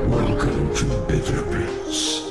Welcome to Better Place.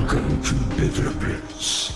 Welcome to Bitter Pits.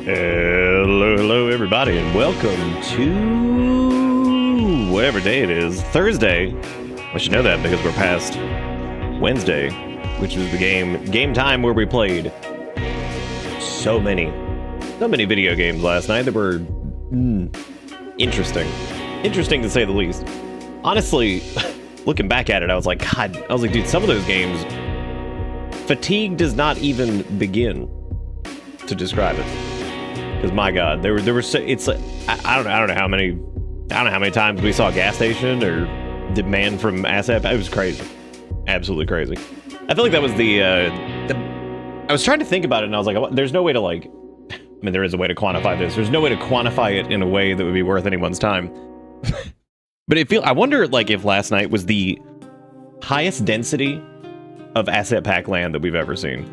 Hello, everybody, and welcome to whatever day it is, Thursday. I should know that because we're past Wednesday, which was the game time where we played so many video games last night that were interesting to say the least. Honestly, looking back at it, I was like, dude, some of those games, fatigue does not even begin to describe it. Because my God, there were so, it's like I don't know how many times we saw Gas Station or the Man from ASAP. It was crazy, absolutely crazy. I feel like that was the I was trying to think about it, and I was like, there's no way to like I mean, there is a way to quantify this. There's no way to quantify it in a way that would be worth anyone's time. But I wonder, like, if last night was the highest density of asset pack land that we've ever seen.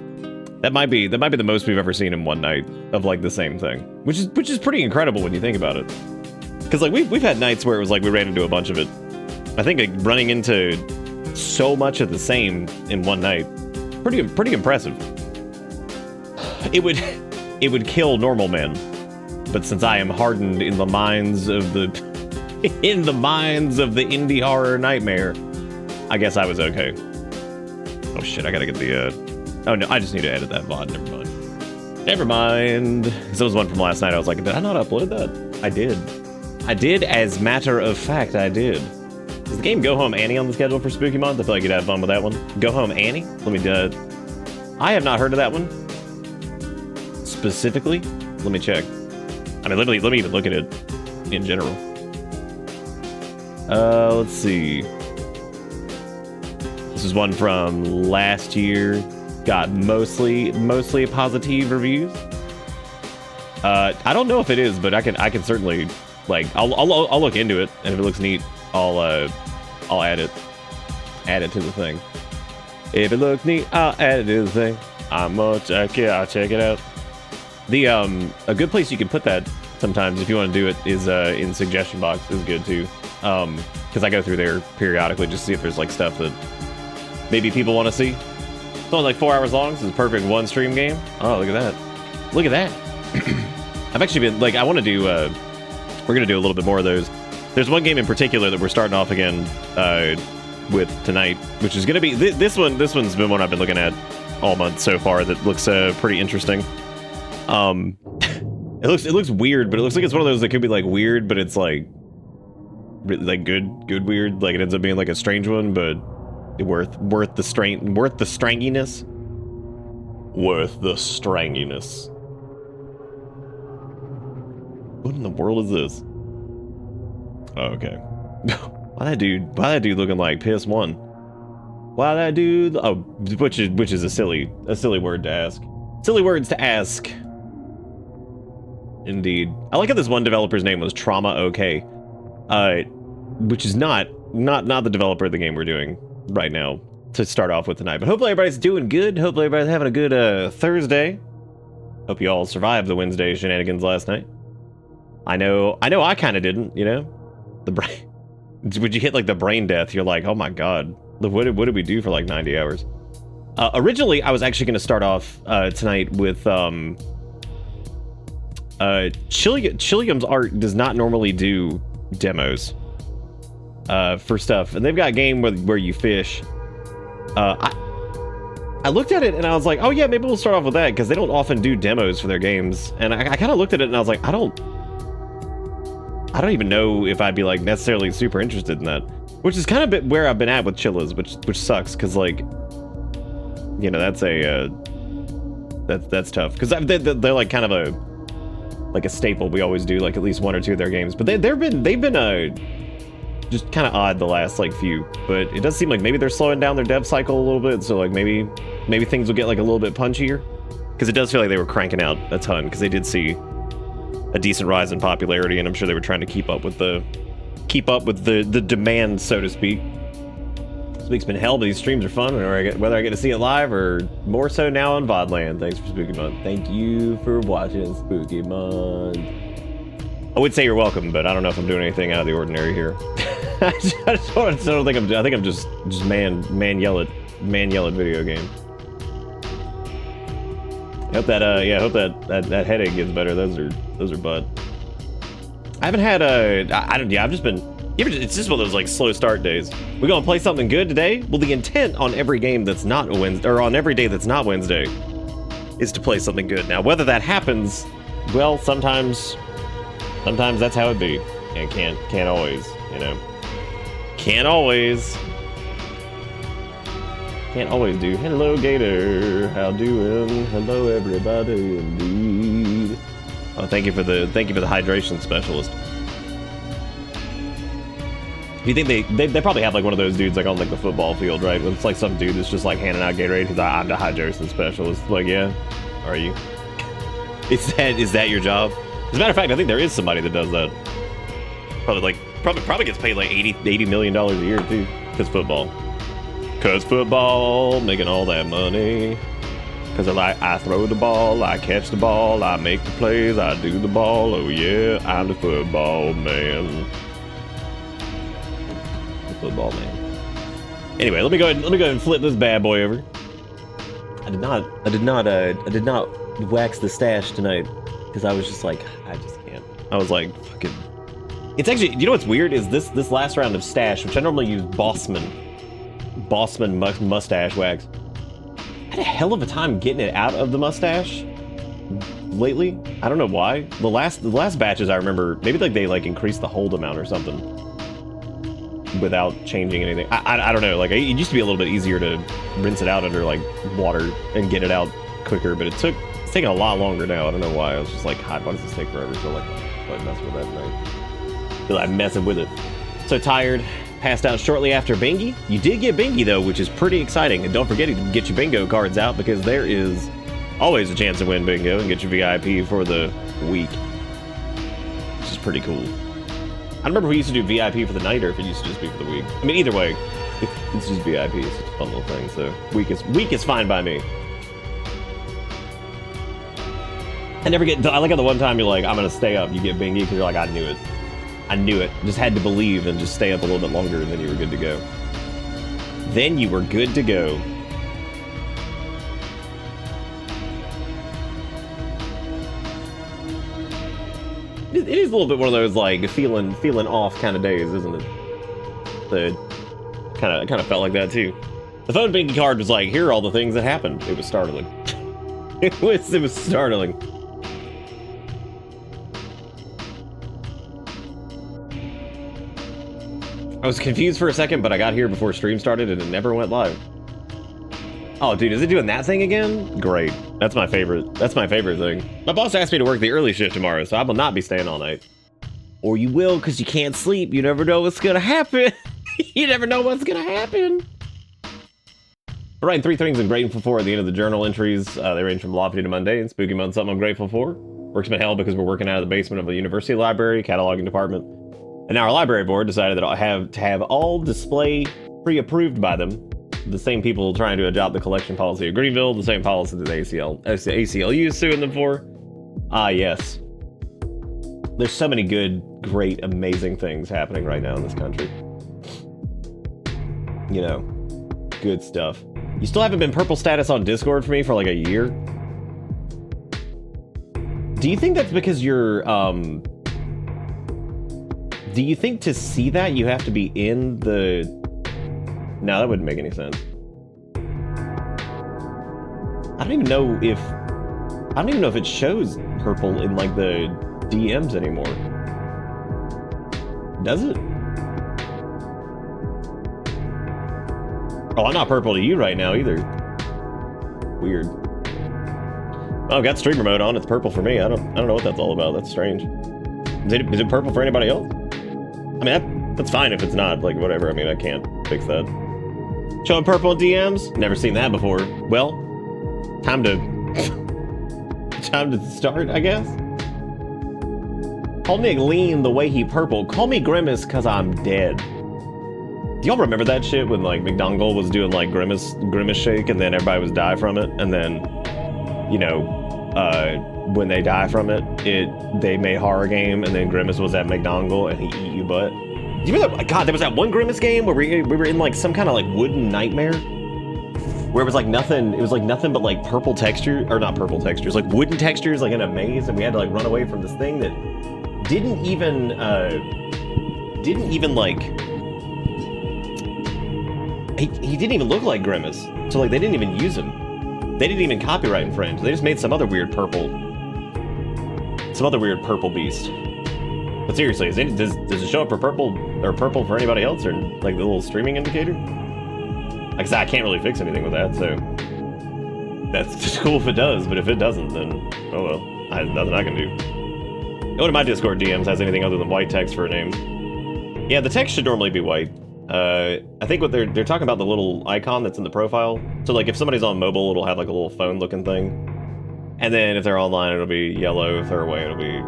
That might be the most we've ever seen in one night of like the same thing, which is pretty incredible when you think about it. Because like we've had nights where it was like we ran into a bunch of it. I think like running into so much of the same in one night, pretty impressive. It would kill normal men, but since I am hardened in the minds of the indie horror nightmare, I guess I was okay. Oh shit, I gotta get the oh no, I just need to edit that VOD, never mind. This was one from last night. I was like, did I not upload that? I did, as matter of fact, I did. Is the game Go Home Annie on the schedule for Spooky Month? I feel like you'd have fun with that one. Go Home Annie? Let me I have not heard of that one. Specifically? Let me check. I mean, let me even look at it in general. Let's see. This is one from last year. Got mostly positive reviews. I don't know if it is, but I can certainly like I'll look into it, and if it looks neat, I'll add it to the thing. If it looks neat, I'll add it to the thing. I'll check it out. The a good place you can put that sometimes if you want to do it is in suggestion box is good too. Because I go through there periodically just to see if there's like stuff that maybe people want to see. It's only like 4 hours long. This is a perfect one stream game. Oh, look at that. Look at that. I've actually been like, I want to do, we're going to do a little bit more of those. There's one game in particular that we're starting off again with tonight, which is going to be, this one's been one I've been looking at all month so far that looks pretty interesting. It looks weird, but it looks like it's one of those that could be like weird, but it's like really like good weird. Like it ends up being like a strange one, but worth the stranginess. Worth the stranginess. What in the world is this? Oh, okay. Why that dude looking like piss one? Why that dude? Oh, which is a silly word to ask. Silly words to ask. Indeed. I like how this one developer's name was Trauma OK, which is not the developer of the game we're doing right now to start off with tonight. But hopefully everybody's doing good. Hopefully everybody's having a good Thursday. Hope you all survived the Wednesday shenanigans last night. I know I kind of didn't, you know? The brain... Would you hit like the brain death? You're like, oh my god. What did we do for like 90 hours? Originally, I was actually going to start off tonight with... Chilium's art does not normally do demos for stuff. And they've got a game where you fish. I looked at it and I was like, oh yeah, maybe we'll start off with that, because they don't often do demos for their games. And I kind of looked at it and I was like, I don't even know if I'd be like necessarily super interested in that, which is kind of bit where I've been at with Chillas, which sucks, because like, you know, that's tough, because they're like kind of a staple. We always do like at least one or two of their games, but they've been just kind of odd the last like few, but it does seem like maybe they're slowing down their dev cycle a little bit, so like maybe things will get like a little bit punchier, because it does feel like they were cranking out a ton, because they did see a decent rise in popularity, and I'm sure they were trying to keep up with the demand, so to speak. This week's been hell, but these streams are fun, whether I get to see it live or more so now on VOD land. Thanks for Spooky Month. Thank you for watching Spooky Month. I would say you're welcome, but I don't know if I'm doing anything out of the ordinary here. I think I'm just man yell at video game. I hope that that headache gets better. Those are bad. I haven't had I've just been, it's just one of those like slow start days. We gonna play something good today? Well, the intent on every game that's not a Wednesday, or on every day that's not Wednesday, is to play something good. Now, whether that happens, well, sometimes that's how it be. And can't always, you know. Can't always do. Hello, Gator. How doing? Hello, everybody. Indeed. Oh, thank you for the hydration specialist. Do you think they probably have like one of those dudes like on like the football field, right? It's like some dude that's just like handing out Gatorade. He's like, I'm the hydration specialist. Like, yeah, are you? Is that your job? As a matter of fact, I think there is somebody that does that. Probably gets paid like $80 million a year too. Cause football, making all that money. Cause I throw the ball, I catch the ball, I make the plays, I do the ball. Oh yeah, I'm the football man. The football man. Anyway, let me go ahead and flip this bad boy over. I did not wax the stash tonight because I was just like, I just can't. I was like, fucking. It's actually, you know what's weird is this last round of stash, which I normally use Bossman mustache wax. I had a hell of a time getting it out of the mustache lately. I don't know why. The last batches I remember, maybe like they like increased the hold amount or something without changing anything. I don't know. Like it used to be a little bit easier to rinse it out under like water and get it out quicker, but it's taking a lot longer now. I don't know why. I was just like, God, why does this take forever? So like messing with that tonight. Feel like I'm messing with it. So tired. Passed out shortly after Bingy. You did get Bingy though, which is pretty exciting. And don't forget to get your bingo cards out because there is always a chance to win bingo and get your VIP for the week, which is pretty cool. I remember we used to do VIP for the night or if it used to just be for the week. I mean, either way, it's just VIP. It's just a fun little thing. So week is fine by me. I like how the one time you're like, I'm gonna stay up. You get Bingy because you're like, I knew it. I knew it. Just had to believe and just stay up a little bit longer and then you were good to go. Then you were good to go. It is a little bit one of those like feeling off kind of days, isn't it? The kind of felt like that too. The phone bingy card was like, here are all the things that happened. It was startling. it was startling. I was confused for a second, but I got here before stream started and it never went live. Oh, dude, is it doing that thing again? Great. That's my favorite. That's my favorite thing. My boss asked me to work the early shift tomorrow, so I will not be staying all night. Or you will, because you can't sleep. You never know what's going to happen. You never know what's going to happen. I'm writing 3 things I'm grateful for at the end of the journal entries. They range from lofty to mundane. Spooky month, something I'm grateful for. Work's been hell because we're working out of the basement of a university library, cataloging department. And now our library board decided that I have to have all display pre-approved by them. The same people trying to adopt the collection policy of Greenville, the same policy that the ACLU is suing them for. Ah, yes. There's so many good, great, amazing things happening right now in this country. You know, good stuff. You still haven't been purple status on Discord for me for like a year? Do you think that's because you're, do you think to see that you have to be in the... No, that wouldn't make any sense. I don't even know if it shows purple in like the DMs anymore. Does it? Oh, I'm not purple to you right now either. Weird. Oh, I've got streamer mode on. It's purple for me. I don't know what that's all about. That's strange. Is it purple for anybody else? I mean, that's fine if it's not, like, whatever. I mean, I can't fix that. Showing purple in DMs? Never seen that before. Well, time to start, I guess. Call me lean the way he purple. Call me Grimace cause I'm dead. Do y'all remember that shit when, like, McDongle was doing, like, Grimace shake and then everybody was die from it? And then, you know, when they die from it, they made horror game, and then Grimace was at McDongle, and he eat you butt. Do you remember that? God, there was that one Grimace game where we were in like some kind of like wooden nightmare, where it was like nothing. It was like nothing but like purple texture, or not purple textures, like wooden textures, like in a maze, and we had to like run away from this thing that didn't even like. He didn't even look like Grimace, so like they didn't even use him. They didn't even copyright infringe. They just made some other weird purple beast. But seriously, does it show up for purple for anybody else, or like the little streaming indicator? Like I said, I can't really fix anything with that, so that's just cool if it does. But if it doesn't, then oh well, I have nothing I can do. No one in my Discord DMs has anything other than white text for a name. Yeah, the text should normally be white. I think what they're talking about the little icon that's in the profile. So like if somebody's on mobile, it'll have like a little phone looking thing. And then if they're online, it'll be yellow. If they're away, it'll be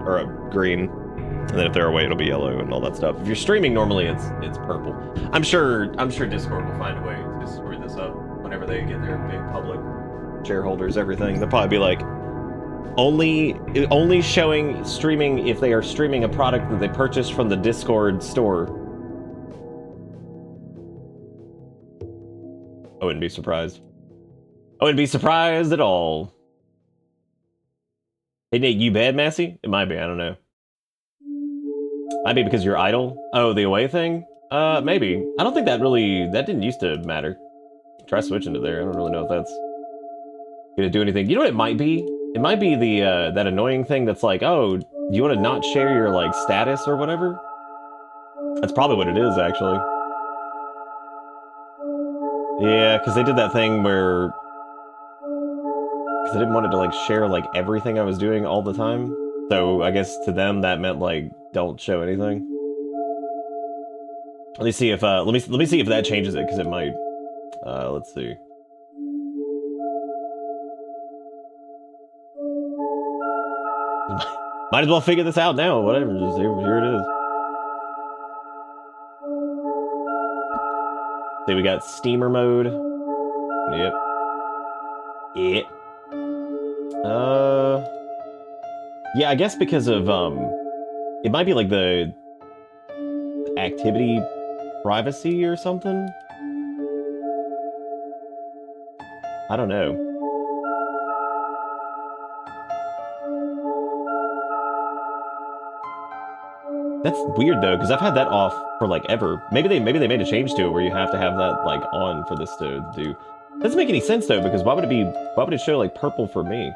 green. And then if they're away, it'll be yellow and all that stuff. If you're streaming, normally it's purple. I'm sure Discord will find a way to sort this up whenever they get their big public shareholders, everything. They'll probably be like, only showing streaming if they are streaming a product that they purchased from the Discord store. I wouldn't be surprised. I wouldn't be surprised at all. Hey Nate, you bad, Massey? It might be, I don't know. Might be because you're idle. Oh, the away thing? Maybe. I don't think that didn't used to matter. Try switching to there. I don't really know if that's gonna do anything. You know what it might be? It might be the that annoying thing that's like, oh, you want to not share your like status or whatever? That's probably what it is, actually. Yeah, because they did that thing where, because I didn't want it to like share like everything I was doing all the time. So I guess to them that meant like don't show anything. Let me see if let me see if that changes it, because it might. Let's see. Might as well figure this out now. Whatever, just here it is. See, we got steamer mode. Yep. Yep. Yeah, I guess because of it might be like the activity privacy or something. I don't know. That's weird though, because I've had that off for like ever. Maybe they made a change to it where you have to have that like on for this to do. Doesn't make any sense though, because why would it show like purple for me?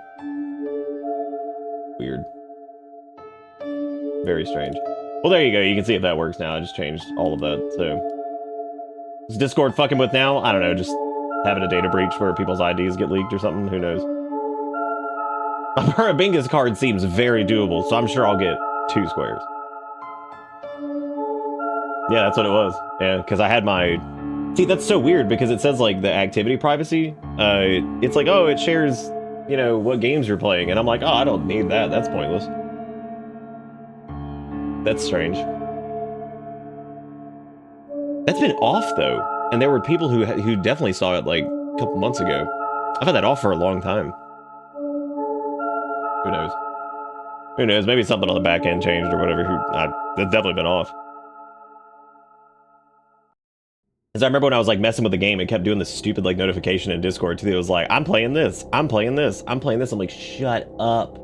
Weird. Very strange. Well, there you go. You can see if that works now. I just changed all of that. So is Discord fucking with now? I don't know. Just having a data breach where people's IDs get leaked or something. Who knows? A Bingus card seems very doable, so I'm sure I'll get 2 squares. Yeah, that's what it was. Yeah, because I had my... See, that's so weird, because it says, like, the activity privacy. It's like, oh, it shares, you know, what games you're playing. And I'm like, oh, I don't need that. That's pointless. That's strange. That's been off, though. And there were people who definitely saw it, like, a couple months ago. I've had that off for a long time. Who knows? Who knows? Maybe something on the back end changed or whatever. It's definitely been off. Because I remember when I was like messing with the game, it kept doing this stupid like notification in Discord too. It was like, I'm playing this, I'm playing this, I'm playing this. I'm like, shut up.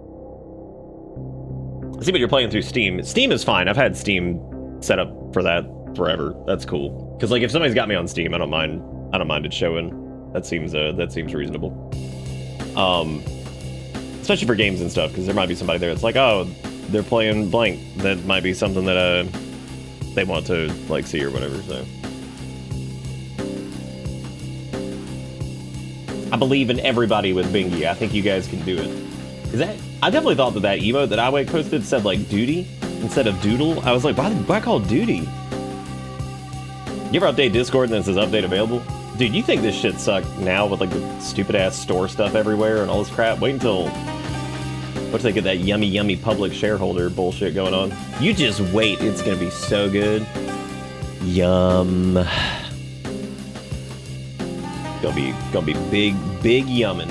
See, but you're playing through Steam. Steam is fine. I've had Steam set up for that forever. That's cool. Because like if somebody's got me on Steam, I don't mind it showing. That seems reasonable. Especially for games and stuff, because there might be somebody there that's like, oh, they're playing blank. That might be something that they want to like see or whatever. So. I believe in everybody with Bingy. I think you guys can do it. I definitely thought that emote that I posted said like duty instead of doodle. I was like, why call it duty? You ever update Discord and then it says update available? Dude, you think this shit sucked now with like the stupid ass store stuff everywhere and all this crap? Wait until they get that yummy public shareholder bullshit going on. You just wait. It's gonna be so good. Yum. Gonna be big yummin',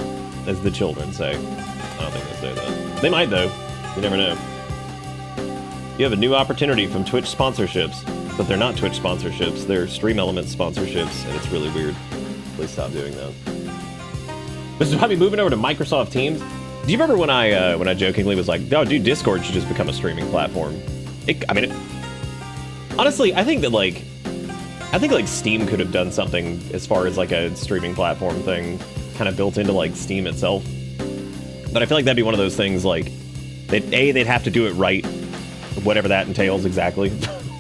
as the children say. I don't think they say that. They might though. You never know. You have a new opportunity from Twitch sponsorships, but they're not Twitch sponsorships. They're Stream Elements sponsorships, and it's really weird. Please stop doing that. This is probably moving over to Microsoft Teams. Do you remember when I jokingly was like, "Oh, dude, Discord should just become a streaming platform"? Honestly, I think like Steam could have done something as far as like a streaming platform thing, kind of built into like Steam itself. But I feel like that'd be one of those things like, they'd have to do it right, whatever that entails exactly.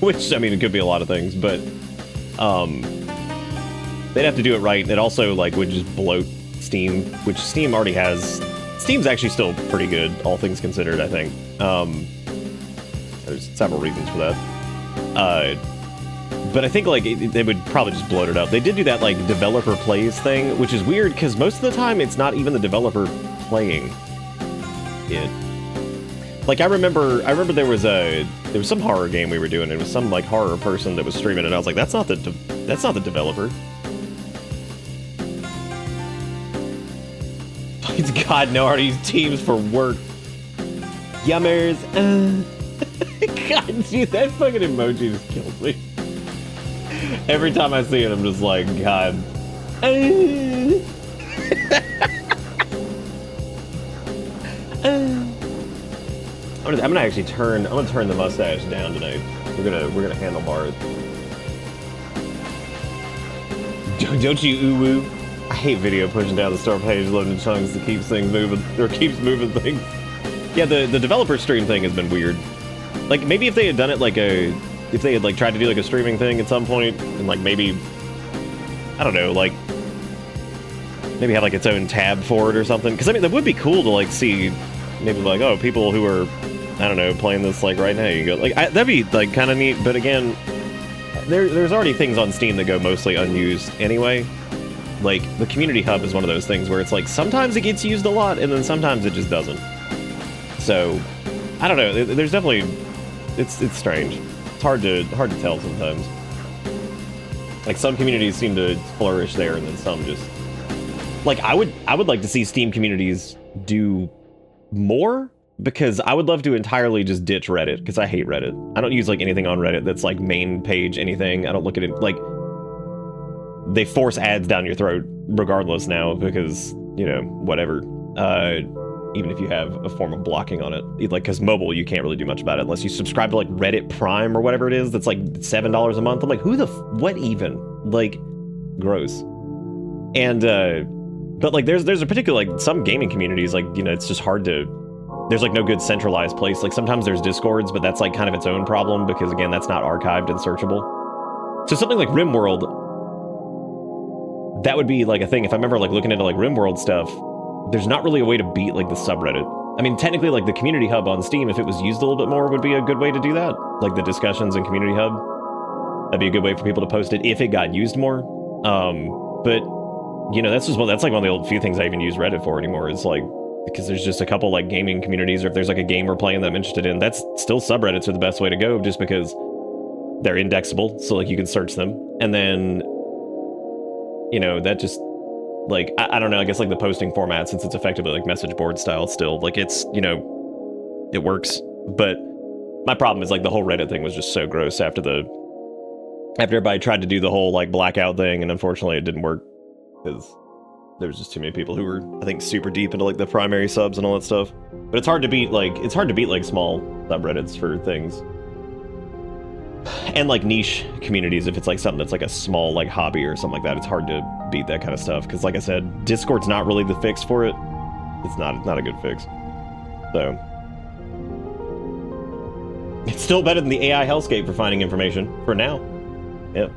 Which, I mean, it could be a lot of things, but they'd have to do it right. It also like would just bloat Steam, which Steam already has. Steam's actually still pretty good, all things considered, I think. There's several reasons for that. But I think like they would probably just bloat it up. They did do that like developer plays thing, which is weird because most of the time it's not even the developer playing. it. Like I remember there was some horror game we were doing. It was some like horror person that was streaming, and I was like, that's not the developer. Please God, no, how to use Teams for work. Yummers. God, dude, that fucking emoji just kills me. Every time I see it, I'm just like, God. I'm gonna actually turn the mustache down tonight. We're gonna handlebar it. Don't you ooh-woo? I hate video pushing down the start page, loading chunks that keeps things moving, or keeps moving things. Yeah, the developer stream thing has been weird. Like, maybe if they had done it like if they had like tried to do like a streaming thing at some point, and like maybe, I don't know, like, maybe have like its own tab for it or something. Because I mean, that would be cool to like see, maybe like, oh, people who are, I don't know, playing this like right now, you go, like, that'd be like kind of neat. But again, there's already things on Steam that go mostly unused anyway. Like, the community hub is one of those things where it's like, sometimes it gets used a lot, and then sometimes it just doesn't. So, I don't know, there's definitely, it's strange. It's hard to tell sometimes. Like, some communities seem to flourish there, and then some just... Like, I would like to see Steam communities do more, because I would love to entirely just ditch Reddit, because I hate Reddit. I don't use, like, anything on Reddit that's, like, main page anything. I don't look at it, like... They force ads down your throat regardless now because, you know, whatever. Even if you have a form of blocking on it. Like, because mobile, you can't really do much about it unless you subscribe to, like, Reddit Prime or whatever it is that's, like, $7 a month. I'm like, who the... what even? Like, gross. And, but, like, there's a particular, like, some gaming communities, like, you know, it's just hard to... There's, like, no good centralized place. Like, sometimes there's Discords, but that's, like, kind of its own problem because, again, that's not archived and searchable. So something like RimWorld... That would be like a thing. If I remember like looking into like RimWorld stuff, there's not really a way to beat like the subreddit. I mean, technically like the community hub on Steam, if it was used a little bit more, would be a good way to do that. Like the discussions and community hub. That'd be a good way for people to post it if it got used more. But you know, that's like one of the old few things I even use Reddit for anymore. Is like, because there's just a couple like gaming communities, or if there's like a game we're playing that I'm interested in, that's still subreddits are the best way to go just because they're indexable. So like you can search them. And then, you know, that just, like, I don't know, I guess, like, the posting format, since it's effectively, like, message board style still, like, it's, you know, it works, but my problem is, like, the whole Reddit thing was just so gross after everybody tried to do the whole, like, blackout thing, and unfortunately it didn't work, because there was just too many people who were, I think, super deep into, like, the primary subs and all that stuff, but it's hard to beat, like, small subreddits for things. And like niche communities, if it's like something that's like a small like hobby or something like that, it's hard to beat that kind of stuff. Because like I said, Discord's not really the fix for it. It's not a good fix. So it's still better than the AI hellscape for finding information for now. Yeah,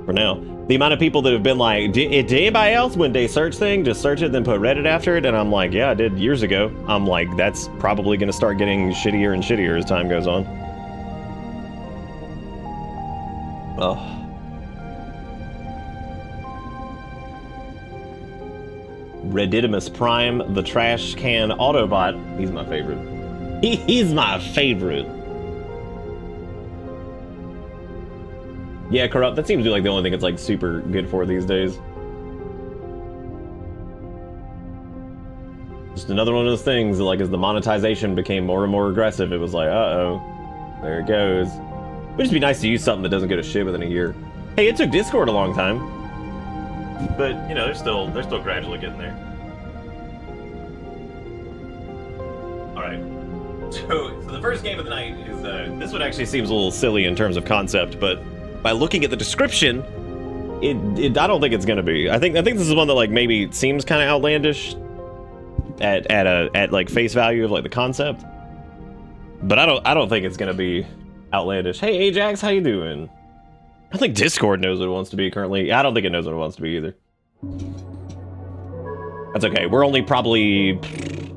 for now. The amount of people that have been like, did anybody else when they search thing just search it then put Reddit after it? And I'm like, yeah, I did years ago. I'm like, that's probably going to start getting shittier and shittier as time goes on. Oh. Reddidimus Prime, the trash can Autobot. He's my favorite. He's my favorite. Yeah, Corrupt, that seems to be like the only thing it's like super good for these days. Just another one of those things that, like, as the monetization became more and more aggressive, it was like, uh-oh, there it goes. It would just be nice to use something that doesn't go to shit within a year. Hey, it took Discord a long time, but you know they're still gradually getting there. All right, so the first game of the night is this one actually seems a little silly in terms of concept, but by looking at the description, I don't think it's gonna be. I think this is one that like maybe seems kind of outlandish at like face value of like the concept, but I don't think it's gonna be outlandish. Hey Ajax, how you doing? I think Discord knows what it wants to be currently. I don't think it knows what it wants to be either. That's okay. We're only probably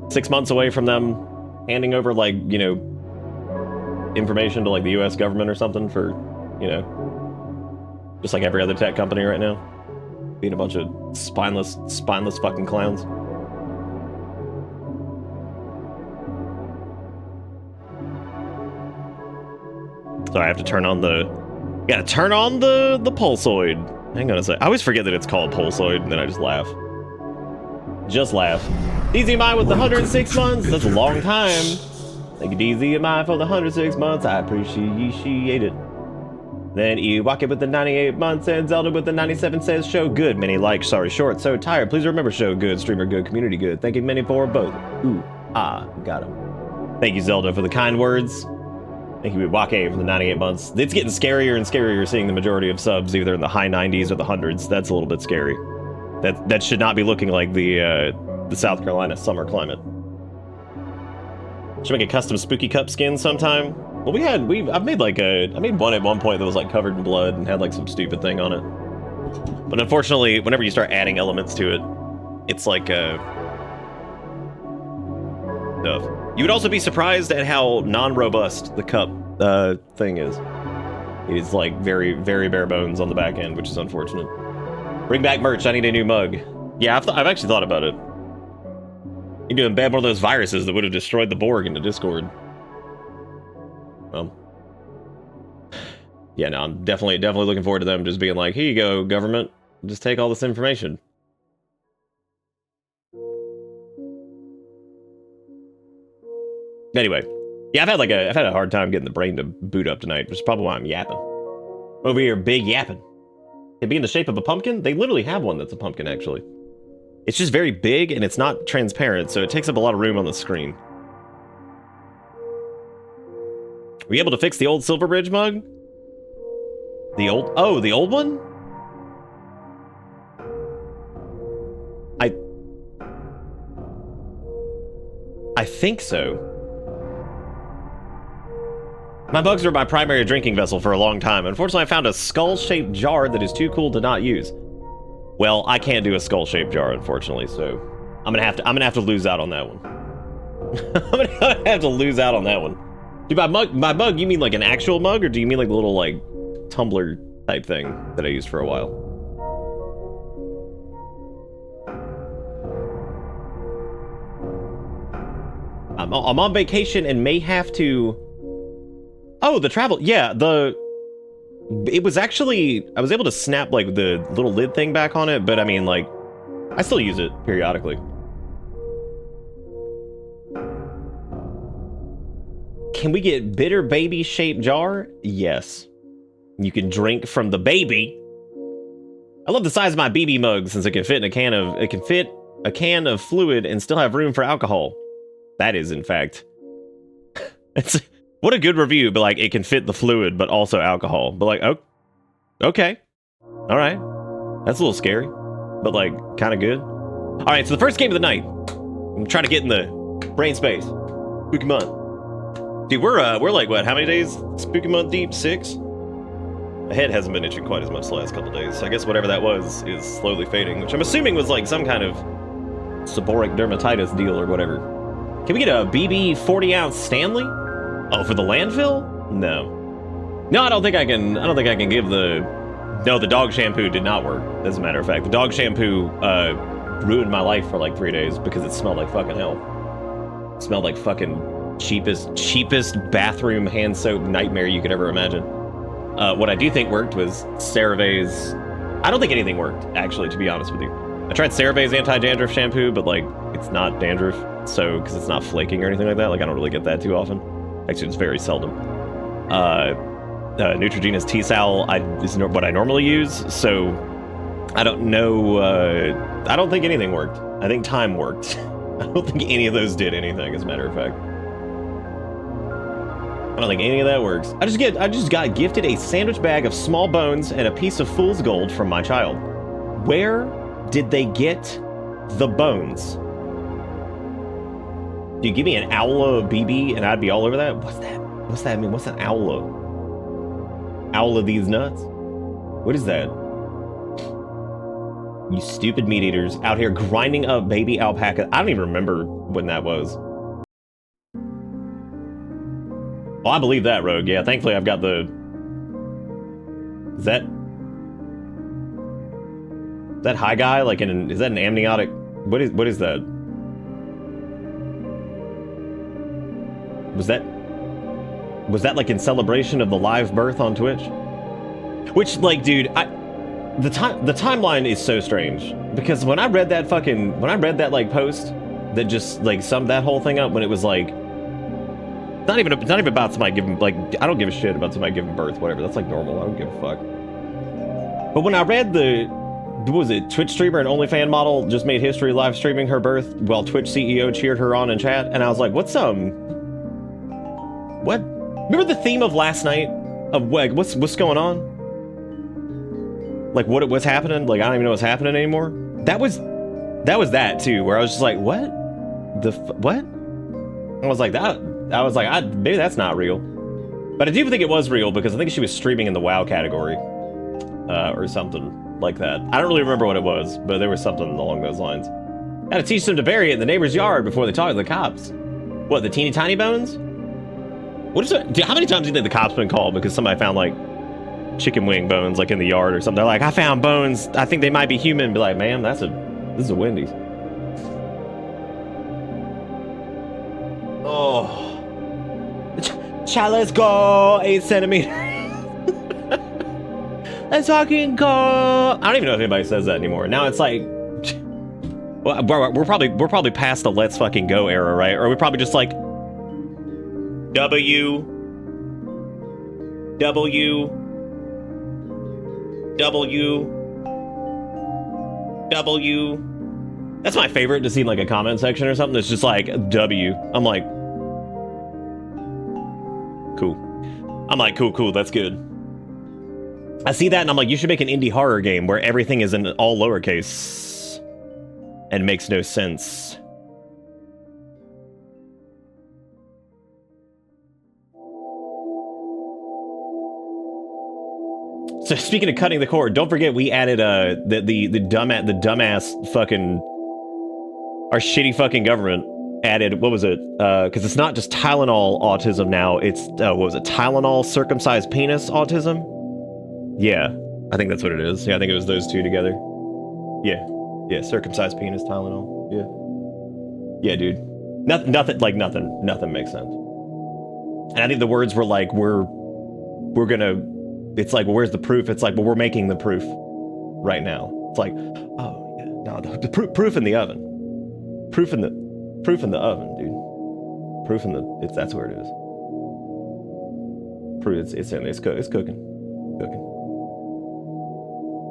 6 months away from them handing over, like, you know, information to like the US government or something for, you know, just like every other tech company right now. Being a bunch of spineless fucking clowns. So I have to turn on the... Gotta turn on the pulsoid. Hang on a sec. I always forget that it's called pulsoid, and then I just laugh. Just laugh. DZMI with the 106 months. That's a long time. Thank you, DZMI, for the 106 months. I appreciate it. Then Ewake with the 98 months, and Zelda with the 97 says, show good. Many likes, sorry short, so tired. Please remember show good, streamer good, community good. Thank you many for both. Ooh, got him. Thank you, Zelda, for the kind words. Thank you, Ewake, for the 98 months. It's getting scarier and scarier seeing the majority of subs either in the high 90s or the hundreds. That's a little bit scary. That should not be looking like the South Carolina summer climate. Should make a custom spooky cup skin sometime. Well, I made one at one point that was like covered in blood and had like some stupid thing on it. But unfortunately, whenever you start adding elements to it, it's like stuff. You would also be surprised at how non-robust the cup thing is. It is like very, very bare bones on the back end, which is unfortunate. Bring back merch. I need a new mug. Yeah, I've actually thought about it. You do embed one of those viruses that would have destroyed the Borg into Discord. Well, yeah, no, I'm definitely looking forward to them just being like, here you go, government, just take all this information. Anyway, yeah, I've had a hard time getting the brain to boot up tonight, which is probably why I'm yapping. Over here, big yapping. It be in the shape of a pumpkin? They literally have one that's a pumpkin, actually. It's just very big and it's not transparent, so it takes up a lot of room on the screen. Were you able to fix the old Silverbridge mug? The old one? I think so. My mugs are my primary drinking vessel for a long time. Unfortunately, I found a skull-shaped jar that is too cool to not use. Well, I can't do a skull-shaped jar, unfortunately, so I'm gonna have to lose out on that one. I'm gonna have to lose out on that one. Dude, by mug, you mean like an actual mug, or do you mean like the little, like, tumbler type thing that I used for a while? I'm on vacation and may have to... Oh, the travel... Yeah, it was actually... I was able to snap, like, the little lid thing back on it, but, I mean, like, I still use it periodically. Can we get bitter baby-shaped jar? Yes. You can drink from the baby. I love the size of my BB mug since it can fit in a can of fluid and still have room for alcohol. That is, in fact... What a good review, but like, it can fit the fluid, but also alcohol. But like, oh, okay. All right. That's a little scary, but like, kind of good. All right, so the first game of the night. I'm trying to get in the brain space. Spooky month. Dude, we're like, what, how many days spooky month deep? 6? My head hasn't been itching quite as much the last couple days, so I guess whatever that was is slowly fading, which I'm assuming was like some kind of seborrheic dermatitis deal or whatever. Can we get a BB 40-ounce Stanley? Oh, for the landfill? No. No, I don't think I can give the... No, the dog shampoo did not work, as a matter of fact. The dog shampoo ruined my life for like 3 days because it smelled like fucking hell. It smelled like fucking cheapest bathroom hand soap nightmare you could ever imagine. What I do think worked was CeraVe's... I don't think anything worked, actually, to be honest with you. I tried CeraVe's anti-dandruff shampoo, but like, it's not dandruff, so, because it's not flaking or anything like that. Like, I don't really get that too often. Actually, it's very seldom. Neutrogena's T-Sal is what I normally use, so I don't know. I don't think anything worked. I think time worked. I don't think any of those did anything, as a matter of fact. I don't think any of that works. I just got gifted a sandwich bag of small bones and a piece of fool's gold from my child. Where did they get the bones? Do you give me an Owla BB and I'd be all over that? What's that? What's that mean? What's an Owla? Owla these nuts? What is that? You stupid meat eaters out here grinding up baby alpaca. I don't even remember when that was. Oh, I believe that, Rogue. Yeah, thankfully I've got the... Is that high guy? Like, is that an amniotic? What is that? Was Was that like in celebration of the live birth on Twitch? Which, like, dude, the timeline is so strange because when I read that like post that just like summed that whole thing up, when it was like not even about somebody giving, like, I don't give a shit about somebody giving birth, whatever. That's like normal. I don't give a fuck. But when I read what was it, Twitch streamer and OnlyFans model just made history live streaming her birth while Twitch CEO cheered her on in chat, and I was like, what? Remember the theme of last night of what's going on? Like what's happening? Like I don't even know what's happening anymore. That was that too, where I was just like, what? What? I was like maybe that's not real. But I do think it was real because I think she was streaming in the WoW category, or something like that. I don't really remember what it was, but there was something along those lines. Had to teach them to bury it in the neighbor's yard before they talk to the cops. What, the teeny tiny bones? What is it? How many times do you think the cops been called because somebody found like chicken wing bones like in the yard or something? They're like, I found bones. I think they might be human. Be like, ma'am, this is a Wendy's. Oh. Child, let's go 8 centimeters. Let's fucking go. I don't even know if anybody says that anymore. Now it's like, well, we're probably past the let's fucking go era, right? Or we're probably just like W. That's my favorite, to see in like a comment section or something that's just like W. I'm like, cool. I'm like, cool, that's good. I see that and I'm like, you should make an indie horror game where everything is in all lowercase and makes no sense. So speaking of cutting the cord, don't forget we added the dumbass fucking, our shitty fucking government added, what was it? Because it's not just Tylenol autism now, it's what was it? Tylenol circumcised penis autism? Yeah, I think that's what it is. Yeah, I think it was those two together. Yeah, circumcised penis Tylenol. Yeah, dude. Nothing makes sense. And I think the words were like, we're gonna. It's like, well, where's the proof? It's like, well, we're making the proof right now. It's like, oh yeah, no, the proof in the oven. Proof in the oven, dude. Proof in the. That's where it is. Proof. It's cooking.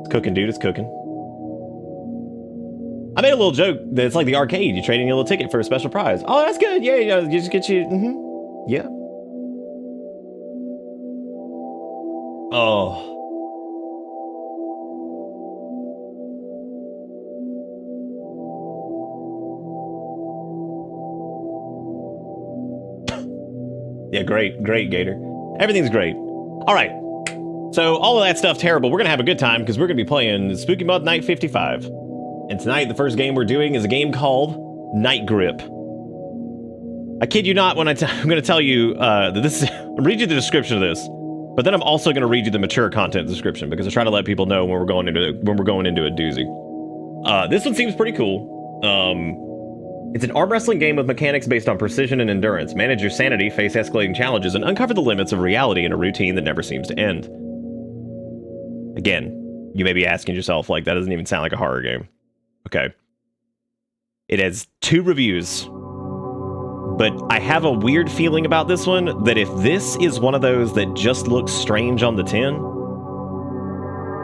It's cooking, dude. It's cooking. I made a little joke that it's like the arcade. You trade in a little ticket for a special prize. Oh, that's good. Yeah, you just get you. Yeah. Oh. Yeah, great, Gator. Everything's great. All right. So all of that stuff terrible. We're gonna have a good time because we're gonna be playing Spooky Month Night 55. And tonight, the first game we're doing is a game called Night Grip. I kid you not when I'm going to tell you that this is... I'll read you the description of this, but then I'm also going to read you the mature content description because I try to let people know when we're going into a doozy. This one seems pretty cool. It's an arm wrestling game with mechanics based on precision and endurance. Manage your sanity, face escalating challenges, and uncover the limits of reality in a routine that never seems to end. Again, you may be asking yourself, like, that doesn't even sound like a horror game. Okay. It has 2 reviews. But I have a weird feeling about this one, that if this is one of those that just looks strange on the tin,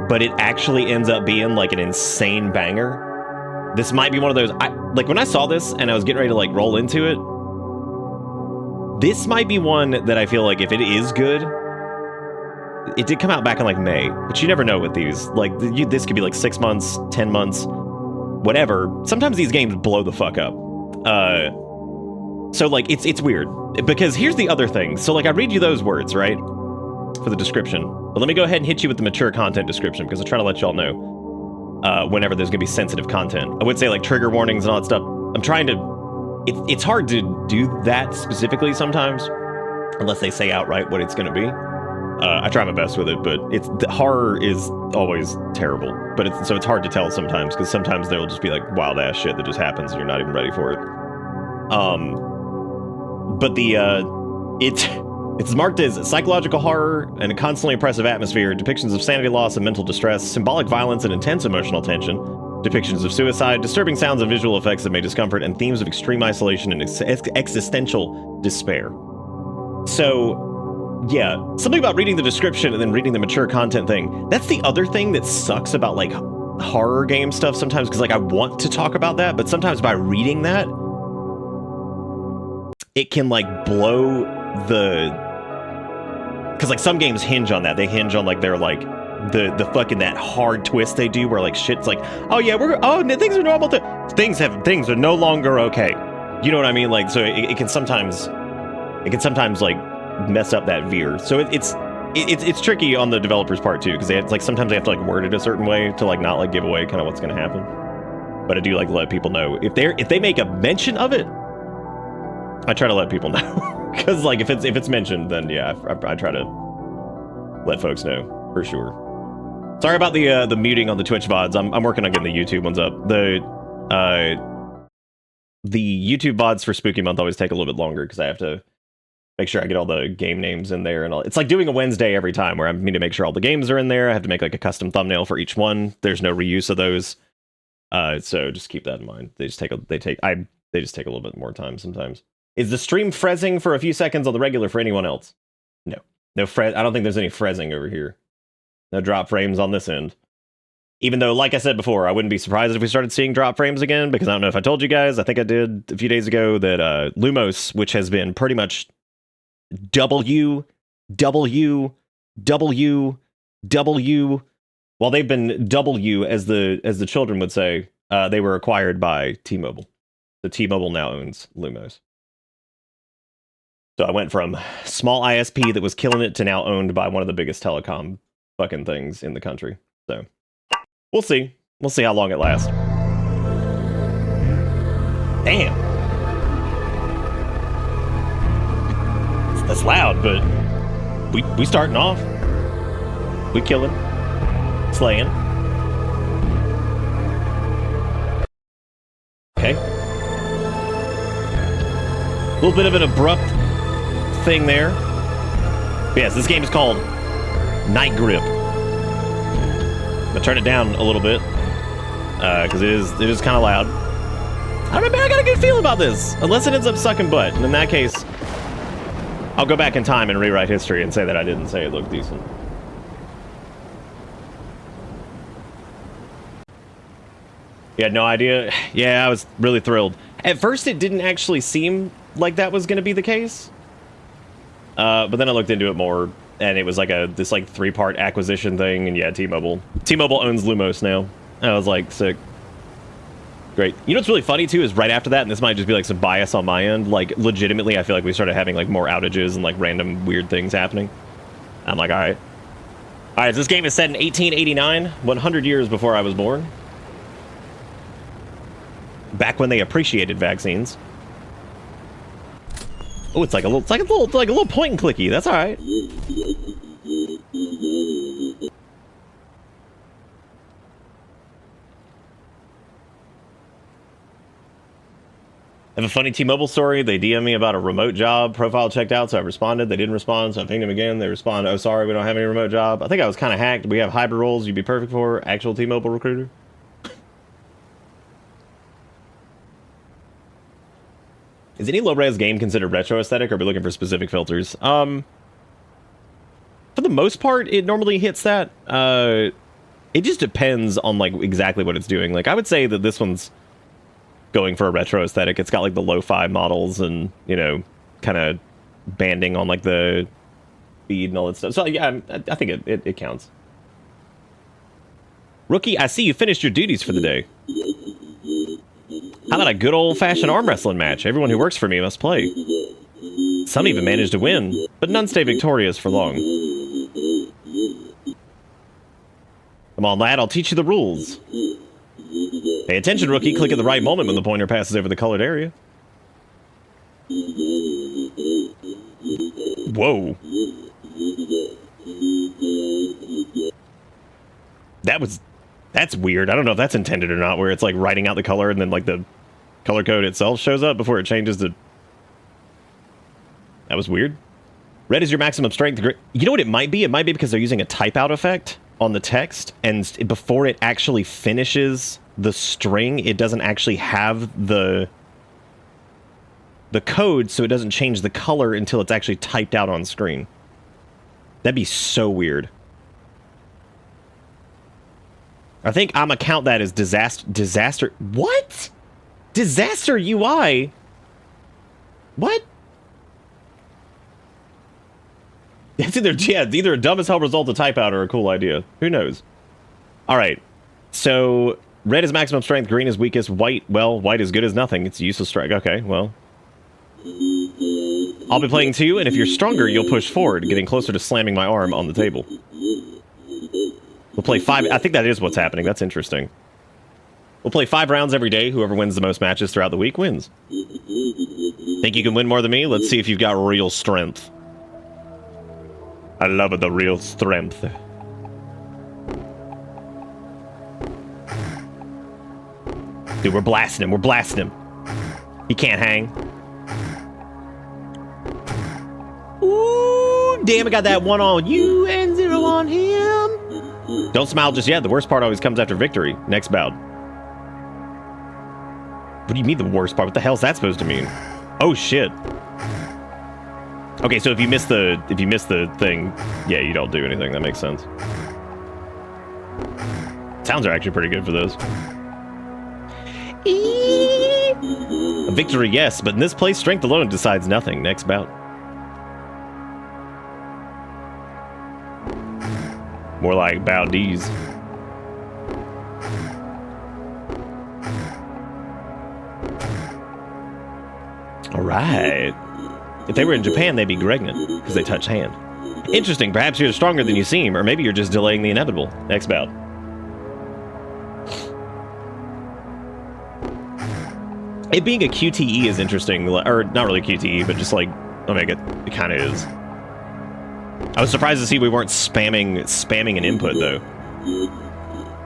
but it actually ends up being like an insane banger, this might be one of those... like when I saw this and I was getting ready to like roll into it, this might be one that I feel like if it is good... It did come out back in like May, but you never know with these. Like, this could be like 6 months, 10 months, whatever. Sometimes these games blow the fuck up. So like, it's weird. Because here's the other thing. So like, I read you those words, right? For the description. But let me go ahead and hit you with the mature content description, because I try to let y'all know whenever there's gonna be sensitive content. I would say like trigger warnings and all that stuff. I'm trying to... It's hard to do that specifically sometimes, unless they say outright what it's gonna be. I try my best with it, but the horror is always terrible. But so it's hard to tell sometimes, because sometimes there'll just be like wild ass shit that just happens and you're not even ready for it. But It's marked as psychological horror and a constantly oppressive atmosphere, depictions of sanity loss and mental distress, symbolic violence and intense emotional tension, depictions of suicide, disturbing sounds and visual effects that may discomfort, and themes of extreme isolation and existential despair. So, yeah, something about reading the description and then reading the mature content thing. That's the other thing that sucks about, like, horror game stuff sometimes, because, like, I want to talk about that, but sometimes by reading that, it can, like, blow the... Because, like, some games hinge on that. They hinge on, like, their, like, the fucking that hard twist they do where, like, shit's like, oh, yeah, things are normal. Things are no longer okay. You know what I mean? Like, so it can sometimes, like, mess up that veer. So it's tricky on the developer's part, too, because like, sometimes they have to, like, word it a certain way to, like, not, like, give away kind of what's going to happen. But I do, like, let people know. If they make a mention of it, I try to let people know. Because, like, if it's mentioned, then, yeah, I try to let folks know, for sure. Sorry about the muting on the Twitch VoDs. I'm working on getting the YouTube ones up. The YouTube VoDs for Spooky Month always take a little bit longer, because I have to make sure I get all the game names in there and all. It's like doing a Wednesday every time, where I need to make sure all the games are in there. I have to make, like, a custom thumbnail for each one. There's no reuse of those. So just keep that in mind. They just take a little bit more time sometimes. Is the stream frezzing for a few seconds on the regular for anyone else? No. No frez. I don't think there's any frezzing over here. No drop frames on this end. Even though, like I said before, I wouldn't be surprised if we started seeing drop frames again, because I don't know if I told you guys, I think I did a few days ago, that Lumos, which has been pretty much W, well, they've been W, as the children would say, they were acquired by T-Mobile. So T-Mobile now owns Lumos. So I went from small ISP that was killing it to now owned by one of the biggest telecom fucking things in the country. So we'll see. We'll see how long it lasts. Damn. That's loud, but we starting off. We killing. Slaying. Okay. A little bit of an abrupt thing there. But yes, this game is called Night Grip. I'm gonna turn it down a little bit because it is kind of loud. I don't know, man, I got a good feeling about this, unless it ends up sucking butt. And in that case, I'll go back in time and rewrite history and say that I didn't say it looked decent. You had no idea? Yeah, I was really thrilled. At first, it didn't actually seem like that was going to be the case. But then I looked into it more, and it was like this 3-part acquisition thing, and yeah, T-Mobile owns Lumos now. I was like, sick. Great. You know what's really funny, too, is right after that, and this might just be like some bias on my end, like, legitimately, I feel like we started having, like, more outages and, like, random weird things happening. I'm like, alright. Alright, so this game is set in 1889, 100 years before I was born. Back when they appreciated vaccines. Oh, it's like a little point and clicky. That's all right. I have a funny T-Mobile story. They DM me about a remote job. Profile checked out, so I responded. They didn't respond, so I pinged them again. They responded, oh, sorry, we don't have any remote job. I think I was kind of hacked. We have hybrid roles you'd be perfect for. Actual T-Mobile recruiter. Is any low-res game considered retro aesthetic, or are we looking for specific filters? For the most part, it normally hits that. It just depends on, like, exactly what it's doing. Like, I would say that this one's going for a retro aesthetic. It's got, like, the lo-fi models and, you know, kind of banding on, like, the speed and all that stuff. So, yeah, I think it counts. Rookie, I see you finished your duties for the day. How about a good old-fashioned arm wrestling match? Everyone who works for me must play. Some even manage to win, but none stay victorious for long. Come on, lad, I'll teach you the rules. Pay attention, rookie. Click at the right moment when the pointer passes over the colored area. Whoa. That's weird. I don't know if that's intended or not, where it's like writing out the color and then like the color code itself shows up before it changes to... That was weird. Red is your maximum strength. You know what it might be? It might be because they're using a type out effect on the text, and before it actually finishes the string, it doesn't actually have the code, so it doesn't change the color until it's actually typed out on screen. That'd be so weird. I think I'm gonna count that as disaster. What? Disaster UI? What? It's either a dumb as hell result of type out or a cool idea. Who knows? All right. So red is maximum strength, green is weakest, white, well, white is good as nothing. It's useless strike. Okay, well. I'll be playing too, and if you're stronger, you'll push forward, getting closer to slamming my arm on the table. We'll play 5. I think that is what's happening. That's interesting. We'll play 5 rounds every day. Whoever wins the most matches throughout the week wins. Think you can win more than me? Let's see if you've got real strength. I love the real strength. Dude, we're blasting him. We're blasting him. He can't hang. Ooh, damn, I got that 1 on you and 0 on him. Don't smile just yet. The worst part always comes after victory. Next bout. What do you mean the worst part? What the hell is that supposed to mean? Oh shit. Okay, so if you miss the thing, yeah, you don't do anything. That makes sense. Sounds are actually pretty good for those. A victory, yes, but in this place, strength alone decides nothing. Next bout. More like VoDs. All right. If they were in Japan, they'd be Gregnant, because they touch hand. Interesting. Perhaps you're stronger than you seem, or maybe you're just delaying the inevitable. Next bout. It being a QTE is interesting, or not really QTE, but just like Omega, it kind of is. I was surprised to see we weren't spamming an input, though.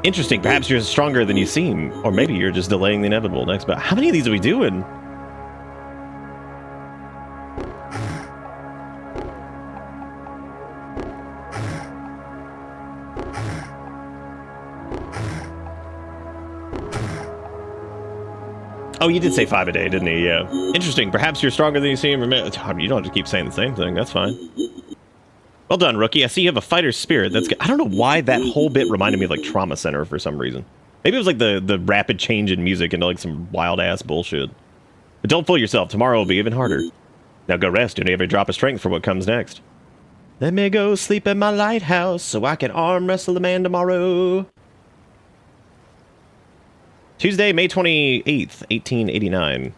Interesting. Perhaps you're stronger than you seem, or maybe you're just delaying the inevitable. Next bout. How many of these are we doing? Oh, you did say 5 a day, didn't he? Yeah. Interesting. Perhaps you're stronger than you seem. You don't have to keep saying the same thing. That's fine. Well done, rookie. I see you have a fighter's spirit. That's good. I don't know why that whole bit reminded me of like Trauma Center for some reason. Maybe it was like the rapid change in music into like some wild ass bullshit. But don't fool yourself. Tomorrow will be even harder. Now go rest. Do every drop of strength for what comes next. Let me go sleep at my lighthouse so I can arm wrestle the man tomorrow. Tuesday, May 28th, 1889.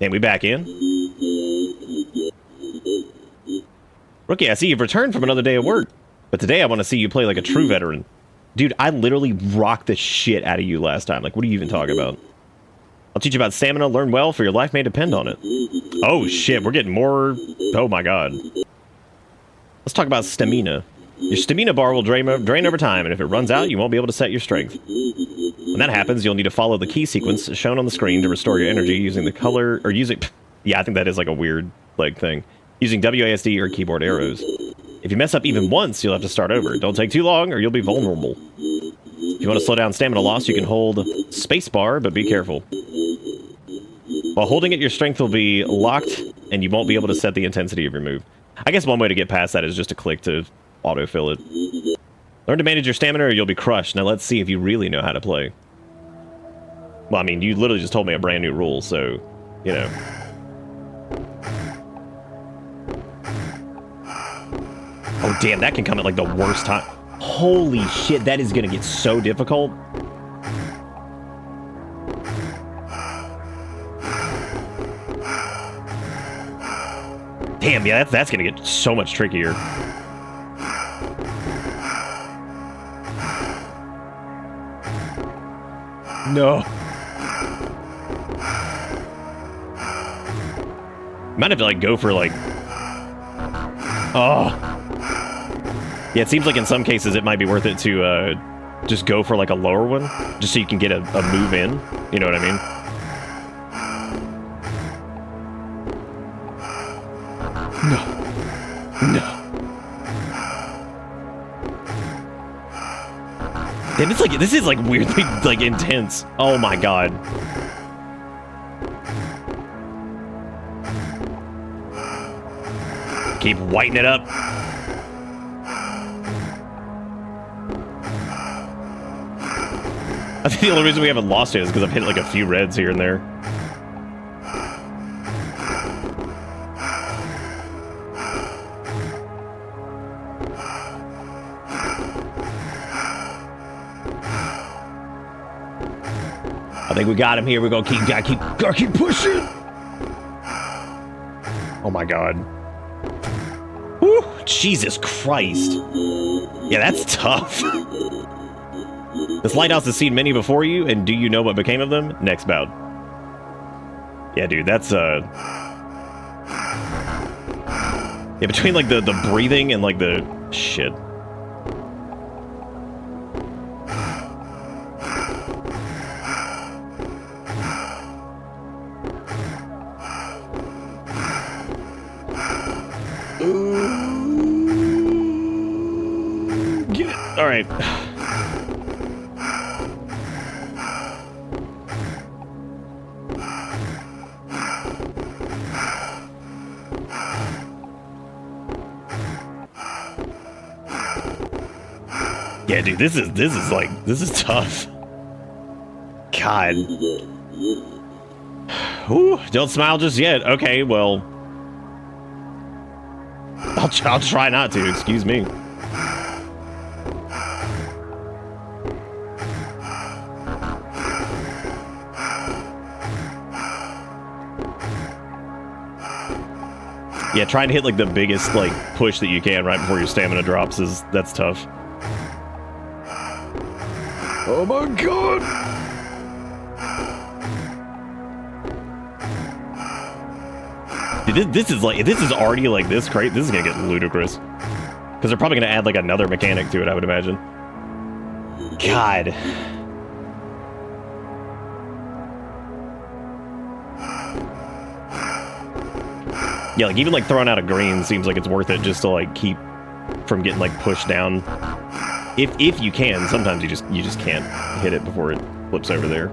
And we back in. Rookie, I see you've returned from another day of work. But today I want to see you play like a true veteran. Dude, I literally rocked the shit out of you last time. Like, what are you even talking about? I'll teach you about stamina. Learn well, for your life may depend on it. Oh, shit. We're getting more... Oh, my God. Let's talk about stamina. Your stamina bar will drain over time, and if it runs out, you won't be able to set your strength. When that happens, you'll need to follow the key sequence shown on the screen to restore your energy using the color... Or using... Yeah, I think that is like a weird, like, thing. Using WASD or keyboard arrows. If you mess up even once, you'll have to start over. Don't take too long, or you'll be vulnerable. If you want to slow down stamina loss, you can hold spacebar, but be careful. While holding it, your strength will be locked, and you won't be able to set the intensity of your move. I guess one way to get past that is just to click to autofill it. Learn to manage your stamina, or you'll be crushed. Now let's see if you really know how to play. Well, I mean, you literally just told me a brand new rule, so, you know. Oh, damn, that can come at, like, the worst time. Holy shit, that is gonna get so difficult. Damn, yeah, that's gonna get so much trickier. No. Might have to, like, go for, like... Oh. Yeah, it seems like in some cases it might be worth it to just go for like a lower one, just so you can get a move in. You know what I mean? No. And it's like, this is like weirdly like intense. Oh my god. Keep whitening it up. I think the only reason we haven't lost it is because I've hit like a few reds here and there. I think we got him here. We're gonna keep pushing. Oh my god. Woo, Jesus Christ. Yeah, that's tough. This lighthouse has seen many before you, and do you know what became of them? Next bout. Yeah, dude, that's yeah, between like the breathing and like the shit. Get it. All right. Yeah, dude, this is tough. God. Ooh, don't smile just yet. Okay, well, I'll try not to. Excuse me. Yeah, trying to hit like the biggest like push that you can right before your stamina drops that's tough. Oh my god! Dude, this is already like this great. This is gonna get ludicrous because they're probably gonna add like another mechanic to it, I would imagine. God. Yeah, like even like throwing out a green seems like it's worth it just to like keep from getting like pushed down. If you can, sometimes you just can't hit it before it flips over there.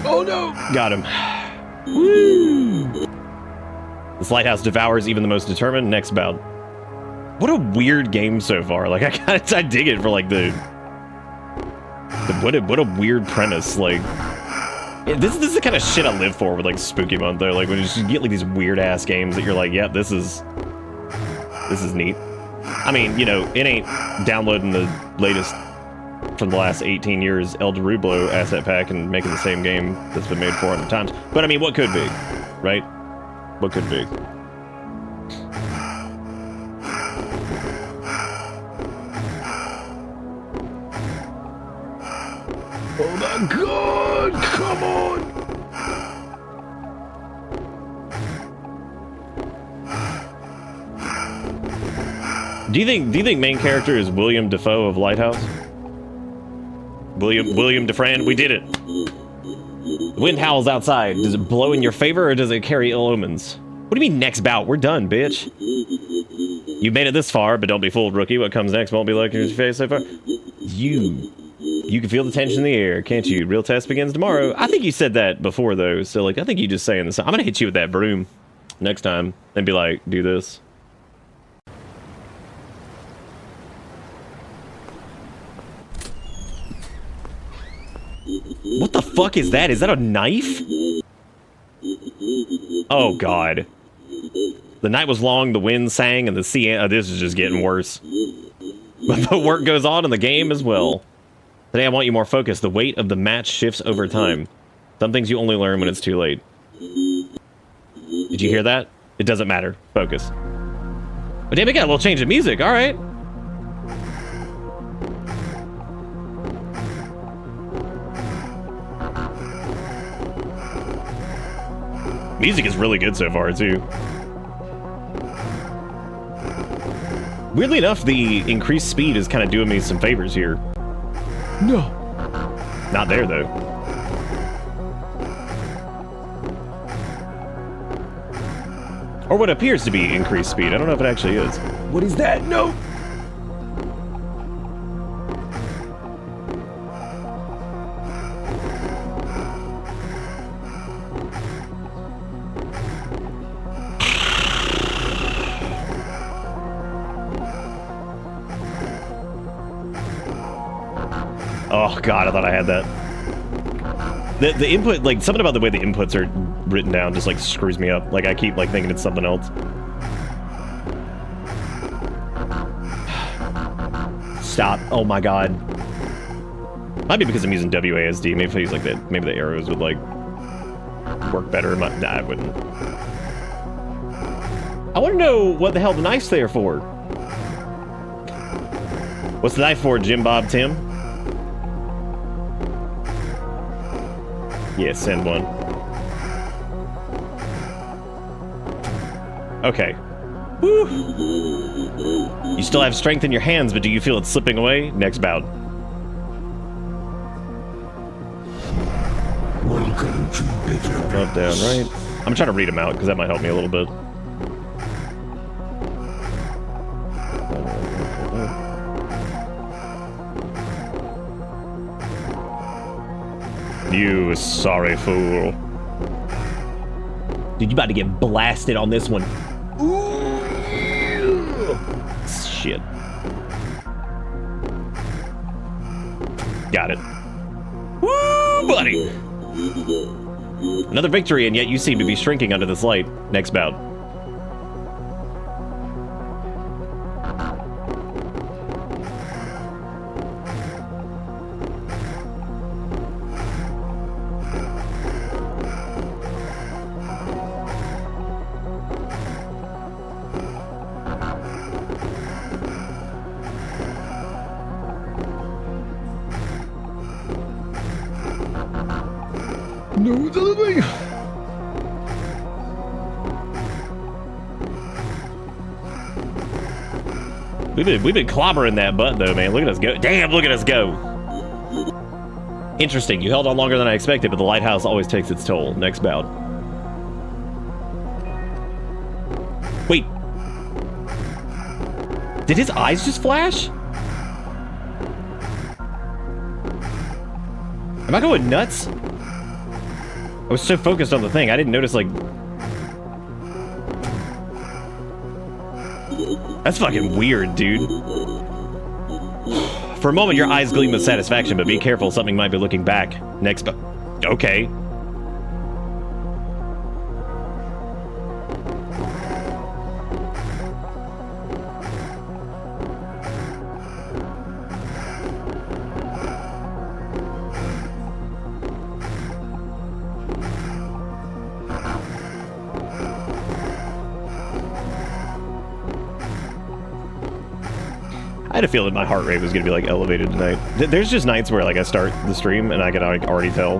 Oh no! Got him. Woo! This lighthouse devours even the most determined. Next bout. What a weird game so far. Like I dig it for like what a weird premise. Like yeah, this is the kind of shit I live for with like Spooky Month though. Like when you just get like these weird ass games that you're like, yeah, this is neat. I mean, you know, it ain't downloading the latest from the last 18 years El Derublo asset pack and making the same game that's been made 400 times. But I mean, what could be, right? What could be? Oh my god! Come on! Do you think main character is William Defoe of Lighthouse? William Defran, we did it. The wind howls outside. Does it blow in your favor or does it carry ill omens? What do you mean next bout? We're done, bitch. You made it this far, but don't be fooled, rookie. What comes next won't be like your face so far. You can feel the tension in the air, can't you? Real test begins tomorrow. I think you said that before, though. So, like, I think you just saying this. I'm gonna hit you with that broom next time and be like, do this. What the fuck is that? Is that a knife? Oh, God. The night was long, the wind sang, and the sea... this is just getting worse. But the work goes on in the game as well. Today I want you more focused. The weight of the match shifts over time. Some things you only learn when it's too late. Did you hear that? It doesn't matter. Focus. Oh, damn, we got a little change of music. All right. Music is really good so far, too. Weirdly enough, the increased speed is kind of doing me some favors here. No. Not there, though. Or what appears to be increased speed. I don't know if it actually is. What is that? No! Oh god, I thought I had that. The input, like, something about the way the inputs are written down just, like, screws me up. Like, I keep, like, thinking it's something else. Stop. Oh my god. Might be because I'm using WASD. Maybe if I use, like, maybe the arrows would, like, work better. Nah, I wouldn't. I want to know what the hell the knife's there for. What's the knife for, Jim Bob Tim? Yeah, send one. Okay. Woo! You still have strength in your hands, but do you feel it slipping away? Next bout. Welcome to Bitter Blitz. Up, down, right. I'm gonna try to read them out, because that might help me a little bit. You sorry fool. Dude, you about to get blasted on this one. Ooh. Shit. Got it. Woo, buddy. Another victory, and yet you seem to be shrinking under this light. Next bout. No, the other way. We've been clobbering that butt though, man. Look at us go. Damn, look at us go. Interesting. You held on longer than I expected, but the lighthouse always takes its toll. Next bout. Wait. Did his eyes just flash? Am I going nuts? I was so focused on the thing, I didn't notice, like... That's fucking weird, dude. For a moment, your eyes gleam with satisfaction, but be careful, something might be looking back. Next, but... Okay. I had a feeling my heart rate was gonna be like elevated tonight. There's just nights where like I start the stream and I can like already tell,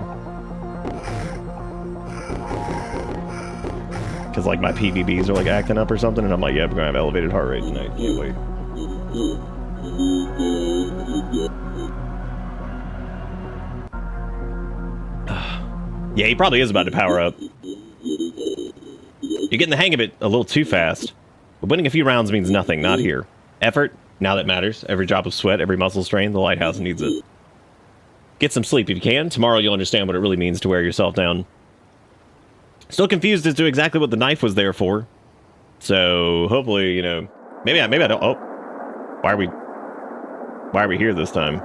because like my PVBs are like acting up or something, and I'm like, yeah, I'm gonna have elevated heart rate tonight. Can't wait. Yeah, he probably is about to power up. You're getting the hang of it a little too fast. But winning a few rounds means nothing, not here. Effort. Now that matters. Every drop of sweat, every muscle strain, the lighthouse needs it. Get some sleep if you can. Tomorrow you'll understand what it really means to wear yourself down. Still confused as to exactly what the knife was there for. So hopefully, you know, maybe I don't. Oh, why are we here this time?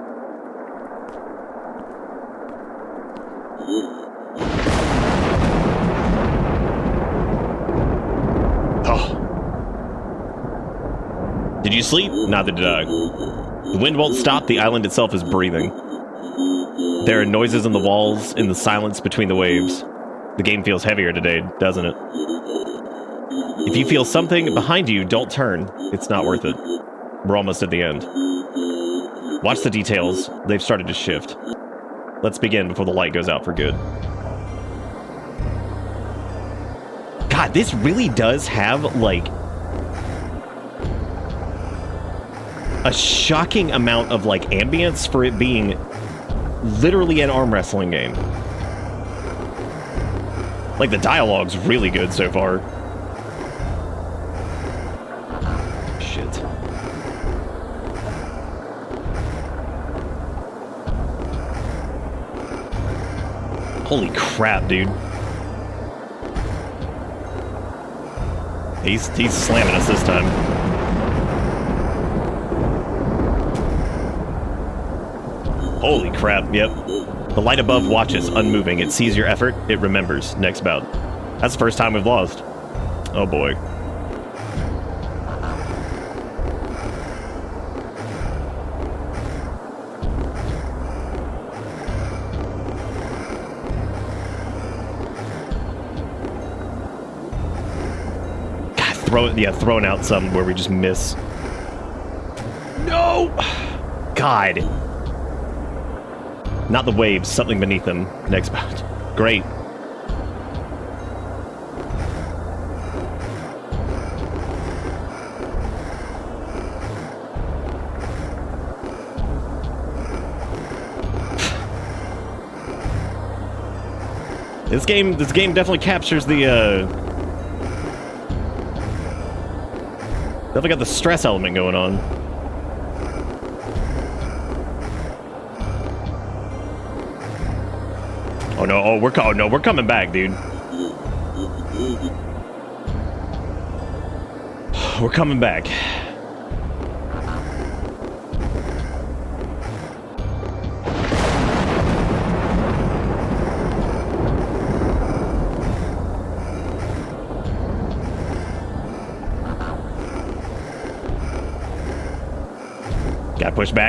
Oh. Did you sleep? Neither did I. The wind won't stop, the island itself is breathing. There are noises in the walls, in the silence between the waves. The game feels heavier today, doesn't it? If you feel something behind you, don't turn. It's not worth it. We're almost at the end. Watch the details. They've started to shift. Let's begin before the light goes out for good. God, this really does have, like, a shocking amount of, like, ambience for it being literally an arm wrestling game. Like, the dialogue's really good so far. Shit. Holy crap, dude. He's slamming us this time. Holy crap, yep. The light above watches, unmoving. It sees your effort, it remembers. Next bout. That's the first time we've lost. Oh boy. Throwing out some where we just miss. No! God. Not the waves, something beneath them. Next bout. Great. This game definitely captures the definitely got the stress element going on. Oh no! Oh, we're coming back, dude. We're coming back.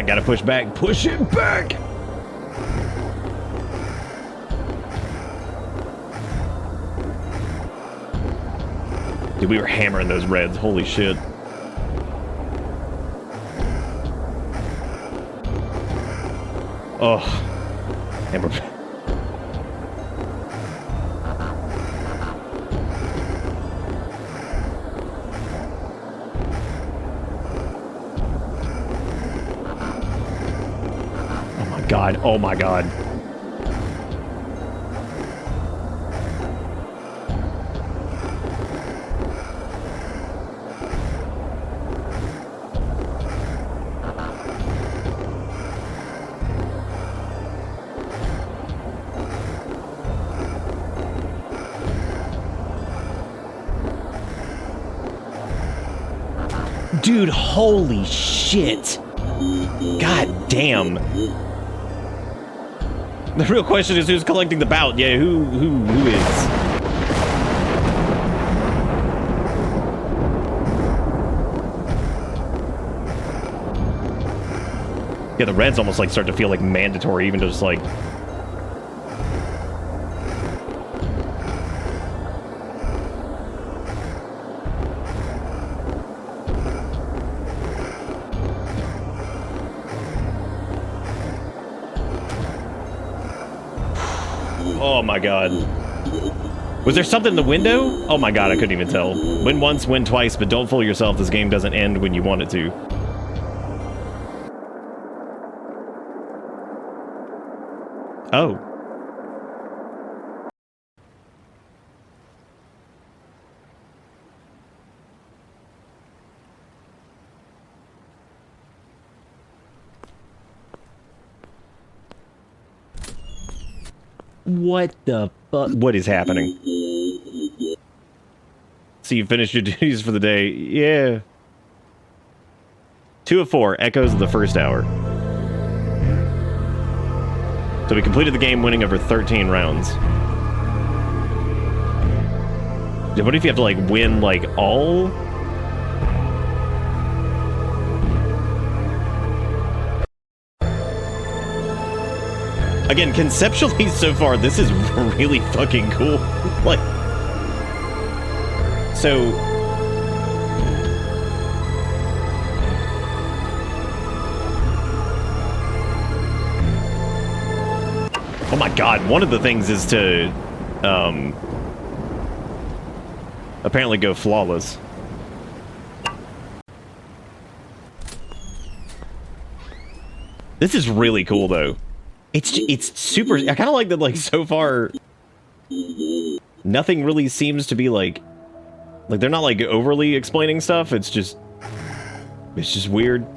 Gotta push back, push it back! Dude, we were hammering those reds, holy shit. Oh. And we're... God, oh my God. Dude, holy shit. God damn. The real question is who's collecting the bout? Yeah, who is? Yeah, the reds almost like start to feel like mandatory, even just like... Oh my God. Was there something in the window? Oh my God, I couldn't even tell. Win once, win twice, but don't fool yourself. This game doesn't end when you want it to. Oh. What the fuck? What is happening? So you finished your duties for the day. Yeah. 2 of 4. Echoes of the first hour. So we completed the game winning over 13 rounds. What if you have to, like, win, like, all? Again, conceptually so far, this is really fucking cool. Like, so... Oh my God, one of the things is to, apparently go flawless. This is really cool, though. It's super. I kind of like that. Like so far, nothing really seems to be like they're not like overly explaining stuff. It's just weird.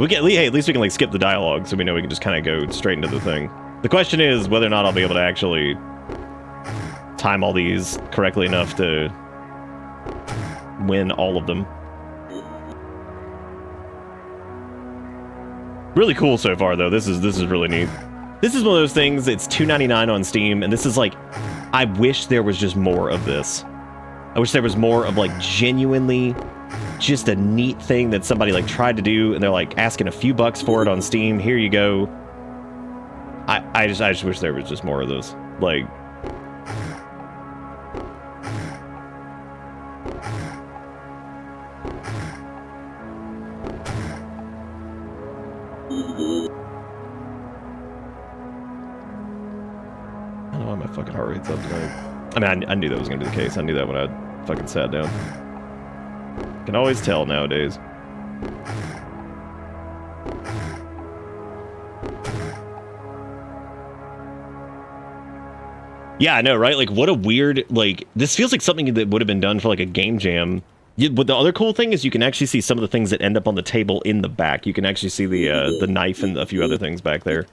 Hey, at least we can like skip the dialogue, so we know we can just kind of go straight into the thing. The question is whether or not I'll be able to actually time all these correctly enough to win all of them. Really cool so far, though. This is really neat. This is one of those things. It's $2.99 on Steam, and this is like, I wish there was just more of this. I wish there was more of like genuinely just a neat thing that somebody like tried to do, and they're like asking a few bucks for it on Steam. Here you go. I just wish there was just more of those. Like, I don't know why my fucking heart rate's up tonight. I mean, I knew that was gonna be the case. I knew that when I fucking sat down. Can always tell nowadays. Yeah, I know, right? Like, what a weird, like, this feels like something that would have been done for, like, a game jam. But the other cool thing is you can actually see some of the things that end up on the table in the back. You can actually see the knife and a few other things back there.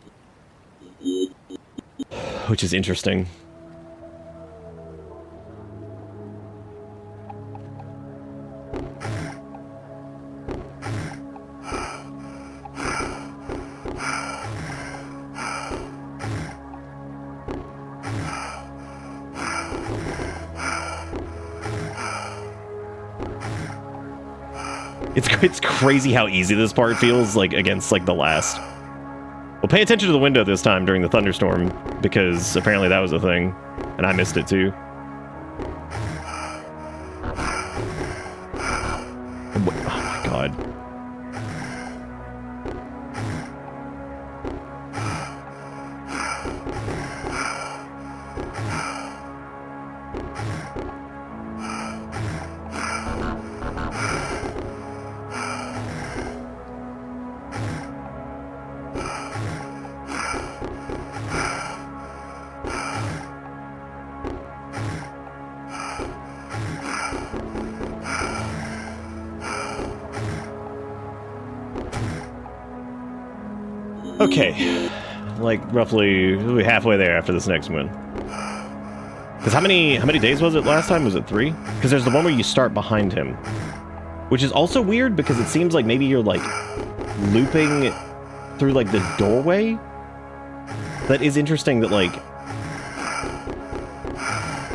Which is interesting. It's crazy how easy this part feels, like, against, like, the last. Well, pay attention to the window this time during the thunderstorm, because apparently that was a thing, and I missed it too. Oh my god. Okay, like roughly we'll be halfway there after this next one. Because how many days was it last time? Was it 3? Because there's the one where you start behind him, which is also weird because it seems like maybe you're like looping through like the doorway. That is interesting that like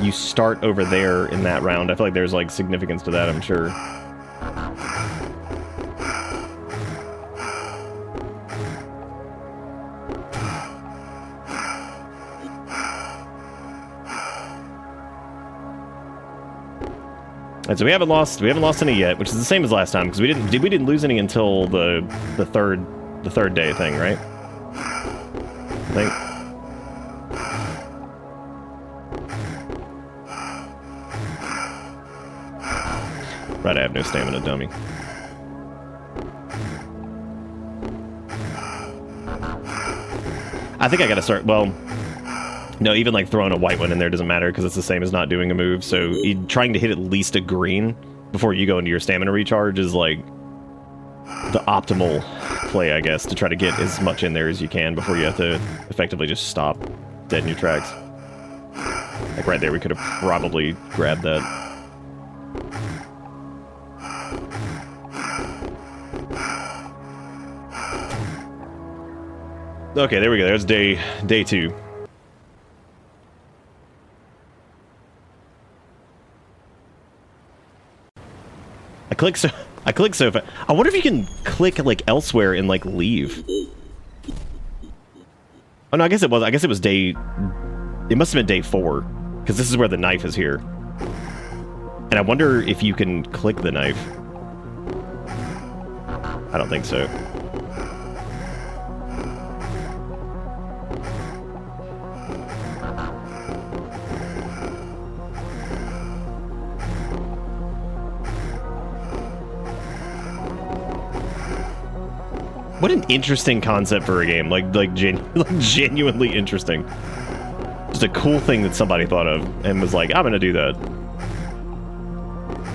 you start over there in that round. I feel like there's like significance to that, I'm sure. And so we haven't lost any yet, which is the same as last time because we didn't lose any until the third day thing, right? I think. Right, I have no stamina, dummy. I think I gotta start. Well, no, even like throwing a white one in there doesn't matter because it's the same as not doing a move. So trying to hit at least a green before you go into your stamina recharge is like the optimal play, I guess, to try to get as much in there as you can before you have to effectively just stop dead in your tracks. Like right there, we could have probably grabbed that. Okay, there we go. There's day 2. I click so fast. I wonder if you can click like elsewhere and like leave. Oh no, I guess it was day. It must have been day 4 because this is where the knife is here. And I wonder if you can click the knife. I don't think so. What an interesting concept for a game. Like genuinely interesting. Just a cool thing that somebody thought of and was like, I'm gonna do that.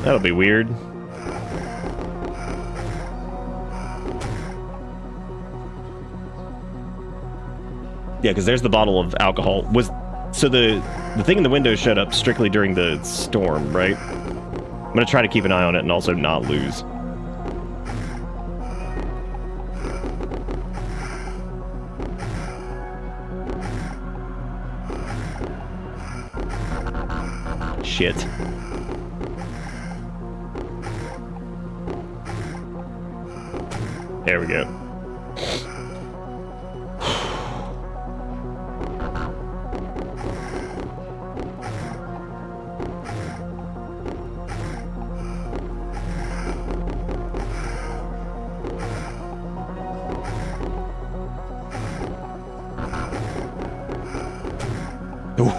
That'll be weird. Yeah, because there's the bottle of alcohol. So the thing in the window showed up strictly during the storm, right? I'm gonna try to keep an eye on it and also not lose. Shit. There we go.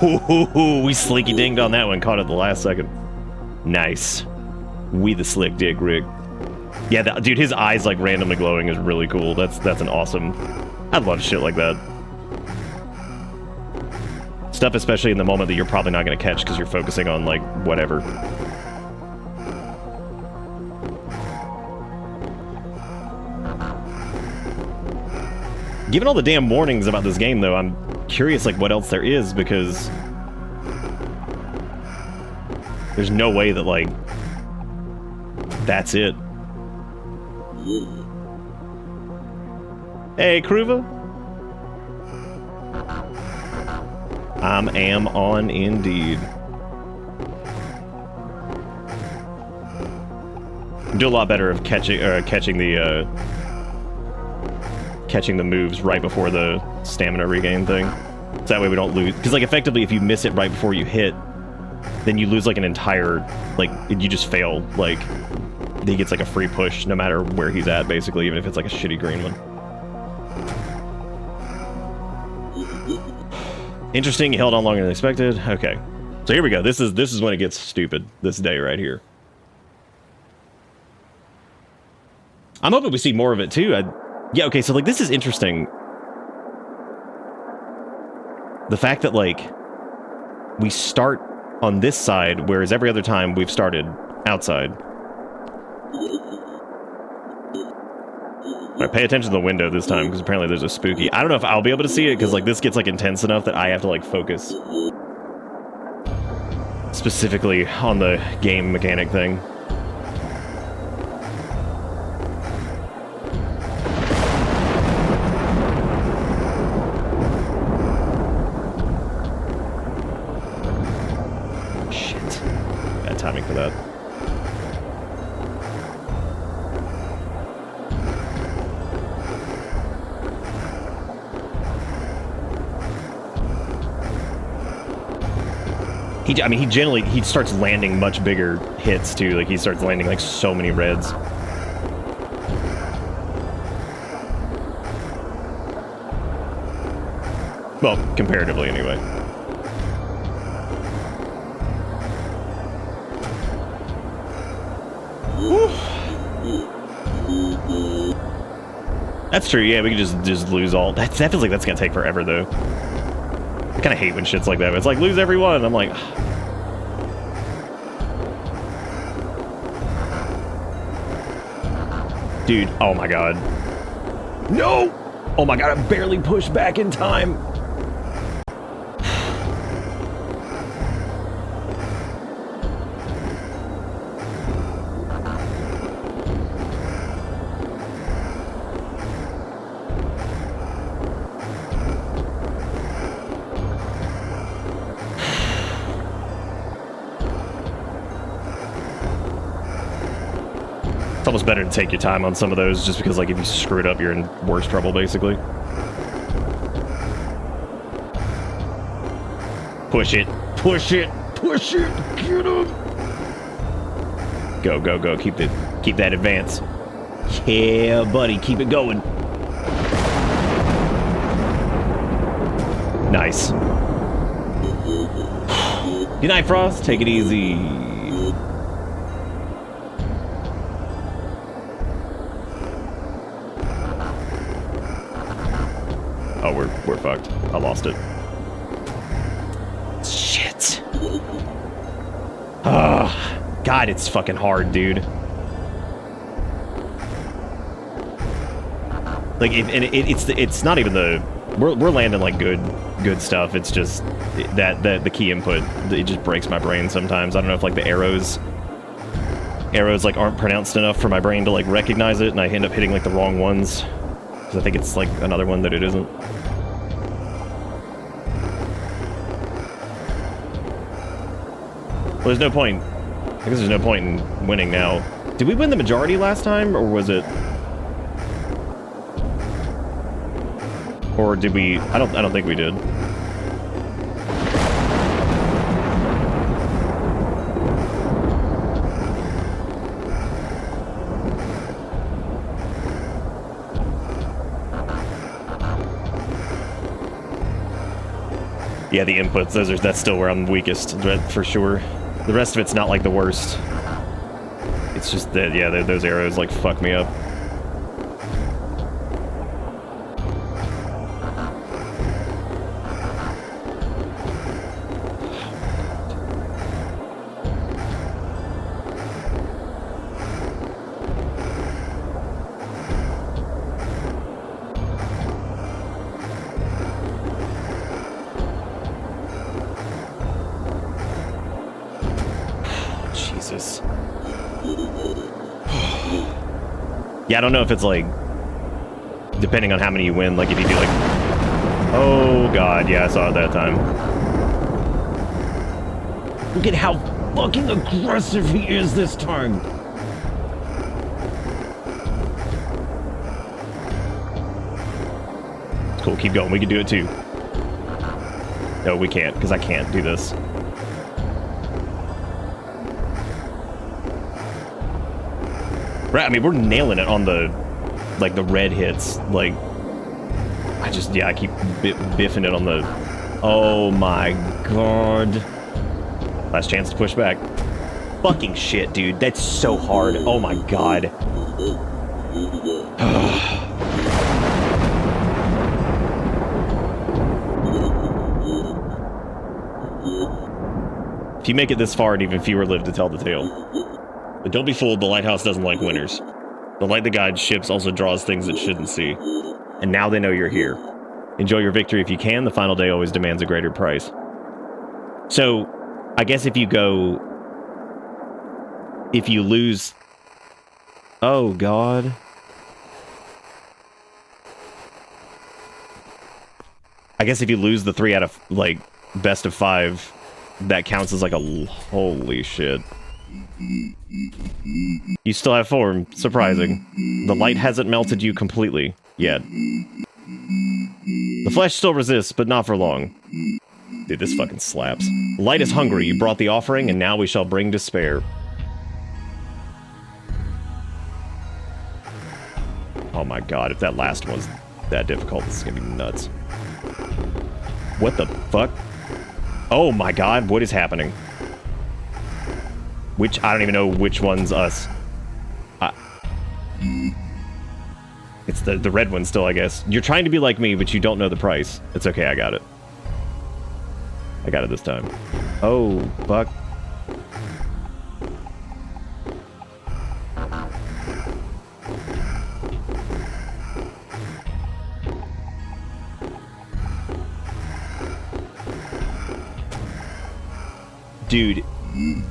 Ooh, we slinky dinged on that one, caught it the last second. Nice. We the slick dick rig. Yeah, dude, his eyes like randomly glowing is really cool. That's an awesome. I love shit like that. Stuff, especially in the moment that you're probably not gonna catch because you're focusing on like whatever. Given all the damn warnings about this game, though, I'm curious like what else there is, because there's no way that like that's it. Hey, Kruva. Am on indeed. Do a lot better of catching the moves right before the stamina regain thing. So that way we don't lose. Because like effectively, if you miss it right before you hit, then you lose like an entire, like you just fail. Like he gets like a free push no matter where he's at, basically, even if it's like a shitty green one. Interesting. You held on longer than expected. Okay, so here we go. This is when it gets stupid. This day right here. I'm hoping we see more of it too. Yeah. Okay. So like this is interesting. The fact that like we start on this side, whereas every other time we've started outside. All right, pay attention to the window this time, because apparently there's a spooky. I don't know if I'll be able to see it, because like this gets like intense enough that I have to like focus specifically on the game mechanic thing. Shit. Bad timing for that. He starts landing much bigger hits too. Like he starts landing like so many reds. Well, comparatively anyway. Whew. That's true. Yeah, we can just lose all. That feels like that's gonna take forever though. I kind of hate when shit's like that. It's like, lose every one. I'm like... Dude, oh my god. No! Oh my god, I barely pushed back in time. It's almost better to take your time on some of those, just because, like, if you screw it up, you're in worse trouble, basically. Push it. Push it. Push it. Get him. Go, go, go. Keep that advance. Yeah, buddy. Keep it going. Nice. Good night, Frost. Take it easy. Oh, we're fucked. I lost it. Shit. Oh, God, it's fucking hard, dude. Like, it's not even the... We're landing, like, good stuff. It's just that the key input, it just breaks my brain sometimes. I don't know if, like, the arrows, like, aren't pronounced enough for my brain to, like, recognize it, and I end up hitting, like, the wrong ones. Because I think it's, like, another one that it isn't. Well, there's no point. I guess there's no point in winning now. Did we win the majority last time, or was it... Or did we... I don't think we did. Yeah, the inputs, that's still where I'm weakest, for sure. The rest of it's not, like, the worst. It's just that, yeah, those arrows, like, fuck me up. Jesus. Yeah, I don't know if it's like, depending on how many you win, like if you do like, oh God, yeah, I saw it that time. Look at how fucking aggressive he is this time. It's cool, keep going, we can do it too. No, we can't, because I can't do this. Right, I mean, we're nailing it on the, like, the red hits. Like, I keep biffing it on the... Oh my God. Last chance to push back. Fucking shit, dude. That's so hard. Oh my God. If you make it this far, and even fewer live to tell the tale. But don't be fooled, the lighthouse doesn't like winners. The light that guides ships also draws things it shouldn't see. And now they know you're here. Enjoy your victory if you can, the final day always demands a greater price. So, I guess if you lose... Oh, God. I guess if you lose the 3 out of, like, best of 5, that counts as like a... Holy shit. You still have form. Surprising. The light hasn't melted you completely yet. The flesh still resists, but not for long. Dude, this fucking slaps. The light is hungry. You brought the offering, and now we shall bring despair. Oh my God, if that last one's that difficult, this is gonna be nuts. What the fuck? Oh my God, what is happening? I don't even know which one's us. It's the red one still, I guess. You're trying to be like me, but you don't know the price. It's okay, I got it. I got it this time. Oh, fuck. Dude,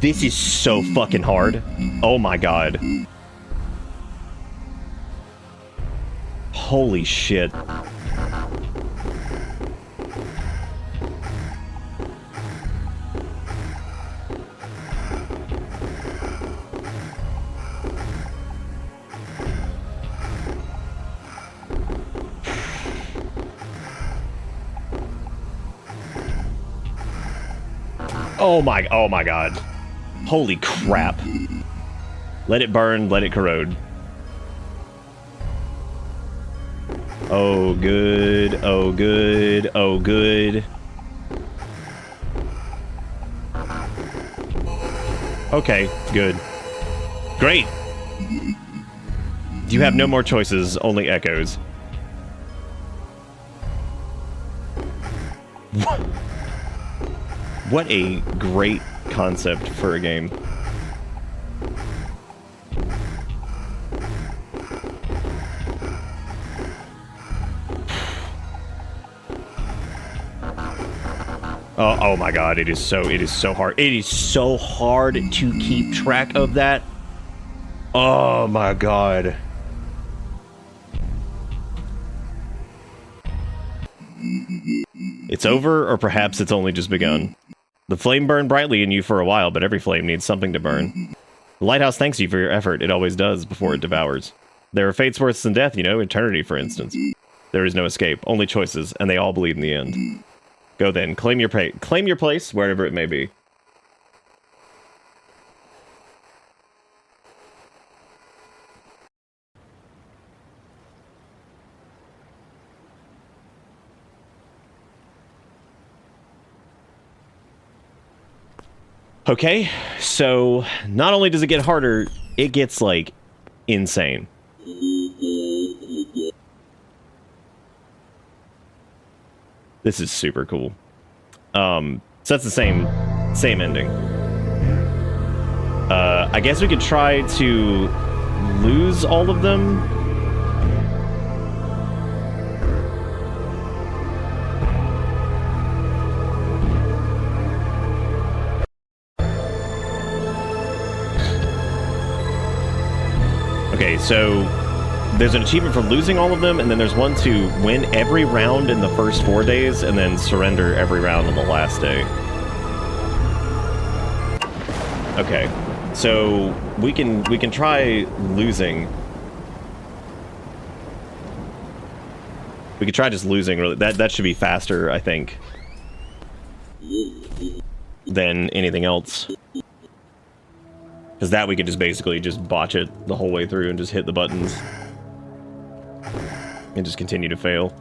this is so fucking hard. Oh my God. Holy shit. Oh my God. Holy crap. Let it burn, let it corrode. Oh good, oh good, oh good. Okay, good. Great! You have no more choices, only echoes. What a great concept for a game. Oh my god, it is so hard. It is so hard to keep track of that. Oh my god. It's over, or perhaps it's only just begun. The flame burned brightly in you for a while, but every flame needs something to burn. The lighthouse thanks you for your effort. It always does before it devours. There are fates worse than death, you know, eternity, for instance. There is no escape, only choices, and they all bleed in the end. Go then, claim your place, wherever it may be. Okay, so not only does it get harder, it gets, like, insane. This is super cool. So that's the same ending. I guess we could try to lose all of them. Okay, so there's an achievement for losing all of them, and then there's one to win every round in the first 4 days, and then surrender every round on the last day. Okay, so we can try losing. We could try just losing. Really, that should be faster, I think, than anything else. Because that we could just basically just botch it the whole way through and just hit the buttons. And just continue to fail.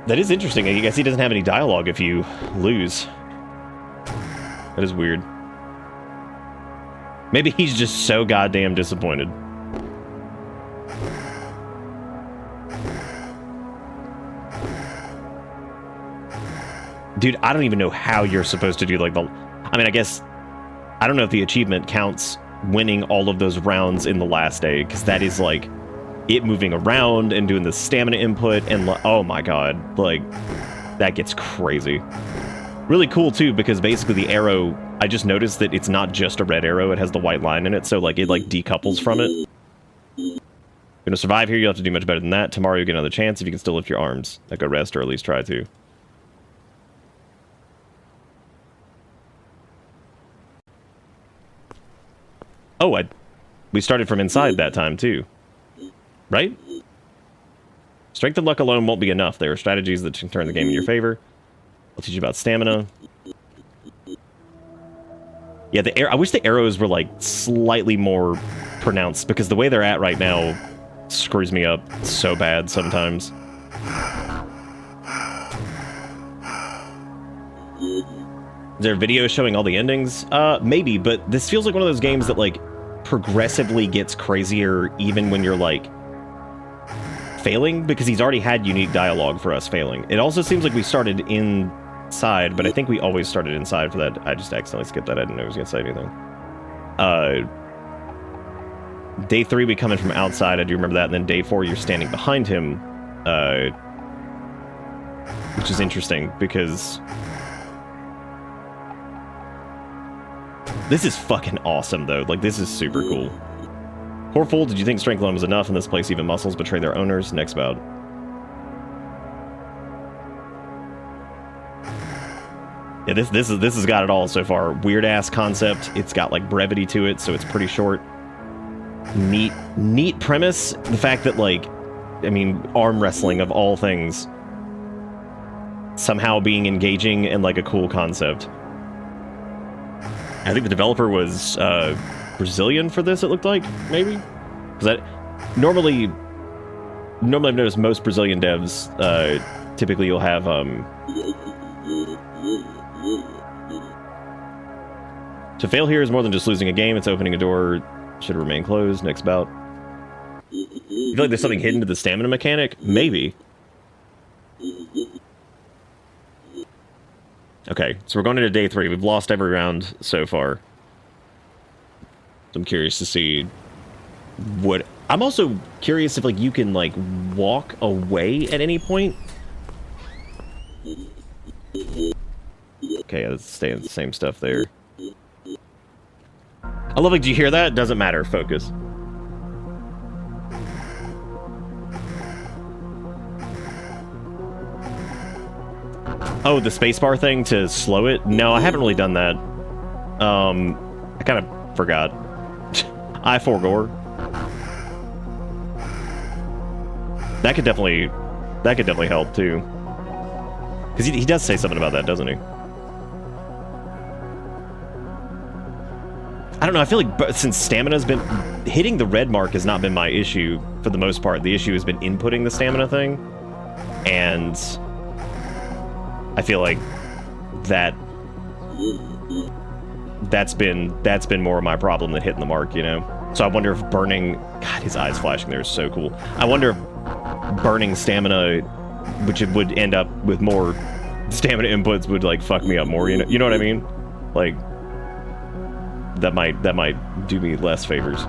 That is interesting. I guess he doesn't have any dialogue if you lose. That is weird. Maybe he's just so goddamn disappointed. Dude, I don't even know how you're supposed to do, like, the... I mean, I guess... I don't know if the achievement counts winning all of those rounds in the last day, because that is, like... it moving around and doing the stamina input and oh my god, like that gets crazy. Really cool too, because basically the arrow, I just noticed that it's not just a red arrow, it has the white line in it, so like it like decouples from it. You're gonna survive here, you'll have to do much better than that. Tomorrow you'll get another chance if you can still lift your arms. Like go rest, or at least try to. Oh, we started from inside that time too. Right? Strength and luck alone won't be enough. There are strategies that can turn the game in your favor. I'll teach you about stamina. Yeah, I wish the arrows were, like, slightly more pronounced, because the way they're at right now screws me up so bad sometimes. Is there a video showing all the endings? Maybe, but this feels like one of those games that, like, progressively gets crazier even when you're, like, failing, because he's already had unique dialogue for us failing. It also seems like we started inside, but I think we always started inside for that. I just accidentally skipped that. I didn't know he was going to say anything. Day 3, we come in from outside. I do remember that. And then day 4, you're standing behind him, which is interesting, because this is fucking awesome, though. Like, this is super cool. Poor fool, did you think strength alone was enough? In this place, even muscles betray their owners. Next bout. Yeah, this has got it all so far. Weird ass concept. It's got like brevity to it, so it's pretty short. Neat premise. The fact that, like, I mean, arm wrestling of all things somehow being engaging and like a cool concept. I think the developer was Brazilian for this, it looked like, maybe? Because normally I've noticed most Brazilian devs, typically you'll have, to fail here is more than just losing a game, it's opening a door, should remain closed, next bout. You feel like there's something hidden to the stamina mechanic? Maybe. Okay, so we're going into day 3. We've lost every round so far. I'm curious to see what... I'm also curious if, like, you can, like, walk away at any point. Okay, let's stay in the same stuff there. I love, like, do you hear that? Doesn't matter, focus. Oh, the spacebar thing to slow it? No, I haven't really done that. I kind of forgot. I forgore. That could definitely help too. Because he does say something about that, doesn't he? I don't know, I feel like since stamina's been... Hitting the red mark has not been my issue for the most part. The issue has been inputting the stamina thing. And... I feel like that's been more of my problem than hitting the mark, you know? So I wonder if burning... God, his eyes flashing there is so cool. I wonder if burning stamina, which it would end up with more stamina inputs, would, like, fuck me up more, you know what I mean? Like, that might do me less favors.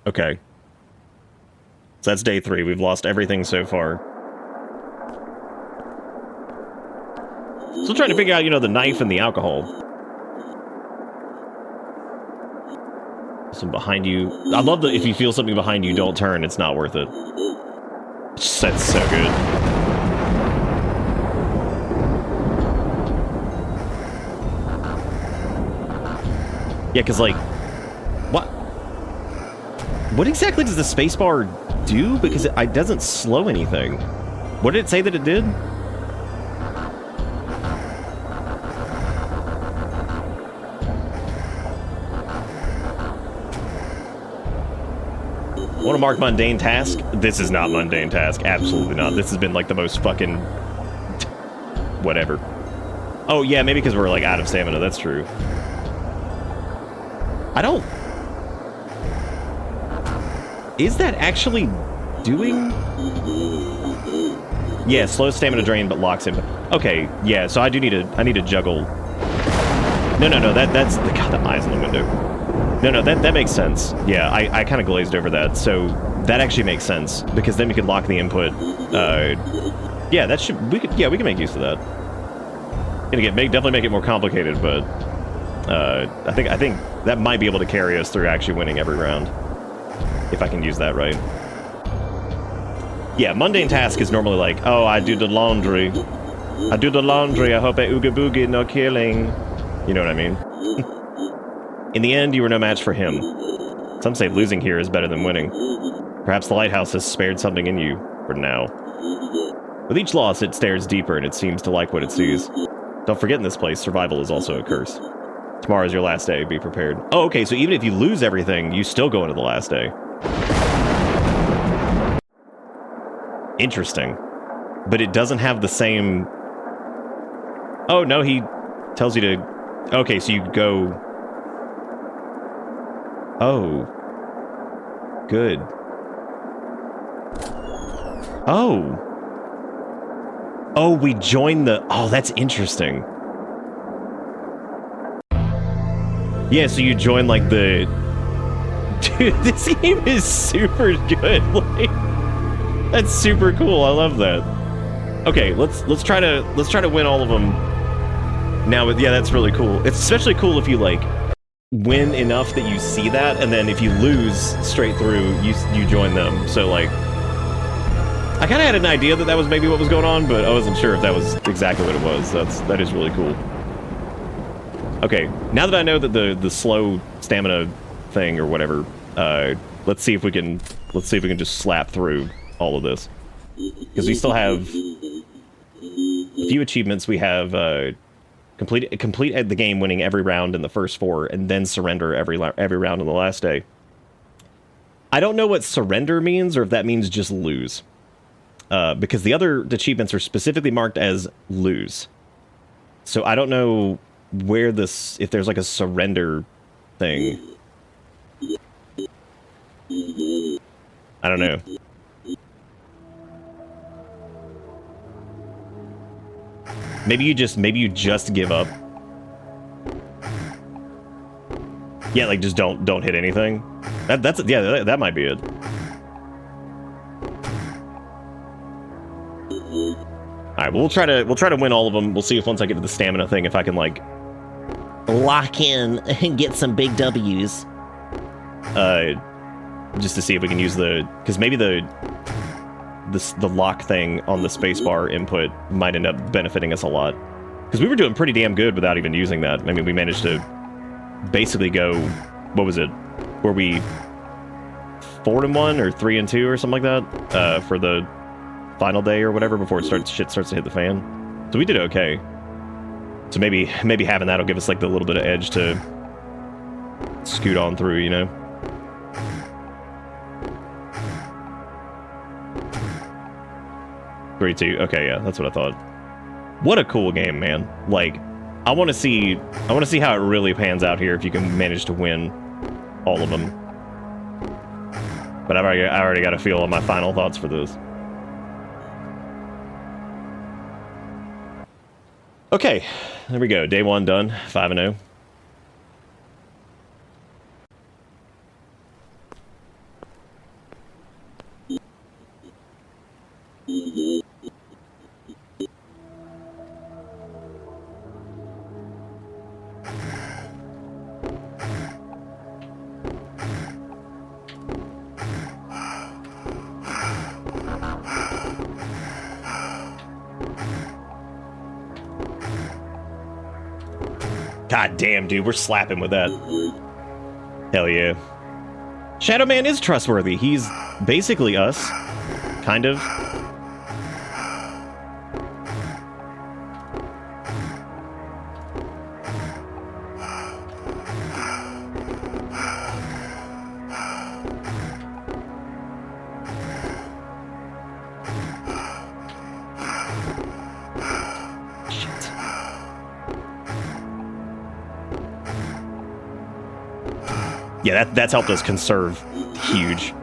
Okay. So that's day 3. We've lost everything so far. Still trying to figure out, you know, the knife and the alcohol. Some behind you. I love that if you feel something behind you, don't turn. It's not worth it. That's so good. Yeah, because, like, what exactly does the spacebar do? Because it doesn't slow anything. What did it say that it did? Want to mark mundane task? This is not mundane task. Absolutely not. This has been, like, the most fucking... whatever. Oh, yeah, maybe because we're, like, out of stamina. That's true. I don't... Is that actually doing... Yeah, slow stamina drain, but locks him. Okay, yeah, so I need to juggle. No, that's... God, the eyes in the window. No, that makes sense. Yeah, I kind of glazed over that, so that actually makes sense, because then we could lock the input. Yeah, we can make use of that. And again, definitely make it more complicated, but I think that might be able to carry us through actually winning every round. If I can use that right. Yeah, mundane task is normally like, oh, I do the laundry. I do the laundry, I hope I ooga boogie, no killing. You know what I mean? In the end, you were no match for him. Some say losing here is better than winning. Perhaps the lighthouse has spared something in you, for now. With each loss, it stares deeper and it seems to like what it sees. Don't forget in this place, survival is also a curse. Tomorrow's your last day, be prepared. Oh, okay, so even if you lose everything, you still go into the last day. Interesting. But it doesn't have the same... Oh, no, he tells you to... Okay, so you go... Oh. Good. Oh. Oh, we joined the... Oh, that's interesting. Yeah, so you join, like, the... Dude, this game is super good. Like, that's super cool. I love that. Okay, let's try to win all of them. Now, yeah, that's really cool. It's especially cool if you, like, win enough that you see that, and then if you lose straight through, you join them. So, like, I kind of had an idea that that was maybe what was going on, but I wasn't sure if that was exactly what it was. That is really cool. Okay, now that I know that the slow stamina thing or whatever, let's see if we can just slap through all of this, because we still have a few achievements. We have complete the game, winning every round in the first 4, and then surrender every round on the last day. I don't know what surrender means, or if that means just lose, because the other achievements are specifically marked as lose. So I don't know where this, if there's like a surrender thing. I don't know. Maybe you just give up. Yeah, like just don't hit anything. That might be it. All right, well, we'll try to win all of them. We'll see if once I get to the stamina thing, if I can like lock in and get some big W's. Just to see if we can use because maybe the lock thing on the spacebar input might end up benefiting us a lot. Because we were doing pretty damn good without even using that. I mean, we managed to basically go, what was it? Were we 4-1 or 3-2 or something like that for the final day or whatever before shit starts to hit the fan. So we did okay. So maybe having that'll give us like the little bit of edge to scoot on through, you know? Three, 2. Okay, yeah, that's what I thought. What a cool game, man. Like, I want to see how it really pans out here if you can manage to win all of them. But I already got a feel on my final thoughts for this. Okay, there we go. Day 1 done. 5-0. God damn, dude, we're slapping with that. Hell yeah. Shadow Man is trustworthy. He's basically us. Kind of. Yeah, that's helped us conserve huge.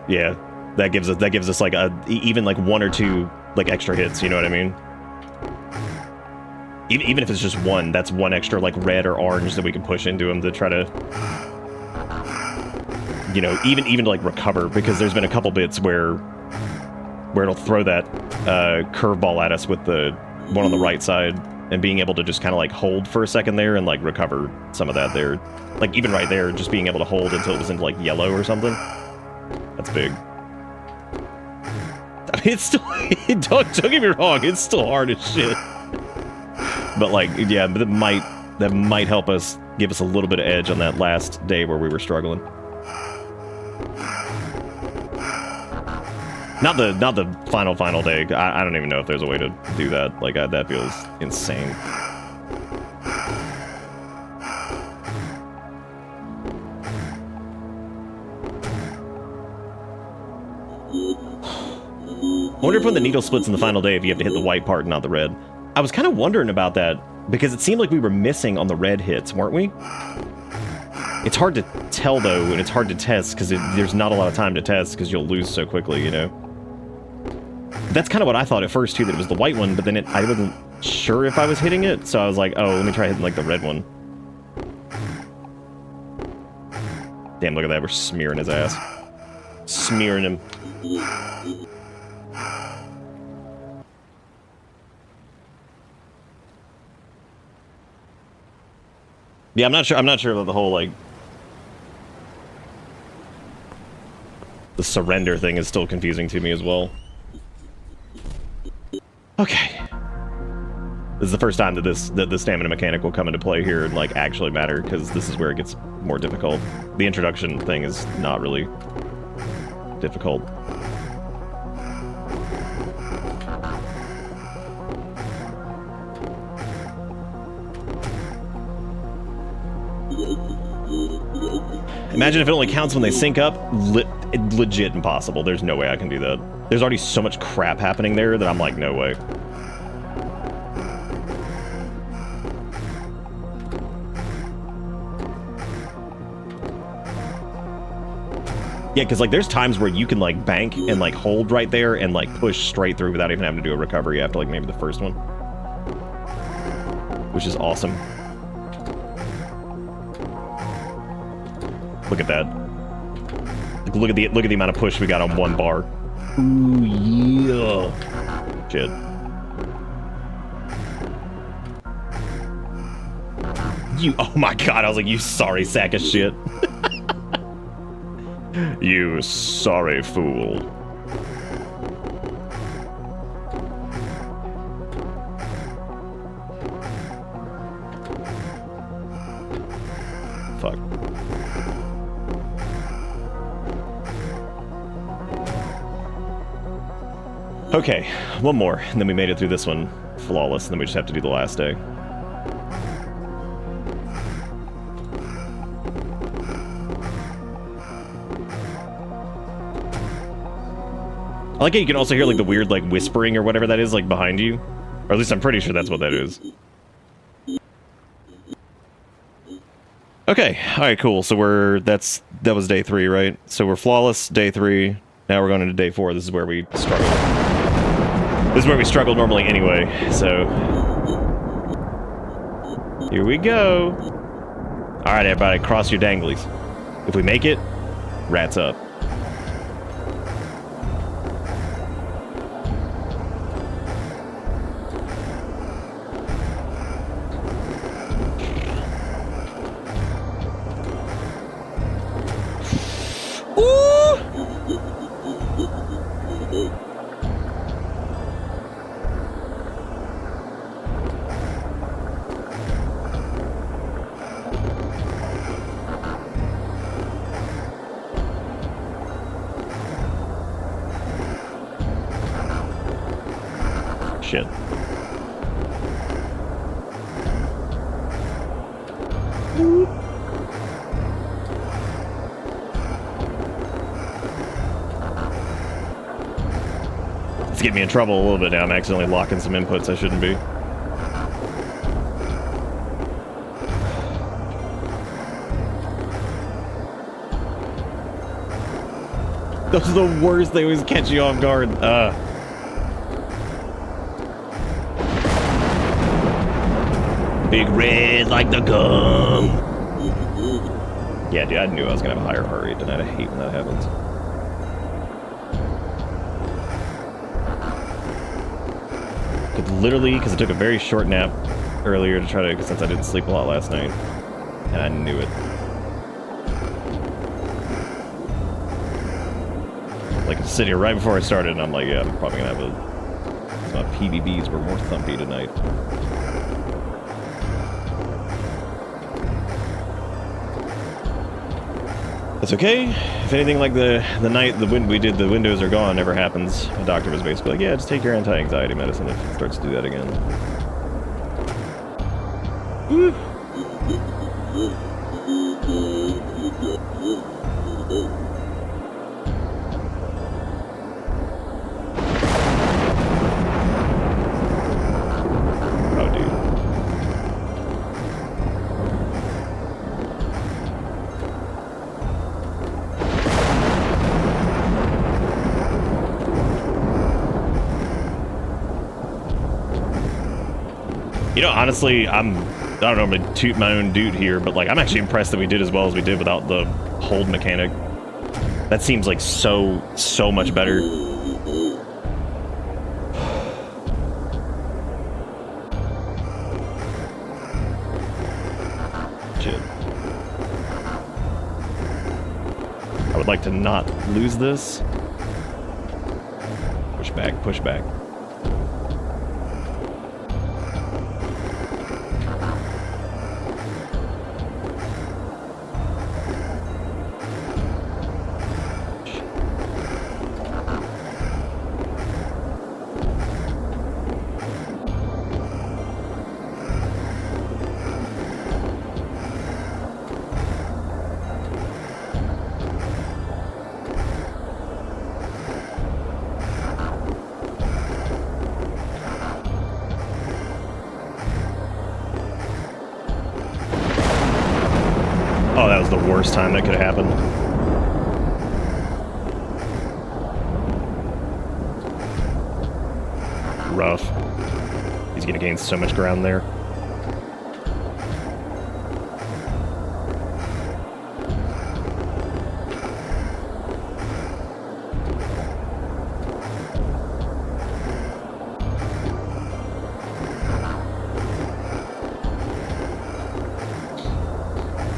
Yeah, that gives us like even like 1 or 2 like extra hits. You know what I mean? Even if it's just 1, that's 1 extra like red or orange that we can push into him to try to, you know, even to like recover, because there's been a couple bits where it'll throw that curveball at us with the one on the right side, and being able to just kind of like hold for a second there and like recover some of that there. Like even right there, just being able to hold until it was into like yellow or something. That's big. I mean, it's still, don't get me wrong, it's still hard as shit. But like, yeah, that might help us, give us a little bit of edge on that last day where we were struggling. Not the final day. I don't even know if there's a way to do that. Like, that feels insane. I wonder if when the needle splits in the final day, if you have to hit the white part and not the red. I was kind of wondering about that, because it seemed like we were missing on the red hits, weren't we? It's hard to tell, though, and it's hard to test, because there's not a lot of time to test, because you'll lose so quickly, you know? That's kind of what I thought at first, too, that it was the white one, but then I wasn't sure if I was hitting it, so I was like, oh, let me try hitting, like, the red one. Damn, look at that, we're smearing his ass. Smearing him. Yeah, I'm not sure about the whole, like, The surrender thing is still confusing to me as well. Okay. This is the first time that the stamina mechanic will come into play here and like actually matter, because this is where it gets more difficult. The introduction thing is not really difficult. Imagine if it only counts when they sync up. Legit impossible. There's no way I can do that. There's already so much crap happening there that I'm like, no way. Yeah, because like there's times where you can like bank and like hold right there and like push straight through without even having to do a recovery after like maybe the first one, which is awesome. Look at that. Like, look at the amount of push we got on one bar. Ooh yeah. Shit. You. Oh my god! I was like, you sorry sack of shit. You sorry fool. Fuck. Okay, one more, and then we made it through this one flawless, and then we just have to do the last day. I like how you can also hear like the weird like whispering or whatever that is like behind you. Or at least I'm pretty sure that's what that is. Okay, alright, cool. So that was day 3, right? So we're flawless, day 3. Now we're going into day 4. This is where we struggle. This is where we struggle normally anyway, so. Here we go. Alright, everybody, cross your danglies. If we make it, rats up. Shit. It's getting me in trouble a little bit now. I'm accidentally locking some inputs I shouldn't be. Those are the worst. They always catch you off guard. Big red like the gum. Yeah, dude, I knew I was gonna have a higher heart rate tonight. I hate when that happens. Could literally, because I took a very short nap earlier to try to, since I didn't sleep a lot last night, and I knew it. Like, I was sitting here right before I started, and I'm like, yeah, I'm probably gonna have a. My PBBs were more thumpy tonight. That's okay. If anything like the night the windows are gone ever happens, the doctor was basically like, yeah, just take your anti-anxiety medicine if it starts to do that again. Woo. Oh, dude. You know, honestly, I don't know, I'm gonna toot my own dude here, but like, I'm actually impressed that we did as well as we did without the hold mechanic. That seems like so much better. Shit. I would like to not lose this. Push back, push back. Oh, that was the worst time that could have happened. Rough. He's gonna gain so much ground there.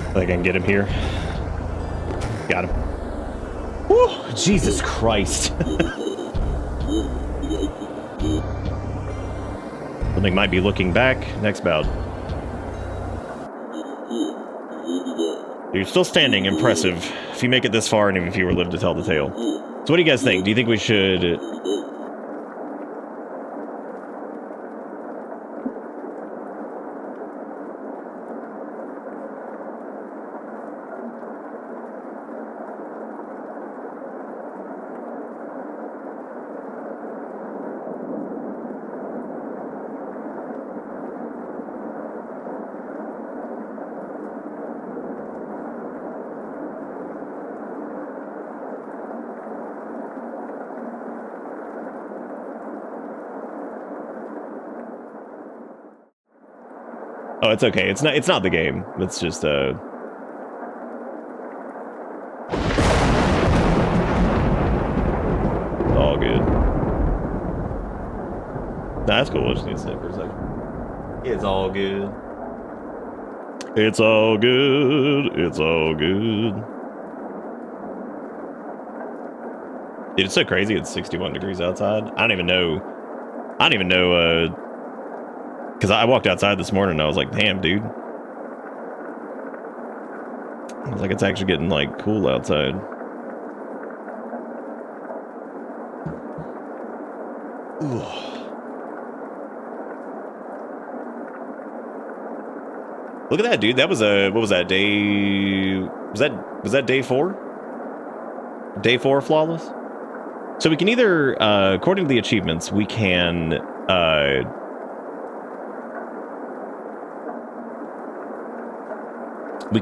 I think I can get him here. Got him. Woo! Jesus Christ. Something might be looking back. Next bout. You're still standing. Impressive. If you make it this far and if you were lived to tell the tale. So what do you guys think? Do you think we should... Oh, it's okay. It's not the game. It's just all good. Nah, that's cool. I just need to sit for a second. It's all good. It's all good. It's all good. Dude, it's so crazy. It's 61 degrees outside. I don't even know, because I walked outside this morning and I was like, damn, dude. I was like, it's actually getting, like, cool outside. Ooh. Look at that, dude. That was what was that, day... Was that day 4? Day 4 flawless? So we can either, according to the achievements, we can,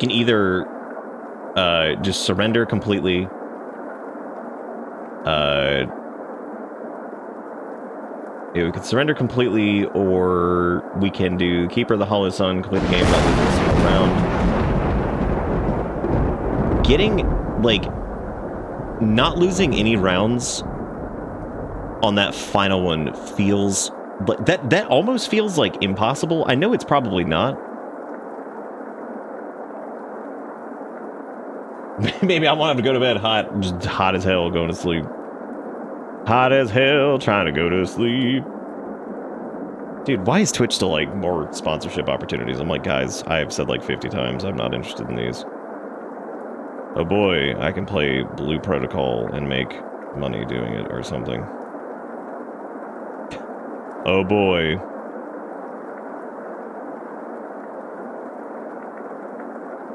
either just surrender completely. Yeah, we can surrender completely, or we can do Keeper of the Hollow Sun, complete the game, not losing a single round. Getting, like, not losing any rounds on that final one feels like that almost feels like impossible. I know it's probably not. Maybe I want to go to bed hot, just hot as hell, going to sleep. Hot as hell, trying to go to sleep. Dude, why is Twitch still, like, more sponsorship opportunities? I'm like, guys, I have said like 50 times, I'm not interested in these. Oh boy, I can play Blue Protocol and make money doing it or something. Oh boy.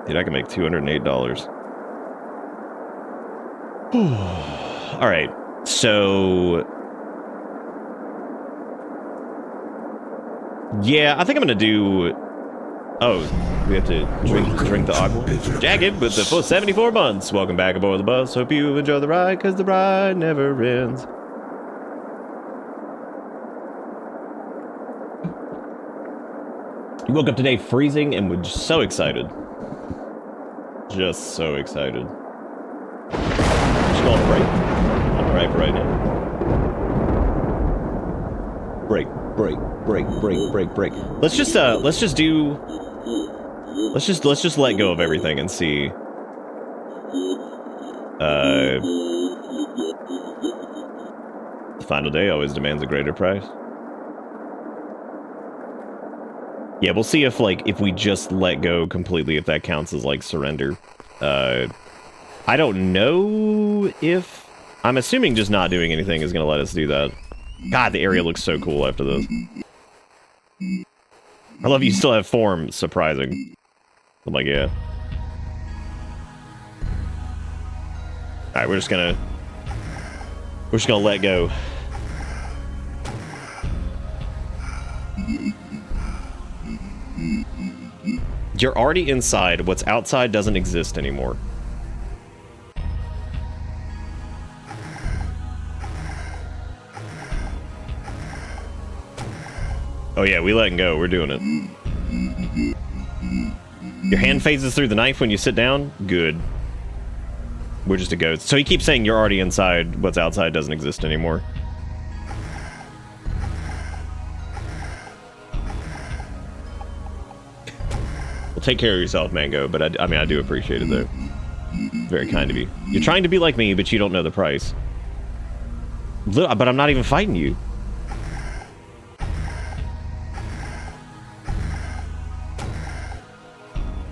Dude, I can make $208. All right, so yeah, I think I'm gonna do. Oh, we have to drink the aqua. Jagged with the full 74 months. Welcome back aboard the bus. Hope you enjoy the ride, cause the ride never ends. You woke up today freezing and were just so excited. Just so excited. Just going to break. I'm alright for right now. Break, break, break, break, break, break. Let's just let go of everything and see. The final day always demands a greater price. Yeah, we'll see if, like, if we just let go completely, if that counts as, like, surrender. I don't know if... I'm assuming just not doing anything is going to let us do that. God, the area looks so cool after this. I love you still have form. Surprising. I'm like, yeah. Alright, we're just gonna let go. You're already inside. What's outside doesn't exist anymore. Oh yeah, we letting go. We're doing it. Your hand phases through the knife when you sit down? Good. We're just a ghost. So he keeps saying you're already inside. What's outside doesn't exist anymore. Well, take care of yourself, Mango. But I mean, I do appreciate it, though. Very kind of you. You're trying to be like me, but you don't know the price. But I'm not even fighting you.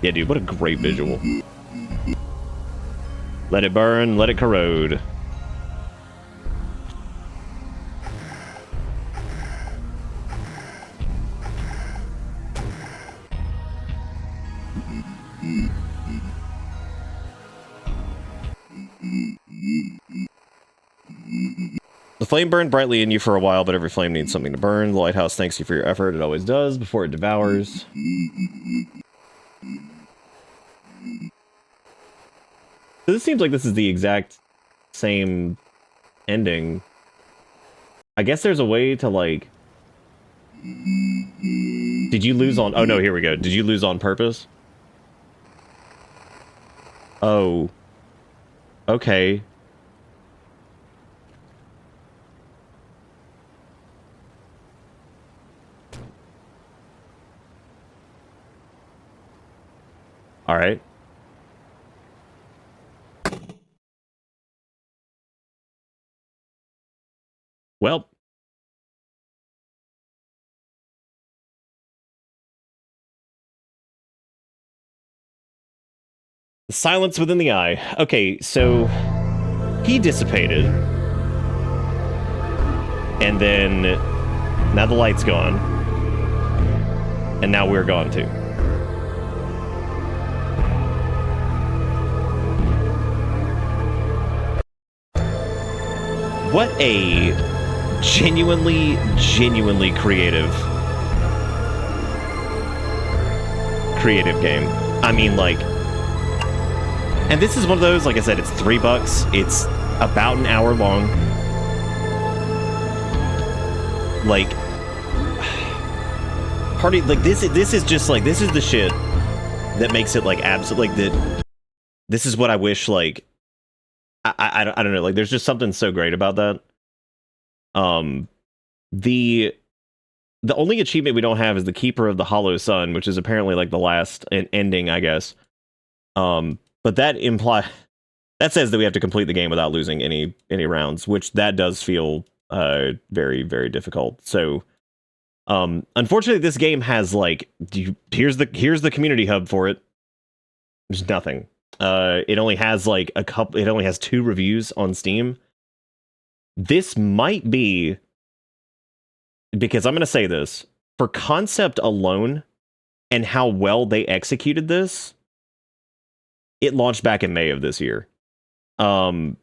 Yeah, dude, what a great visual. Let it burn, let it corrode. The flame burned brightly in you for a while, but every flame needs something to burn. The lighthouse thanks you for your effort. It always does, before it devours. So this seems like this is the exact same ending. I guess there's a way to, like... Did you lose on... Oh, no, here we go. Did you lose on purpose? Oh. Okay. Alright. Well. The silence within the eye. Okay, so... He dissipated. And then... Now the light's gone. And now we're gone too. What a genuinely creative game. I mean, like... And this is one of those, like I said, it's $3. It's about an hour long. Like... Party, like, this is just, like, this is the shit that makes it, like, absolutely, like, this is what I wish, like... I don't know, like, there's just something so great about that. The only achievement we don't have is the Keeper of the Hollow Sun, which is apparently, like, the last ending, I guess. But that says that we have to complete the game without losing any rounds, which that does feel very, very difficult. So, unfortunately, this game has, like, here's the community hub for it. There's nothing. It only has, like, it only has 2 reviews on Steam. This might be, because I'm going to say this, for concept alone and how well they executed this, it launched back in May of this year. Like,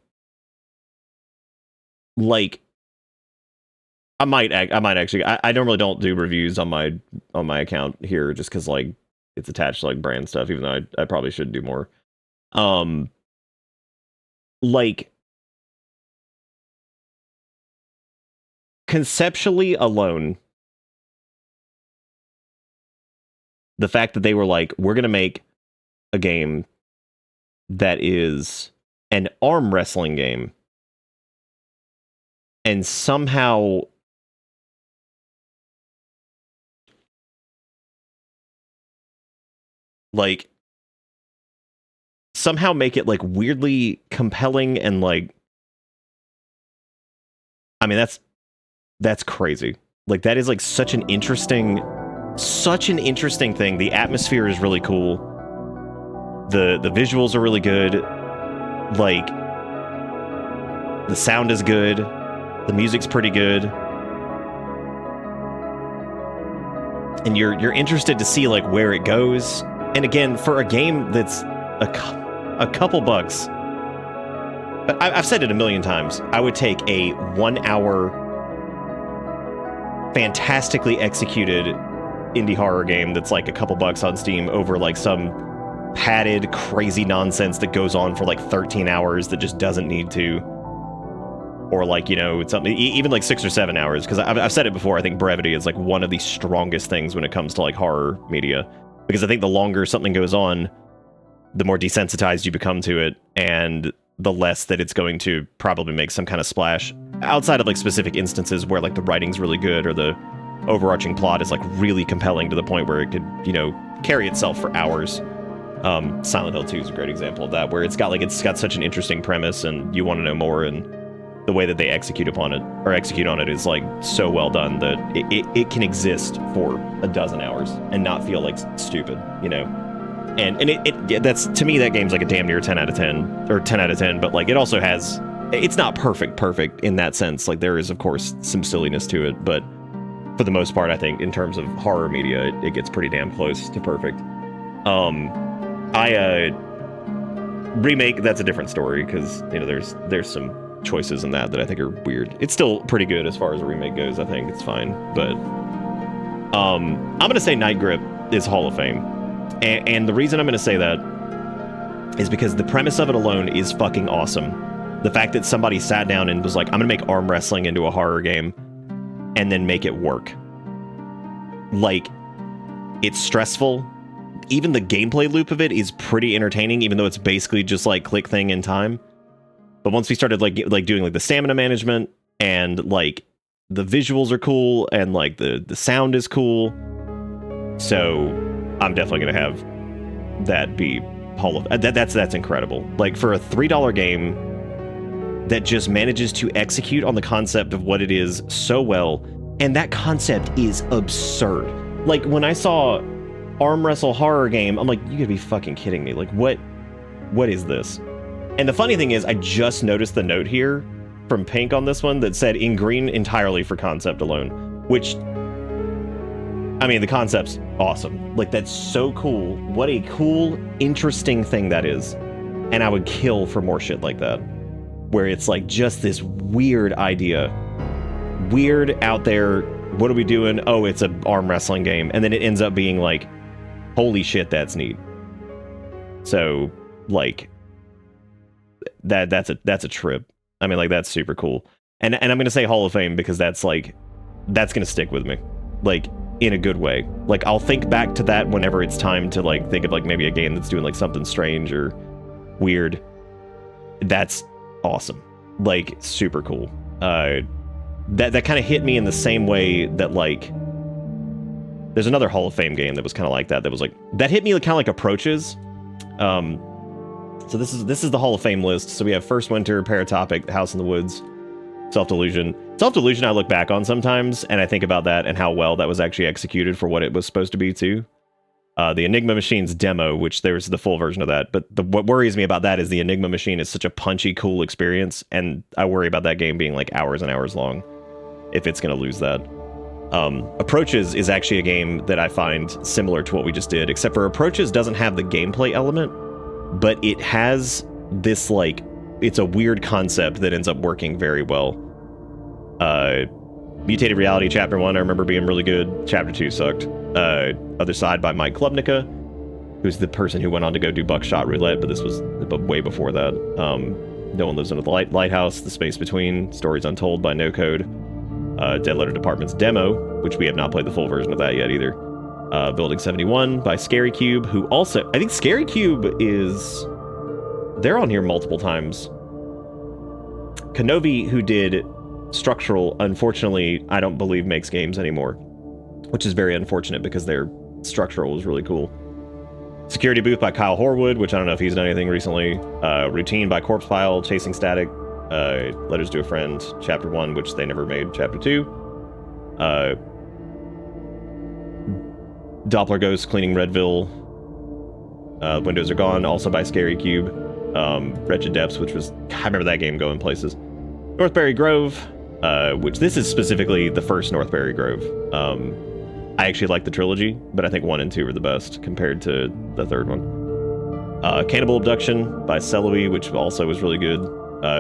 I might actually, I normally don't do reviews on my account here just because, like, it's attached to, like, brand stuff, even though I probably should do more. Like, conceptually alone, the fact that they were like, we're going to make a game that is an arm wrestling game, and somehow like somehow make it like weirdly compelling and like, I mean, that's crazy. Like that is like such an interesting thing. The atmosphere is really cool. The visuals are really good. Like the sound is good. The music's pretty good. And you're interested to see like where it goes. And again, for a game that's a couple bucks, but I've said it a million times, I would take a 1 hour fantastically executed indie horror game that's like a couple bucks on Steam over like some padded crazy nonsense that goes on for like 13 hours that just doesn't need to, or like, you know, something even like 6 or 7 hours, because I've said it before, I think brevity is like one of the strongest things when it comes to like horror media, because I think the longer something goes on, the more desensitized you become to it, and the less that it's going to probably make some kind of splash, outside of like specific instances where like the writing's really good or the overarching plot is like really compelling to the point where it could, you know, carry itself for hours. Silent Hill 2 is a great example of that, where it's got such an interesting premise and you want to know more, and the way that they execute on it is like so well done that it can exist for a dozen hours and not feel like stupid, you know. And that's, to me, that game's like a damn near 10 out of 10 or 10 out of 10, but like it also has, it's not perfect in that sense. Like there is of course some silliness to it, but for the most part, I think in terms of horror media, it gets pretty damn close to perfect. Remake, that's a different story, because you know there's some choices in that I think are weird. It's still pretty good as far as a remake goes. I think it's fine, but I'm gonna say Night Grip is Hall of Fame, and the reason I'm gonna say that is because the premise of it alone is fucking awesome. The fact that somebody sat down and was like, I'm gonna make arm wrestling into a horror game and then make it work. Like, it's stressful. Even the gameplay loop of it is pretty entertaining, even though it's basically just like click thing in time. But once we started like doing like the stamina management, and like the visuals are cool, and like the sound is cool, so I'm definitely gonna have that be Hall of that's incredible. Like for a $3 game that just manages to execute on the concept of what it is so well, and that concept is absurd. Like when I saw arm wrestle horror game, I'm like, you gotta be fucking kidding me. Like what is this? And the funny thing is, I just noticed the note here from Pink on this one that said in green entirely for concept alone, which, I mean, the concept's awesome. Like that's so cool. What a cool, interesting thing that is. And I would kill for more shit like that, where it's like just this weird idea, weird out there. What are we doing? Oh, it's an arm wrestling game. And then it ends up being like, holy shit, that's neat. So like that's a trip. I mean, like that's super cool. And I'm going to say Hall of Fame because that's going to stick with me, like in a good way. Like I'll think back to that whenever it's time to like think of like maybe a game that's doing like something strange or weird. That's awesome. Like super cool. That kind of hit me in the same way that like there's another Hall of Fame game that was kind of like that was like that hit me kind of like Approaches. So this is the Hall of Fame list. So we have First Winter, Paratopic, House in the Woods, Self-Delusion. Self-Delusion I look back on sometimes and I think about that and how well that was actually executed for what it was supposed to be too. The Enigma Machine's demo, which there's the full version of that, but what worries me about that is the Enigma Machine is such a punchy, cool experience, and I worry about that game being like hours and hours long if it's going to lose that. Approaches is actually a game that I find similar to what we just did, except for Approaches doesn't have the gameplay element, but it has this like, it's a weird concept that ends up working very well. Mutated Reality Chapter 1 I remember being really good. Chapter 2 sucked. Other Side by Mike Klubnica, who's the person who went on to go do Buckshot Roulette, but this was way before that. No One Lives Under the Lighthouse, The Space Between, Stories Untold by No Code. Dead Letter Department's demo, which we have not played the full version of that yet either. Building 71 by Scary Cube, who also, I think Scary Cube is, they're on here multiple times. Kenobi, who did Structural, unfortunately, I don't believe makes games anymore, which is very unfortunate because their Structural was really cool. Security Booth by Kyle Horwood, which I don't know if he's done anything recently. Routine by Corpse Pile, Chasing Static. Letters to a Friend, Chapter 1, which they never made Chapter 2. Doppler Ghost, Cleaning Redville. Windows Are Gone, also by Scary Cube. Wretched Depths, which was... I remember that game going places. Northberry Grove, which this is specifically the first Northberry Grove. I actually like the trilogy, but I think 1 and 2 are the best compared to the third one. Cannibal Abduction by Celebi, which also was really good.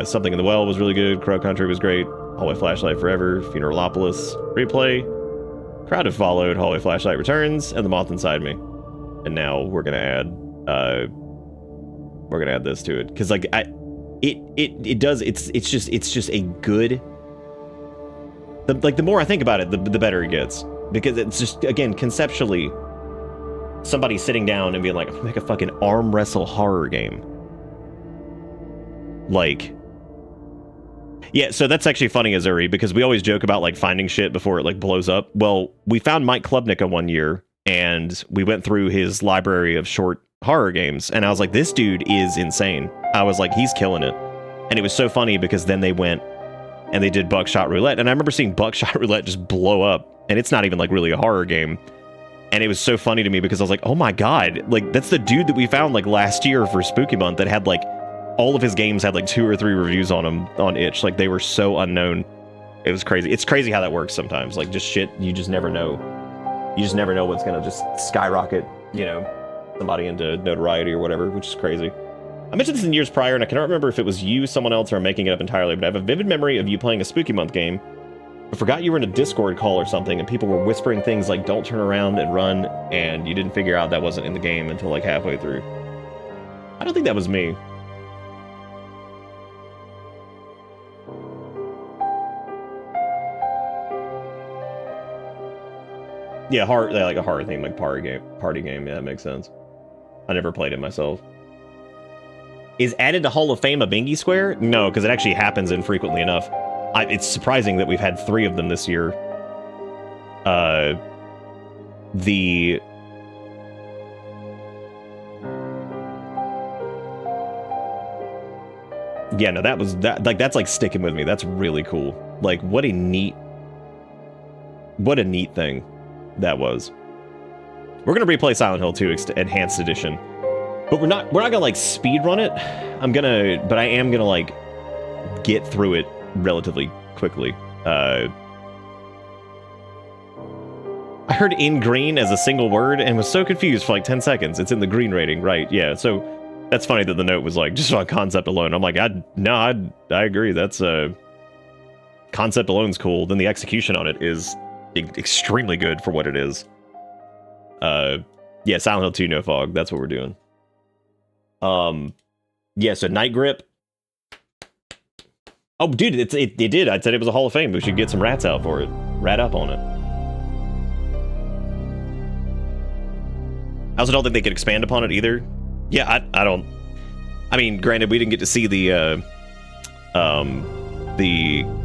Something in the Well was really good. Crow Country was great. Hallway Flashlight Forever, Funeralopolis, Replay. Crowded followed, Hallway Flashlight Returns, and The Moth Inside Me. And now we're gonna add this to it because like it does it's just a good. The more I think about it, the better it gets. Because it's just, again, conceptually, somebody sitting down and being like, I'm gonna make a fucking arm wrestle horror game. Like, yeah, so that's actually funny, Azuri, because we always joke about, like, finding shit before it, like, blows up. Well, we found Mike Klubnica one year, and we went through his library of short horror games, and I was like, this dude is insane. I was like, he's killing it. And it was so funny because then they went and they did Buckshot Roulette, and I remember seeing Buckshot Roulette just blow up. And it's not even like really a horror game. And it was so funny to me because I was like, oh my God, like that's the dude that we found like last year for Spooky Month that had like all of his games had like 2 or 3 reviews on them on itch. Like they were so unknown. It was crazy. It's crazy how that works sometimes. Like just shit, you just never know. You just never know what's gonna just skyrocket, you know, somebody into notoriety or whatever, which is crazy. I mentioned this in years prior and I cannot remember if it was you, someone else, or I'm making it up entirely, but I have a vivid memory of you playing a Spooky Month game. I forgot you were in a Discord call or something, and people were whispering things like, don't turn around and run, and you didn't figure out that wasn't in the game until like halfway through. I don't think that was me. Yeah, like a horror theme, like party game, yeah, that makes sense. I never played it myself. Is added to Hall of Fame a bingy square? No, because it actually happens infrequently enough. It's surprising that we've had 3 of them this year. Yeah, no, that's like sticking with me. That's really cool. Like, what a neat thing that was. We're gonna replay Silent Hill 2 Enhanced Edition, but we're not gonna like speed run it. But I am gonna like get through it relatively quickly. I heard in green as a single word and was so confused for like 10 seconds. It's in the green rating, right? Yeah, so that's funny that the note was like, just on concept alone. I'm like, I agree. That's concept alone's cool. Then the execution on it is extremely good for what it is. Yeah, Silent Hill 2 No Fog. That's what we're doing. Yeah, so Night Grip. Oh, dude, it did. I said it was a Hall of Fame. We should get some rats out for it. Rat up on it. I also don't think they could expand upon it either. Yeah, I don't. I mean, granted, we didn't get to see the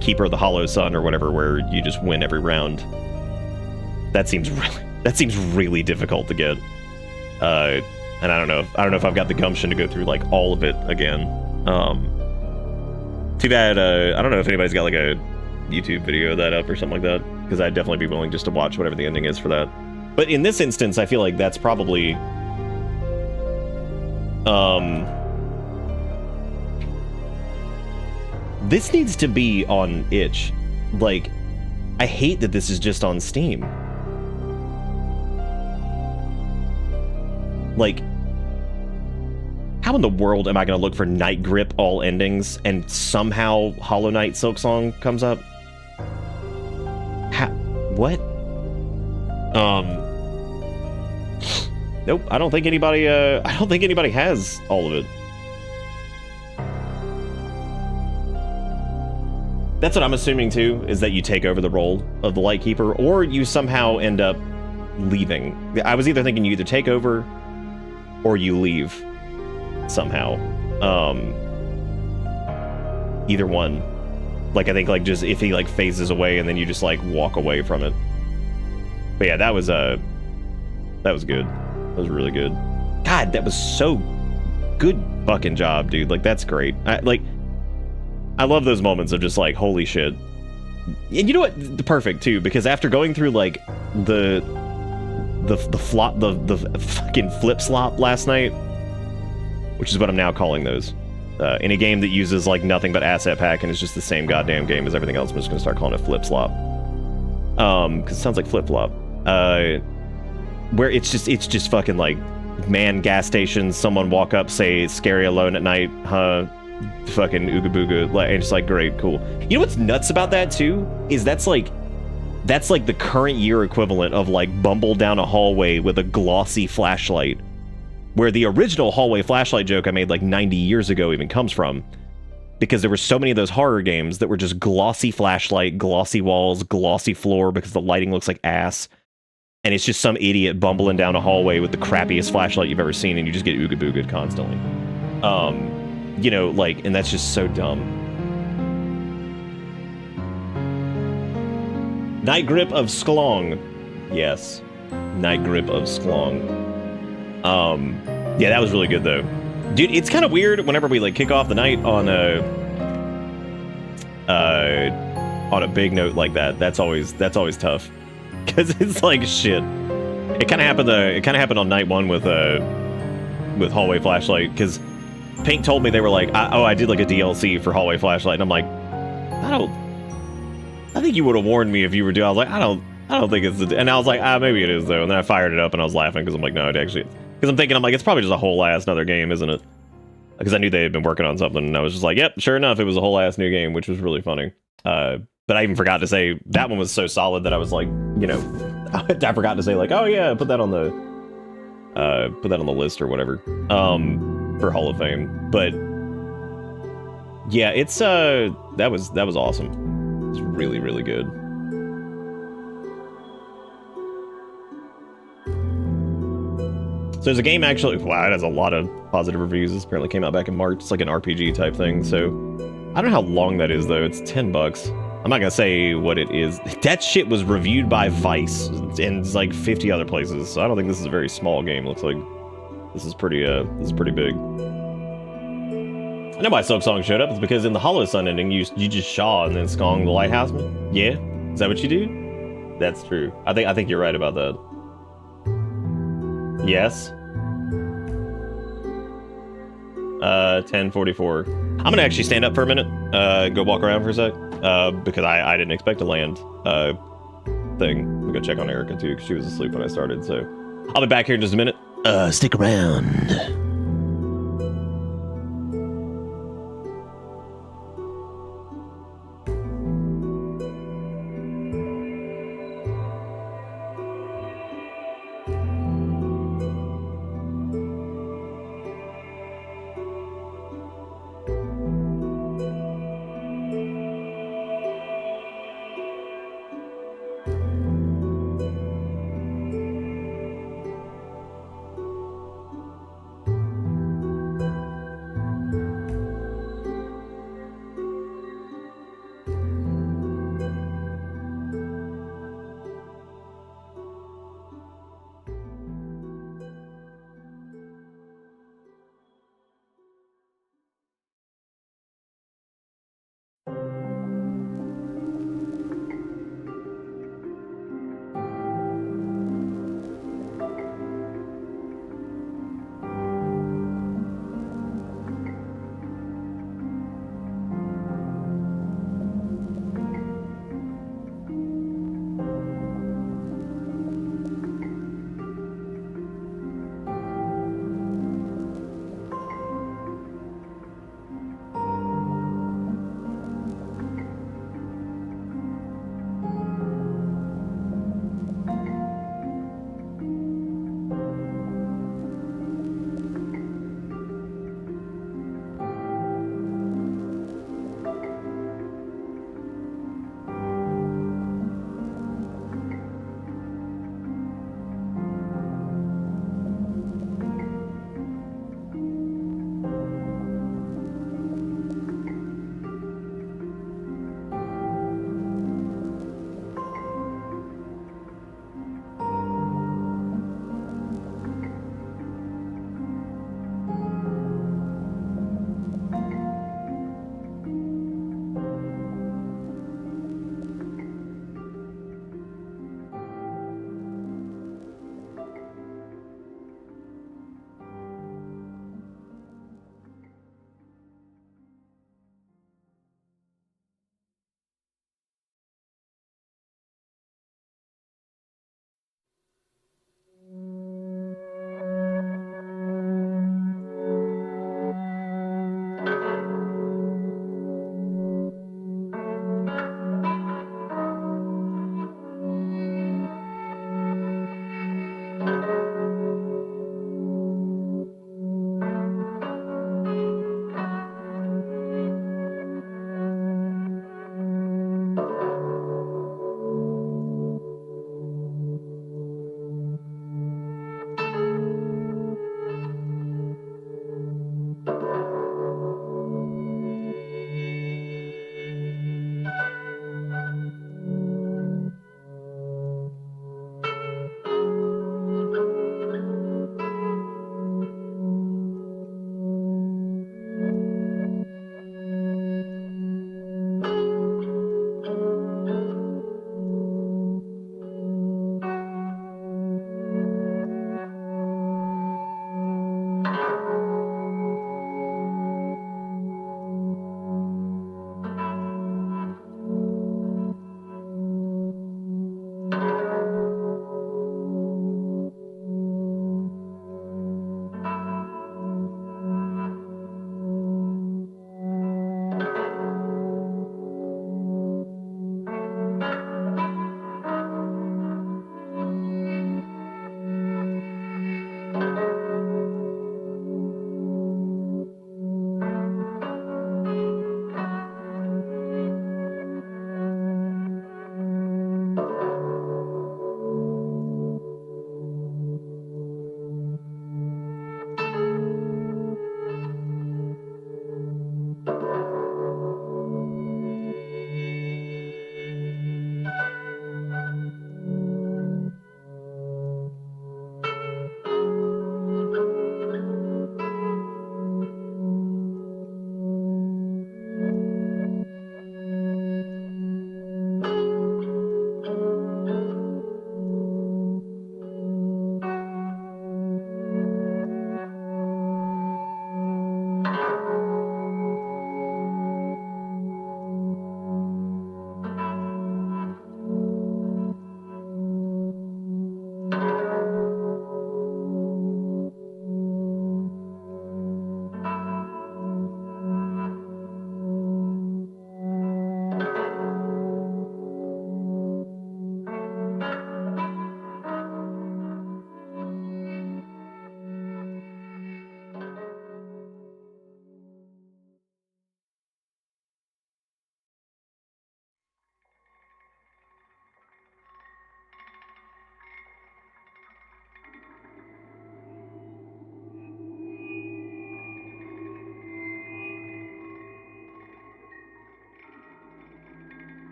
Keeper of the Hollow Sun or whatever, where you just win every round. That seems really difficult to get. And I don't know if I've got the gumption to go through like all of it again. Too bad. I don't know if anybody's got like a YouTube video of that up or something like that, because I'd definitely be willing just to watch whatever the ending is for that. But in this instance, I feel like that's probably this needs to be on itch. Like, I hate that this is just on Steam. Like, how in the world am I going to look for Night Grip all endings and somehow Hollow Knight Silksong comes up? What? Nope. I don't think anybody has all of it. That's what I'm assuming too, is that you take over the role of the Lightkeeper, or you somehow end up leaving. I was either thinking you either take over or you leave somehow. Either one. Like, I think like just if he like phases away and then you just like walk away from it. But yeah, that was good. That was really good. God, that was so good fucking job, dude. Like, that's great. I love those moments of just like, holy shit. And you know what? Perfect too, because after going through like the fucking flip slop last night, which is what I'm now calling those, in a game that uses like nothing but asset pack and is just the same goddamn game as everything else, I'm just gonna start calling it flip slop. Because it sounds like flip flop. Where it's just fucking like, man, gas stations, someone walk up, say scary alone at night, huh? Fucking ooga booga, and it's like, great, cool. You know what's nuts about that too is that's like the current year equivalent of like bumble down a hallway with a glossy flashlight, where the original hallway flashlight joke I made like 90 years ago even comes from, because there were so many of those horror games that were just glossy flashlight, glossy walls, glossy floor because the lighting looks like ass, and it's just some idiot bumbling down a hallway with the crappiest flashlight you've ever seen, and you just get ooga booga'd constantly. You know, like, and that's just so dumb. Night Grip of Sklong. Yes. Night Grip of Sklong. Yeah, that was really good though. Dude, it's kind of weird whenever we like kick off the night on a big note like that. That's always tough. Cause it's like shit. It kinda happened on night one with Hallway Flashlight, because Pink told me they were like, I did like a DLC for Hallway Flashlight, and I'm like, I think you would have warned me if you were doing. I was like, I don't think it's and I was like, maybe it is though. And then I fired it up and I was laughing because I'm like, no, it actually, because I'm like, it's probably just a whole ass another game, isn't it? Because I knew they had been working on something, and I was just like, yep, sure enough, it was a whole ass new game, which was really funny. But I even forgot to say that one was so solid that I was like, you know, I forgot to say like, oh yeah, put that on the list or whatever. For Hall of Fame. But yeah, it's that was awesome. It's really, really good. So there's a game actually, wow, it has a lot of positive reviews. This apparently came out back in March. It's like an RPG type thing. So I don't know how long that is though. It's $10. I'm not gonna say what it is. That shit was reviewed by Vice and like 50 other places. So I don't think this is a very small game. Looks like this is pretty big. I know why Silk Song showed up. It's because in the Hollow Sun ending, you just Shaw and then Skong the Lighthouseman. Yeah, is that what you do? That's true. I think you're right about that. Yes. 10:44. I'm gonna actually stand up for a minute. Go walk around for a sec. Because I didn't expect to land. Thing. We go check on Erica too, because she was asleep when I started. So I'll be back here in just a minute. Stick around.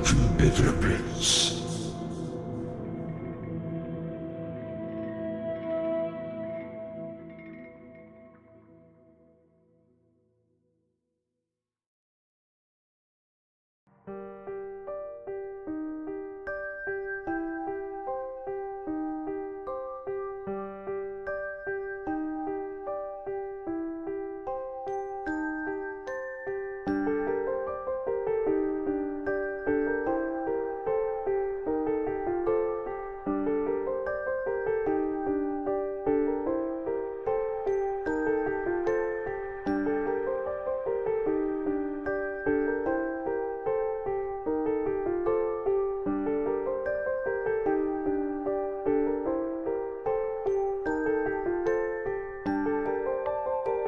to better pits.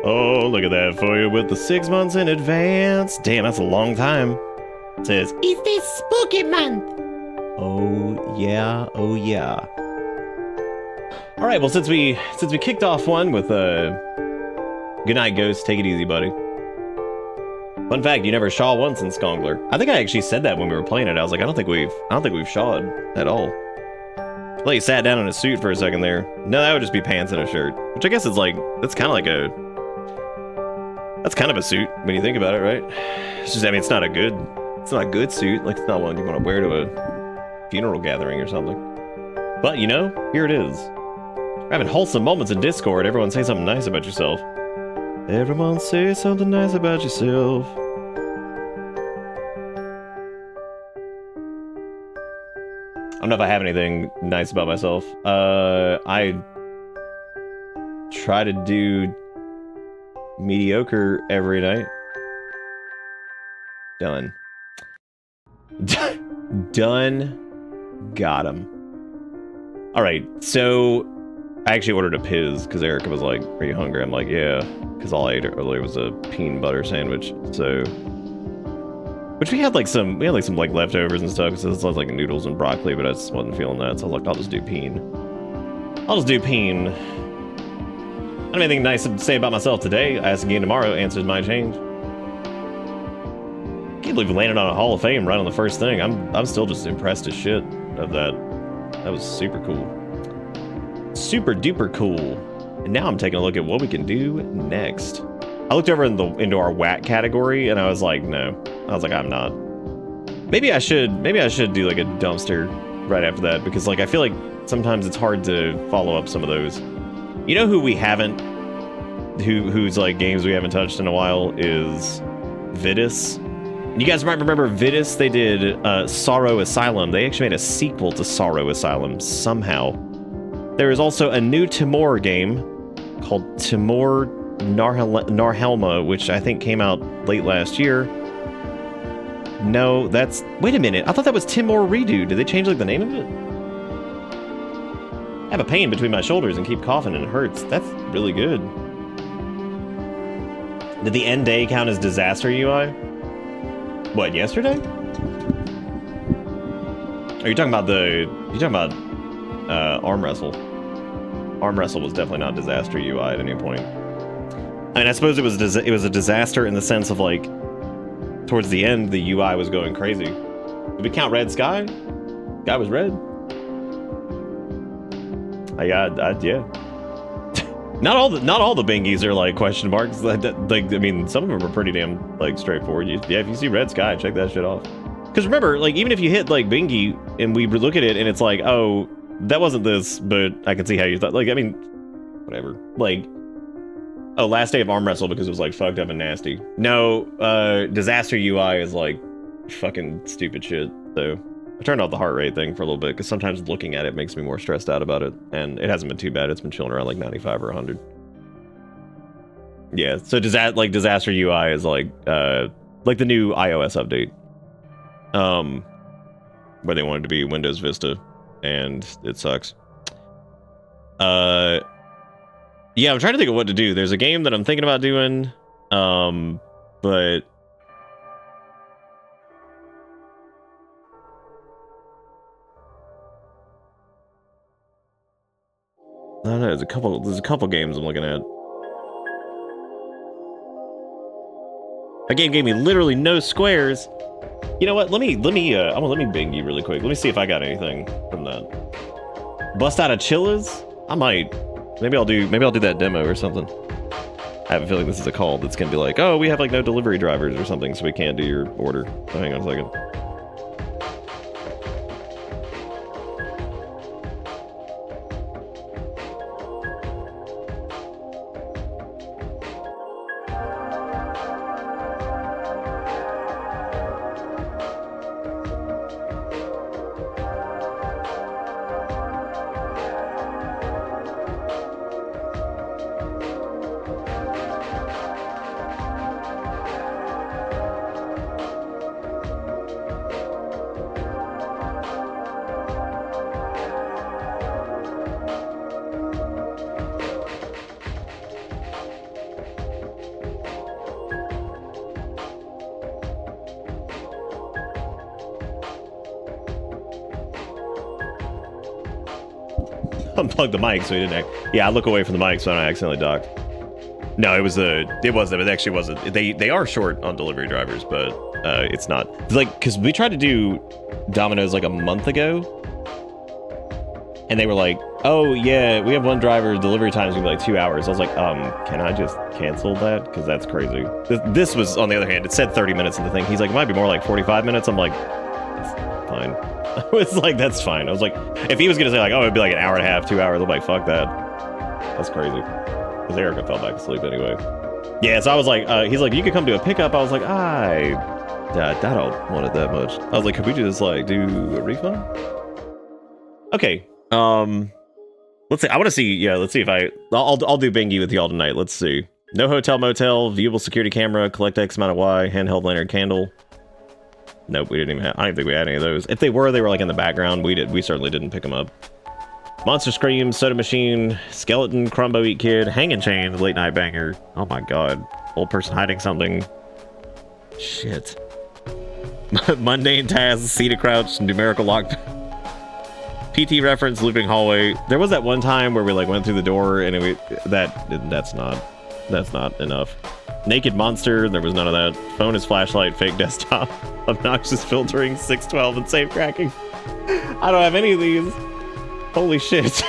Oh, look at that for you with the 6 months in advance. Damn, that's a long time. It says, Is this spooky month? oh yeah, oh yeah. All right, well, since we kicked off one with good night, Ghost. Take it easy, buddy. Fun fact: you never shaw once in Skongler. I think I actually said that when we were playing it. I was like, I don't think we've shawed at all. Like, he sat down in a suit for a second there. No, that would just be pants and a shirt, which I guess is like that's kind of a suit when you think about it, right? It's just, I mean, it's not a good suit. Like, it's not one you want to wear to a funeral gathering or something. But you know, here it is. We're having wholesome moments in Discord. Everyone say something nice about yourself. Everyone say something nice about yourself. I don't know if I have anything nice about myself. I try to do mediocre every night. Done. Done. Got him. All right, so I actually ordered a Piz because Erica was like, "Are you hungry?" I'm like, "Yeah," because all I ate earlier was a peanut butter sandwich. So, which we had some leftovers and stuff. So it's like noodles and broccoli, but I just wasn't feeling that. So I was like, I'll just do peen. I don't have anything nice to say about myself today. I ask again tomorrow. Answers might change. Can't believe we landed on a Hall of Fame right on the first thing. I'm still just impressed as shit of that. That was super cool. Super duper cool. And now I'm taking a look at what we can do next. I looked over into our whack category and I was like, no. I was like, I'm not. Maybe I should do like a dumpster right after that, because like I feel like sometimes it's hard to follow up some of those. You know who we haven't, whose like games we haven't touched in a while is VoDs. You guys might remember VoDs. They did Sorrow Asylum. They actually made a sequel to Sorrow Asylum somehow. There is also a new Timor game called Timor Narhelma, which I think came out late last year. No, wait a minute. I thought that was Timor Redo. Did they change like the name of it? I have a pain between my shoulders and keep coughing and it hurts. That's really good. Did the end day count as disaster UI? What, yesterday? Are you talking about Arm Wrestle? Arm Wrestle was definitely not disaster UI at any point. I mean, I suppose it was a disaster in the sense of like, towards the end, the UI was going crazy. Did we count Red Sky? Guy was red. Yeah. Not all the bingies are like question marks. Like, I mean, some of them are pretty damn like straightforward. Yeah, if you see Red Sky, check that shit off. Because remember, like, even if you hit like bingy and we look at it and it's like, oh, that wasn't this, but I can see how you thought. Like, I mean, whatever. Like, oh, last day of Arm Wrestle because it was like fucked up and nasty. No, disaster UI is like fucking stupid shit. So I turned off the heart rate thing for a little bit because sometimes looking at it makes me more stressed out about it, and it hasn't been too bad. It's been chilling around like 95 or 100. Yeah, so disaster UI is like the new iOS update, where they wanted to be Windows Vista, and it sucks. Yeah, I'm trying to think of what to do. There's a game that I'm thinking about doing, but I don't know. There's a couple games I'm looking at. That game gave me literally no squares. You know what? Let me bing you really quick. Let me see if I got anything from that. Bust out a chillas? I might. Maybe I'll do that demo or something. I have a feeling this is a call that's gonna be like, oh, we have like no delivery drivers or something, so we can't do your order. So hang on a second. Unplug the mic so he didn't yeah, I look away from the mic so I don't accidentally dock. No, it wasn't, it actually wasn't. They are short on delivery drivers, but it's not. It's like, because we tried to do Domino's like a month ago, and they were like, oh yeah, we have one driver, delivery time's gonna be like 2 hours. I was like, can I just cancel that? Because that's crazy. This was, on the other hand, it said 30 minutes in the thing. He's like, it might be more like 45 minutes. I'm like, that's fine. I was like, that's fine. I was like, if he was gonna say like, oh, it'd be like an hour and a half, 2 hours, I'm like, fuck that. That's crazy. Because Erica fell back asleep anyway. Yeah, so I was like, he's like, you could come do a pickup. I was like, I don't want it that much. I was like, could we just like do a refund? Okay. Let's see. I want to see. Yeah, let's see if I'll do bingy with y'all tonight. Let's see. No hotel motel, viewable security camera, collect X amount of Y, handheld lantern candle. Nope, we didn't even have, I don't think we had any of those. If they were like in the background. We certainly didn't pick them up. Monster Scream, Soda Machine, Skeleton, Crumbo Eat Kid, Hanging Chain, Late Night Banger. Oh my god. Old person hiding something. Shit. Mundane Tasks, Seated Crouch, Numerical Lock. PT Reference, Looping Hallway. There was that one time where we like went through the door and that's not enough. Naked Monster, there was none of that. Phone is flashlight, fake desktop. Obnoxious filtering, 612, and safe cracking. I don't have any of these. Holy shit.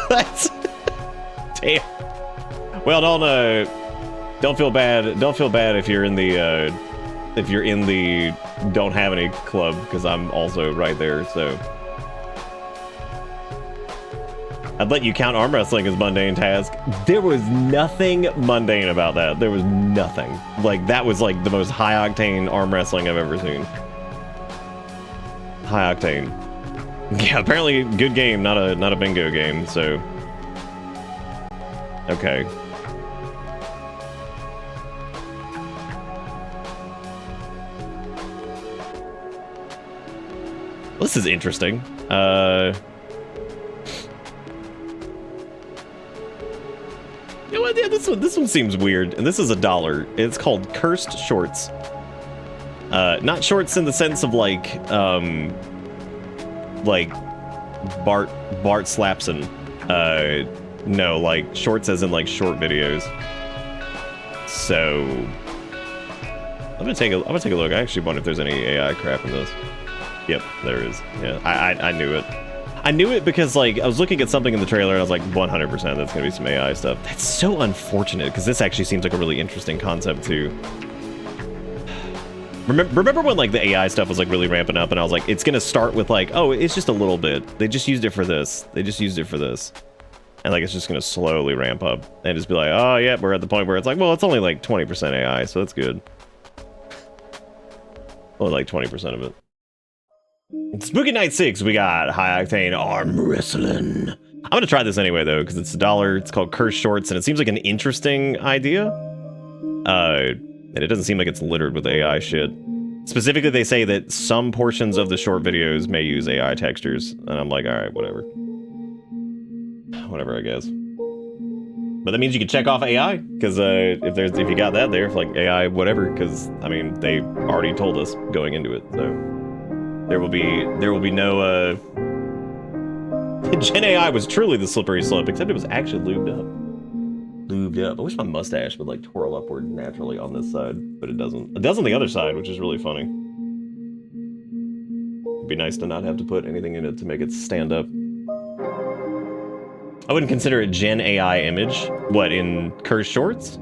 That's... Damn. Well, don't feel bad. Don't feel bad if you're in the, don't have any club, because I'm also right there, so... I'd let you count arm wrestling as mundane task. There was nothing mundane about that. There was nothing. Like, that was like the most high-octane arm wrestling I've ever seen. High-octane. Yeah, apparently good game, not a bingo game, so... Okay. This is interesting. You know what? Yeah, this one seems weird, and this is $1. It's called Cursed Shorts. Not shorts in the sense of like Bart Slapson. No, like shorts as in like short videos. So I'm gonna take a look. I actually wonder if there's any AI crap in this. Yep, there is. Yeah, I knew it. I knew it because, like, I was looking at something in the trailer and I was like, 100% that's going to be some AI stuff. That's so unfortunate because this actually seems like a really interesting concept, too. Remember when, like, the AI stuff was, like, really ramping up and I was like, it's going to start with, like, oh, it's just a little bit. They just used it for this. They just used it for this. And, like, it's just going to slowly ramp up and just be like, oh, yeah, we're at the point where it's like, well, it's only, like, 20% AI, so that's good. Only, like, 20% of it. Spooky Night 6, we got high octane arm wrestling. I'm gonna try this anyway though, because it's $1. It's called Cursed Shorts, and it seems like an interesting idea. And it doesn't seem like it's littered with AI shit. Specifically, they say that some portions of the short videos may use AI textures, and I'm like, all right, whatever. Whatever, I guess. But that means you can check off AI, because if you got that there, like AI, whatever, because I mean they already told us going into it, so. There will be no, Gen AI was truly the slippery slope, except it was actually lubed up. Lubed up. I wish my mustache would, like, twirl upward naturally on this side, but it doesn't. It does on the other side, which is really funny. be nice to not have to put anything in it to make it stand up. I wouldn't consider it Gen AI image. What, in Cursed Shorts?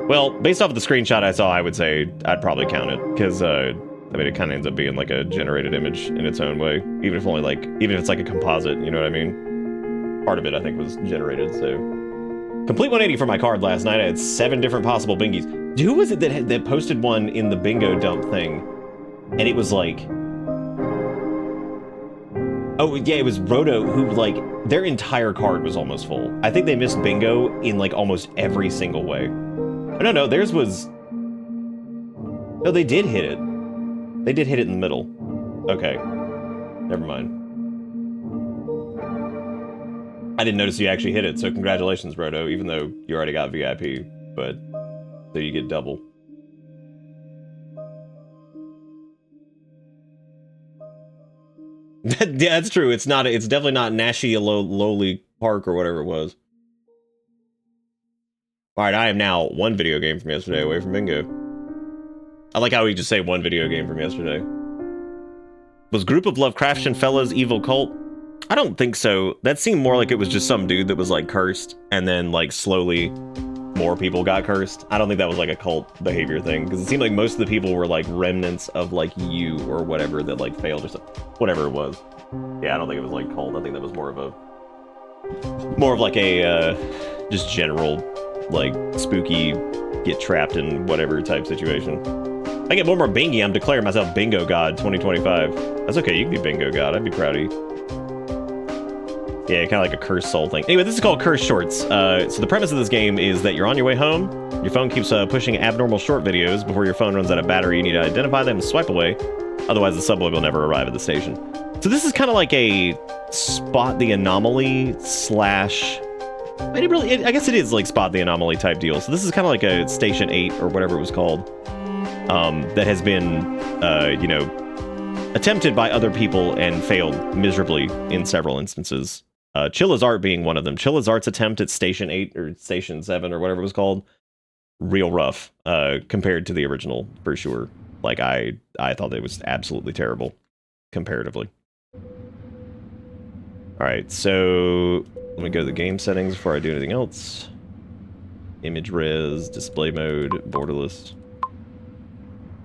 Well, based off of the screenshot I saw, I would say I'd probably count it, because, I mean, it kind of ends up being like a generated image in its own way, even if it's like a composite, you know what I mean? Part of it, I think, was generated, so. Complete 180 for my card last night. I had 7 different possible bingies. Who was it that posted one in the bingo dump thing? And it was like... Oh, yeah, it was Roto, who, like, their entire card was almost full. I think they missed bingo in, like, almost every single way. Oh, no, theirs was... No, they did hit it. They did hit it in the middle. Okay. Never mind. I didn't notice you actually hit it, so congratulations, Roto, even though you already got VIP, but... So you get double. Yeah, that's true. It's definitely not Nashi Lowly Park or whatever it was. Alright, I am now 1 video game from yesterday away from bingo. I like how we just say 1 video game from yesterday. Was Group of Lovecraftian Fellas evil cult? I don't think so. That seemed more like it was just some dude that was like cursed, and then like slowly more people got cursed. I don't think that was like a cult behavior thing, because it seemed like most of the people were like remnants of like you or whatever that like failed or something. Whatever it was. Yeah, I don't think it was like cult. I think that was more of like a just general like spooky get trapped in whatever type situation. If I get one more bingy, I'm declaring myself Bingo God 2025. That's okay, you can be Bingo God. I'd be proud of you. Yeah, kind of like a cursed soul thing. Anyway, this is called Cursed Shorts. So the premise of this game is that you're on your way home, your phone keeps pushing abnormal short videos. Before your phone runs out of battery, you need to identify them and swipe away. Otherwise, the subway will never arrive at the station. So this is kind of like a Spot the Anomaly slash... I guess it is like Spot the Anomaly type deal. So this is kind of like a Station 8 or whatever it was called. That has been, you know, attempted by other people and failed miserably in several instances. Chilla's Art being one of them. Chilla's Art's attempt at Station 8 or Station 7 or whatever it was called, real rough compared to the original, for sure. Like, I thought it was absolutely terrible, comparatively. Alright, so let me go to the game settings before I do anything else. Image res, display mode, borderless.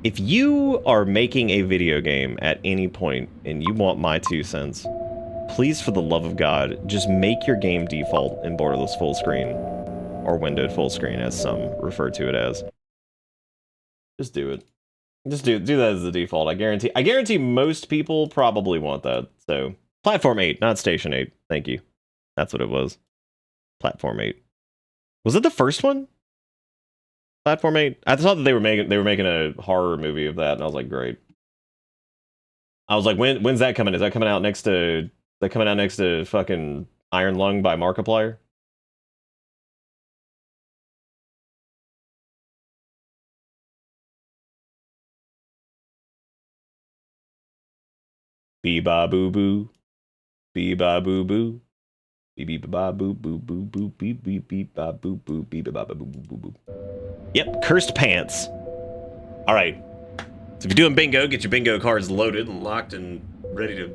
If you are making a video game at any point and you want my 2 cents, please, for the love of God, just make your game default in borderless full screen, or windowed full screen, as some refer to it as. Just do it. Just do that as the default. I guarantee most people probably want that. So, Platform 8, not Station 8. Thank you. That's what it was. Platform 8. Was it the first one? Platform 8? I thought that they were making a horror movie of that, and I was like, great. I was like, when's that coming? Is that coming out next to fucking Iron Lung by Markiplier? Bee-ba boo boo. Bee-ba boo boo. Bee-ba boo boo boo boo bee-ba boo boo bee-ba boo boo boo. Yep, Cursed Pants. Alright. So if you're doing bingo, get your bingo cards loaded and locked and ready to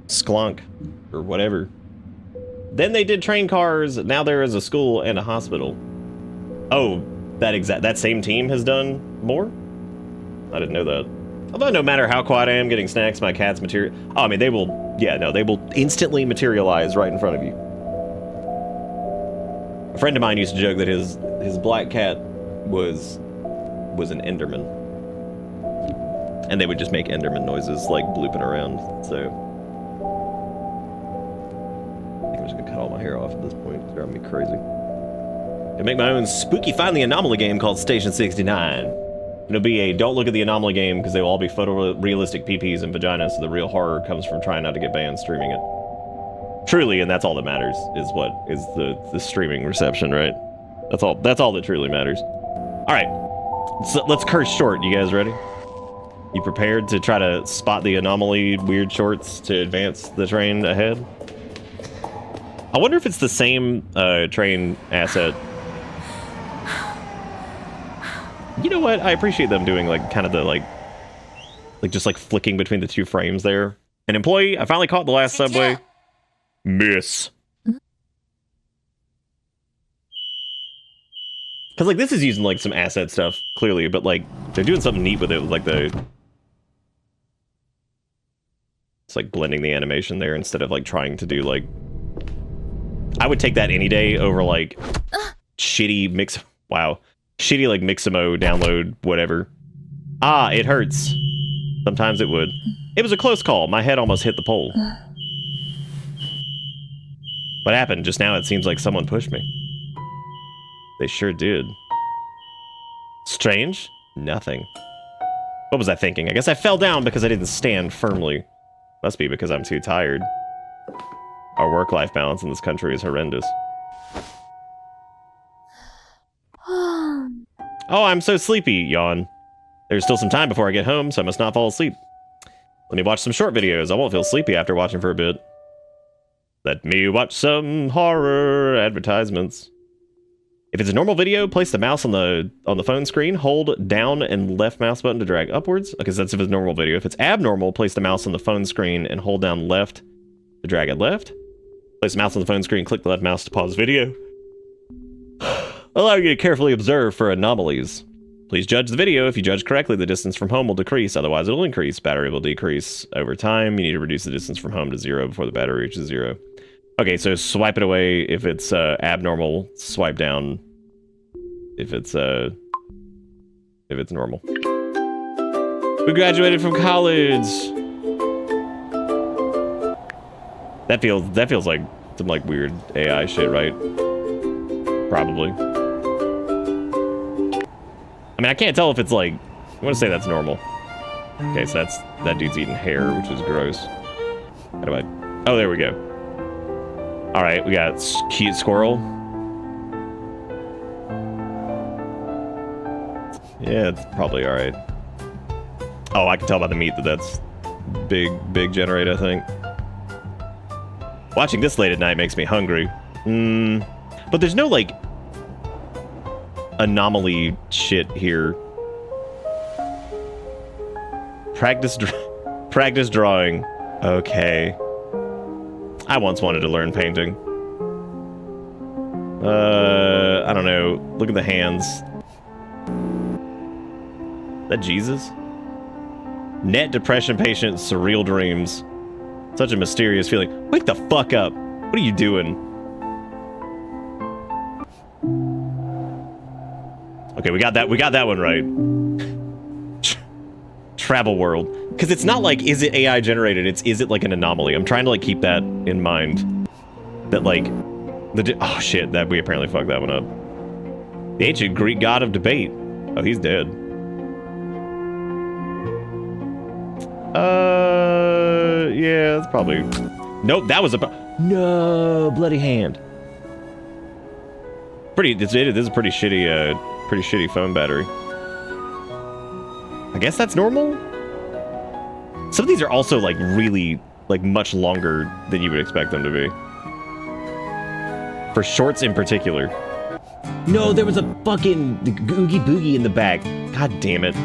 sklunk or whatever. Then they did train cars. Now there is a school and a hospital. Oh, that same team has done more? I didn't know that. Although no matter how quiet I am getting snacks, my cat's material. Oh, I mean, they will instantly materialize right in front of you. A friend of mine used to joke that his black cat was an Enderman. And they would just make Enderman noises, like blooping around, so. I think I'm just gonna cut all my hair off at this point. It's driving me crazy. I make my own spooky Find the Anomaly game called Station 69. It'll be a don't look at the anomaly game because they will all be photorealistic PPs and vaginas, so the real horror comes from trying not to get banned streaming it. Truly, and that's all that matters, is the streaming reception, right? That's all that truly matters. Alright. So let's curse short. You guys ready? You prepared to try to spot the anomaly weird shorts to advance the train ahead? I wonder if it's the same train asset. You know what? I appreciate them doing like kind of the Like, just, like, flicking between the 2 frames there. An employee, I finally caught the last subway. Miss. Because, like, this is using, like, some asset stuff, clearly, but, like, they're doing something neat with it, with, like, the... It's, like, blending the animation there instead of, like, trying to do, like... I would take that any day over, like, shitty mix... Wow. Shitty, like, Mixamo, download, whatever. Ah, it hurts. Sometimes it would. It was a close call. My head almost hit the pole. What happened? Just now it seems like someone pushed me. They sure did. Strange? Nothing. What was I thinking? I guess I fell down because I didn't stand firmly. Must be because I'm too tired. Our work-life balance in this country is horrendous. Oh, I'm so sleepy, yawn. There's still some time before I get home, so I must not fall asleep. Let me watch some short videos. I won't feel sleepy after watching for a bit. Let me watch some horror advertisements. If it's a normal video, place the mouse on the phone screen, hold down and left mouse button to drag upwards. Okay, so that's if it's a normal video. If it's abnormal, place the mouse on the phone screen and hold down left to drag it left. Place the mouse on the phone screen, click the left mouse to pause video. Allow you to carefully observe for anomalies. Please judge the video. If you judge correctly, the distance from home will decrease. Otherwise, it will increase. Battery will decrease over time. You need to reduce the distance from home to 0 before the battery reaches 0. Okay, so swipe it away if it's abnormal. Swipe down if it's normal. We graduated from college. That feels like some like weird AI shit, right? Probably. I mean, I can't tell if it's like... I want to say that's normal. Okay, so that dude's eating hair, which is gross. How do I... Oh, there we go. Alright, we got cute squirrel. Yeah, it's probably alright. Oh, I can tell by the meat that that's big generate, I think. Watching this late at night makes me hungry. But there's no, like... anomaly shit here. Practice drawing. Okay. I once wanted to learn painting. I don't know. Look at the hands. Is that Jesus? Net depression patient, surreal dreams. Such a mysterious feeling. Wake the fuck up. What are you doing? Okay, we got that one right. Travel world. Because it's not like, is it AI generated? Is it like an anomaly? I'm trying to like keep that in mind. That like, oh shit, that we apparently fucked that one up. The ancient Greek god of debate. Oh, he's dead. Yeah, that's probably... Nope, that was a... No, bloody hand. This is a pretty shitty phone battery. I guess that's normal? Some of these are also like really like much longer than you would expect them to be. For shorts in particular. No, there was a fucking Oogie Boogie in the back. God damn it.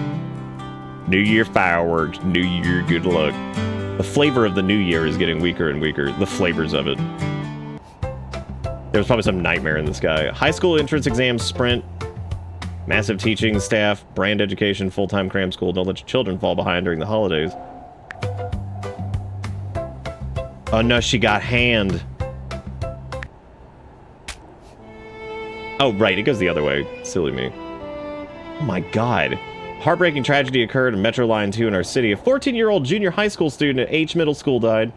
New Year fireworks, New Year good luck. The flavor of the New Year is getting weaker and weaker. The flavors of it. There was probably some nightmare in this guy. High school entrance exam sprint. Massive teaching staff. Brand education. Full-time cram school. Don't let your children fall behind during the holidays. Oh no, she got hand. Oh, right. It goes the other way. Silly me. Oh my god. Heartbreaking tragedy occurred in Metro Line 2 in our city. A 14-year-old junior high school student at H Middle School died.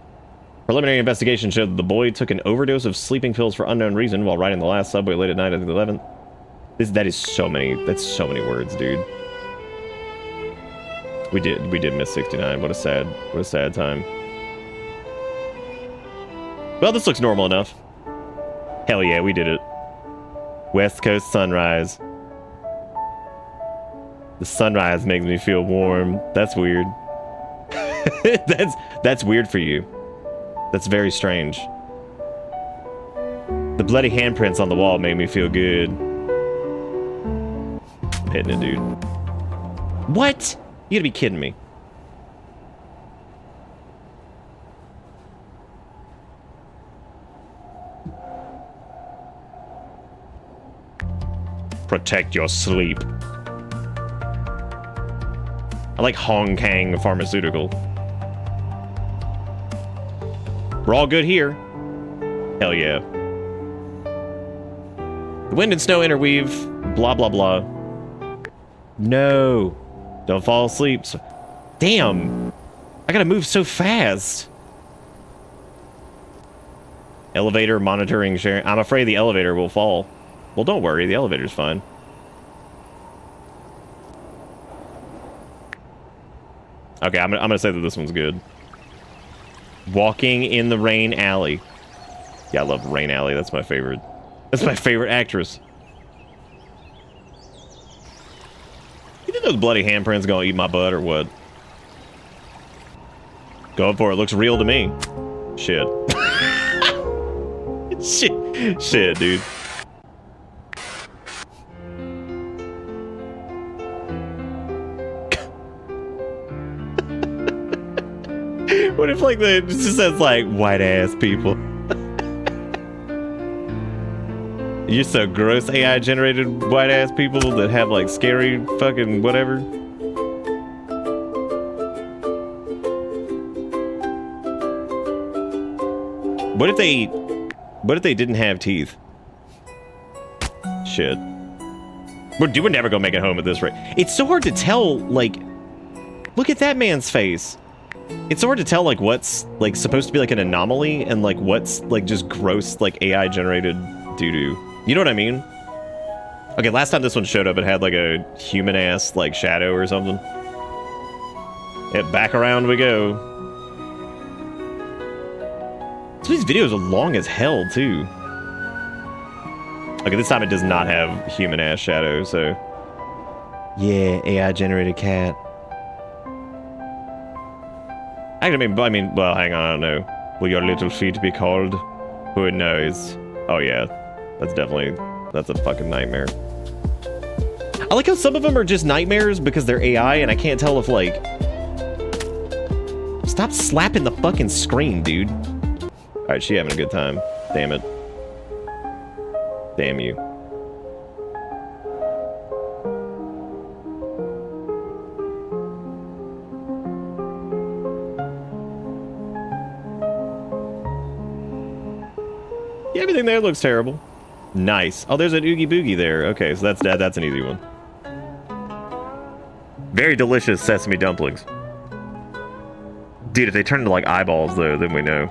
Preliminary investigation showed that the boy took an overdose of sleeping pills for unknown reason while riding the last subway late at night on the 11th. That is so many. That's so many words, dude. We did miss 69. What a sad time. Well, this looks normal enough. Hell yeah, we did it. West Coast sunrise. The sunrise makes me feel warm. That's weird. That's weird for you. That's very strange. The bloody handprints on the wall made me feel good. I'm hitting it, dude. What? You gotta be kidding me. Protect your sleep. I like Hong Kong Pharmaceutical. We're all good here. Hell yeah. The wind and snow interweave. Blah, blah, blah. No. Don't fall asleep. Damn. I gotta move so fast. Elevator monitoring sharing. I'm afraid the elevator will fall. Well, don't worry. The elevator's fine. Okay, I'm gonna say that this one's good. Walking in the Rain Alley. Yeah, I love Rain Alley. That's my favorite. That's my favorite actress. You think those bloody handprints gonna eat my butt or what? Going for it. Looks real to me. Shit. Shit, dude. What if, like, it just says, like, white-ass people? You're so gross, AI-generated white-ass people that have, like, scary fucking whatever. What if they didn't have teeth? Shit. We're never gonna make it home at this rate. It's so hard to tell, like, look at that man's face. It's so hard to tell, like, what's, like, supposed to be, like, an anomaly and, like, what's, like, just gross, like, AI-generated doo-doo. You know what I mean? Okay, last time this one showed up, it had, like, a human-ass, like, shadow or something. Yeah, back around we go. Some of these videos are long as hell, too. Okay, this time it does not have human-ass shadow, so... Yeah, AI-generated cat. I mean, well, hang on, I don't know. Will your little feet be called? Who knows? Oh, yeah. That's a fucking nightmare. I like how some of them are just nightmares because they're AI, and I can't tell if, like... Stop slapping the fucking screen, dude. Alright, she having a good time. Damn it. Damn you. Yeah, everything there looks terrible. Nice. Oh, there's an Oogie Boogie there. Okay, so that's an easy one. Very delicious sesame dumplings. Dude, if they turn into, like, eyeballs, though, then we know.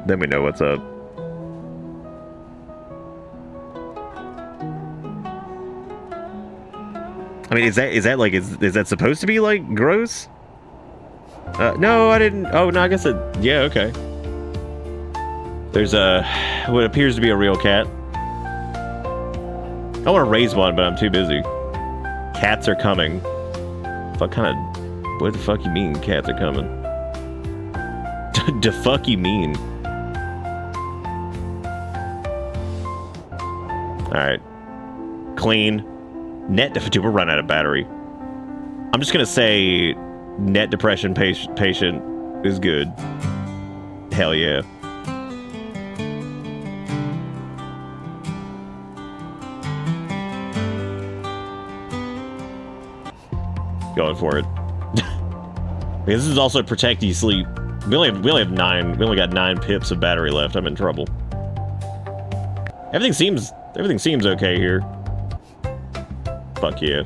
Then we know what's up. I mean, is that supposed to be, like, gross? No, I didn't. Oh, no, I guess yeah, okay. There's what appears to be a real cat. I want to raise one, but I'm too busy. Cats are coming. What the fuck you mean cats are coming? The fuck you mean? Alright. Clean. Dude, we're running out of battery. I'm just gonna say net depression patient is good. Hell yeah. Going for it. This is also protect you sleep. We only got 9 pips of battery left. I'm in trouble. Everything seems okay here. Fuck yeah.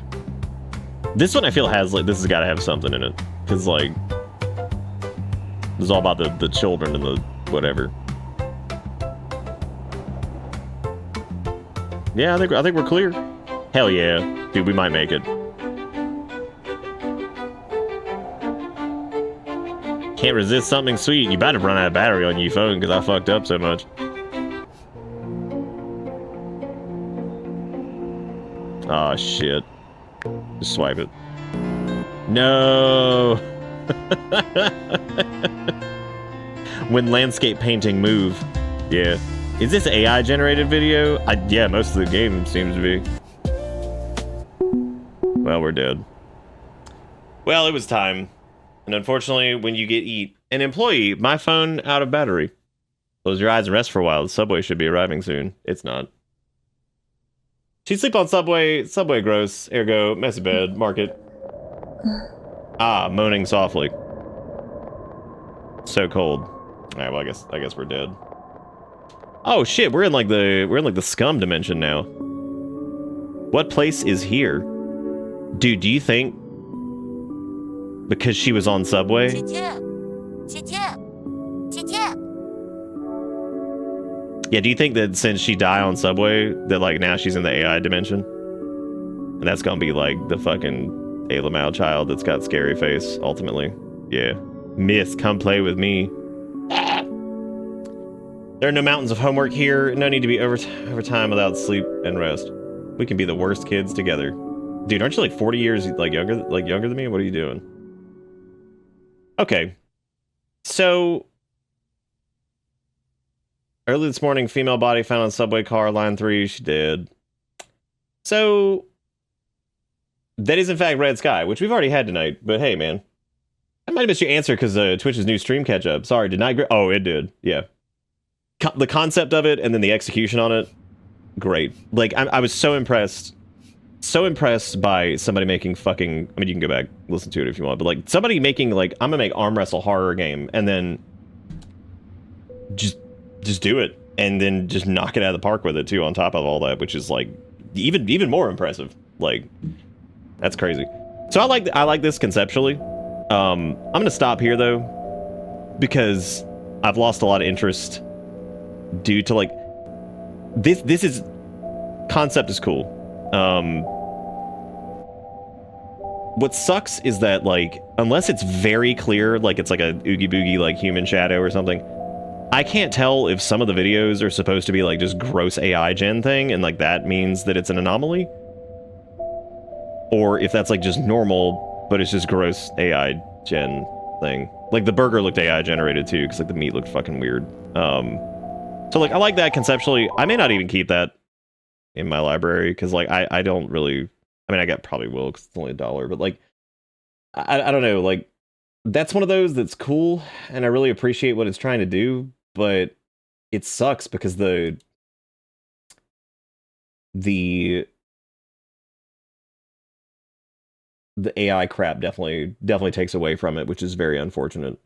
This one I feel has, like, this has got to have something in it, because, like, this is all about the children and the whatever. Yeah, I think we're clear. Hell yeah, dude, we might make it. Can't resist something sweet. You about to run out of battery on your phone because I fucked up so much. Oh shit. Just swipe it. No. When landscape painting move. Yeah. Is this AI generated video? Yeah, most of the game seems to be. Well, we're dead. Well, it was time. And unfortunately, when you get an employee, my phone out of battery. Close your eyes and rest for a while. The subway should be arriving soon. It's not. She'd sleep on Subway. Subway gross. Ergo, messy bed. Market. Ah, moaning softly. So cold. Alright, well I guess we're dead. Oh shit, we're in like the scum dimension now. What place is here? Dude, do you think because she was on Subway? Yeah, do you think that since she died on Subway, that like now she's in the AI dimension? And that's gonna be like the fucking Alamau child that's got scary face, ultimately. Yeah. Miss, come play with me. There are no mountains of homework here. No need to be overtime without sleep and rest. We can be the worst kids together. Dude, aren't you like 40 years younger than me? What are you doing? Okay. So early this morning, female body found on subway car, line 3. She dead. So that is in fact Red Sky, which we've already had tonight. But hey, man, I might have missed your answer because Twitch's new stream catch up. Sorry, did Night Grip? Oh, it did. Yeah. The concept of it and then the execution on it, great. Like I was so impressed by somebody making fucking. I mean, you can go back listen to it if you want, but like somebody making like I'm gonna make arm wrestle horror game and then just do it and then just knock it out of the park with it too. On top of all that, which is like even more impressive. Like that's crazy. So I like this conceptually. I'm gonna stop here though because I've lost a lot of interest due to like this is concept is cool. What sucks is that like unless it's very clear like it's like a oogie boogie like human shadow or something, I can't tell if some of the videos are supposed to be like just gross AI gen thing and like that means that it's an anomaly, or if that's like just normal but it's just gross AI gen thing. Like the burger looked AI generated too because like the meat looked fucking weird. So like I like that conceptually. I may not even keep that in my library because like I don't really. I mean I probably will because it's only $1, but like I don't know. Like that's one of those that's cool and I really appreciate what it's trying to do, but it sucks because the AI crap definitely takes away from it, which is very unfortunate.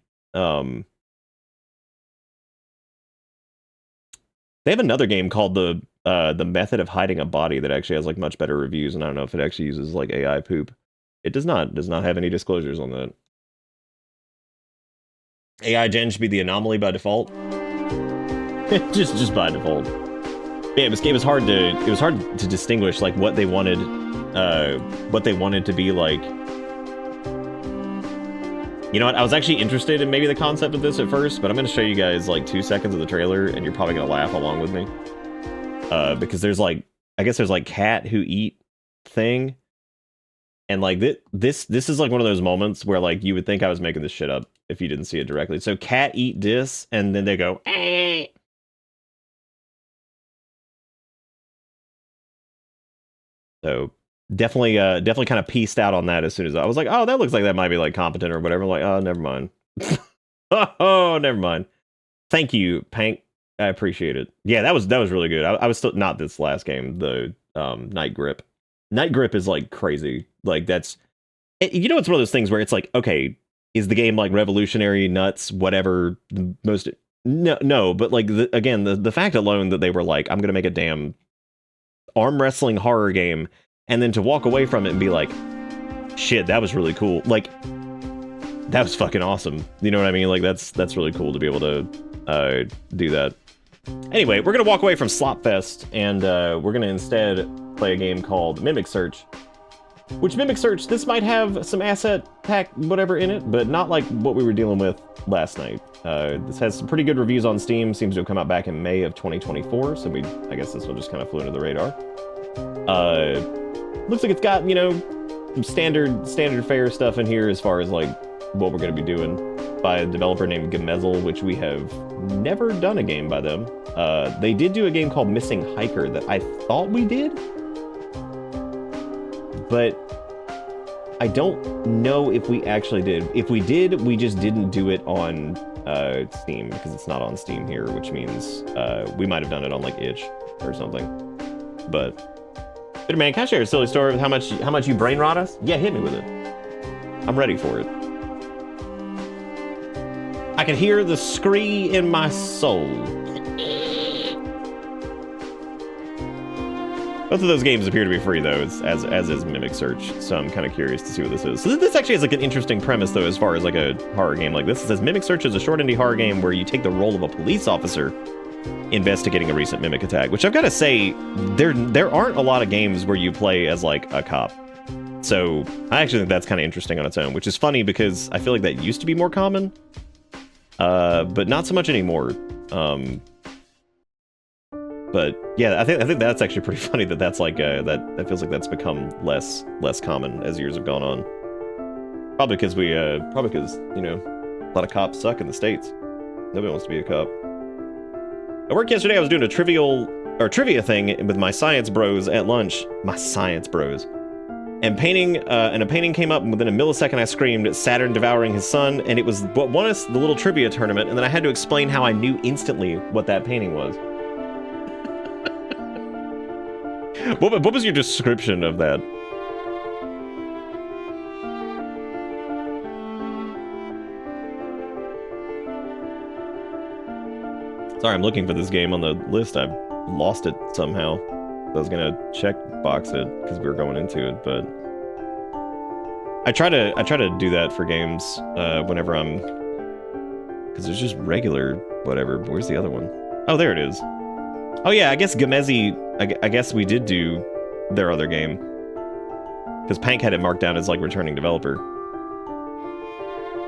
They have another game called the Method of Hiding a Body that actually has like much better reviews, and I don't know if it actually uses like AI poop. It does not have any disclosures on that. AI gen should be the anomaly by default. just by default. Yeah, it was hard to distinguish like what they wanted to be like. You know what? I was actually interested in maybe the concept of this at first, but I'm going to show you guys like 2 seconds of the trailer, and you're probably going to laugh along with me. Because there's like, I guess there's like cat who eat thing, and like this is like one of those moments where like you would think I was making this shit up if you didn't see it directly. So cat eat this, and then they go. Eh. So definitely kind of pieced out on that as soon as I was like, oh, that looks like that might be like competent or whatever. I'm like, oh, never mind. Oh, never mind. Thank you, Pank. I appreciate it. Yeah, that was really good. I was still not this last game, the Night Grip. Night Grip is like crazy. Like that's, you know, it's one of those things where it's like, okay, is the game like revolutionary, nuts, whatever? The most no, but like again, the fact alone that they were like, I'm gonna make a damn arm wrestling horror game, and then to walk away from it and be like, shit, that was really cool. Like that was fucking awesome. You know what I mean? Like that's really cool to be able to do that. Anyway, we're gonna walk away from Slopfest and we're gonna instead play a game called Mimic Search. Which Mimic Search, this might have some asset pack whatever in it, but not like what we were dealing with last night. This has some pretty good reviews on Steam, seems to have come out back in May of 2024, so I guess this one just kind of flew under the radar. Looks like it's got, you know, some standard fare stuff in here as far as like what we're going to be doing by a developer named Gamezel, which we have never done a game by them. They did do a game called Missing Hiker that I thought we did, but I don't know if we actually did. If we did, we just didn't do it on Steam because it's not on Steam here, which means we might have done it on like itch or something. But Bitter man, can I share a silly story of how much you brain rot us? Yeah, hit me with it. I'm ready for it. I can hear the scree in my soul. Both of those games appear to be free, though, as is Mimic Search, so I'm kind of curious to see what this is. So this actually has like an interesting premise, though, as far as like a horror game like this. It says Mimic Search is a short indie horror game where you take the role of a police officer investigating a recent mimic attack, which I've got to say, there aren't a lot of games where you play as like a cop. So I actually think that's kind of interesting on its own, which is funny because I feel like that used to be more common, but not so much anymore. But yeah, I think that's actually pretty funny that that's like that feels like that's become less common as years have gone on. Probably because you know, a lot of cops suck in the States. Nobody wants to be a cop. At work yesterday, I was doing a trivia thing with my science bros at lunch. My science bros. And a painting came up, and within a millisecond I screamed, "Saturn devouring his son," and it was what won us the little trivia tournament, and then I had to explain how I knew instantly what that painting was. What was your description of that? Sorry, I'm looking for this game on the list. I've lost it somehow. I was gonna check box it because we were going into it, but I try to do that for games whenever I'm, because there's just regular whatever. Where's the other one? Oh, there it is. Oh yeah, I guess Gamezi. I guess we did do their other game because Pank had it marked down as like returning developer.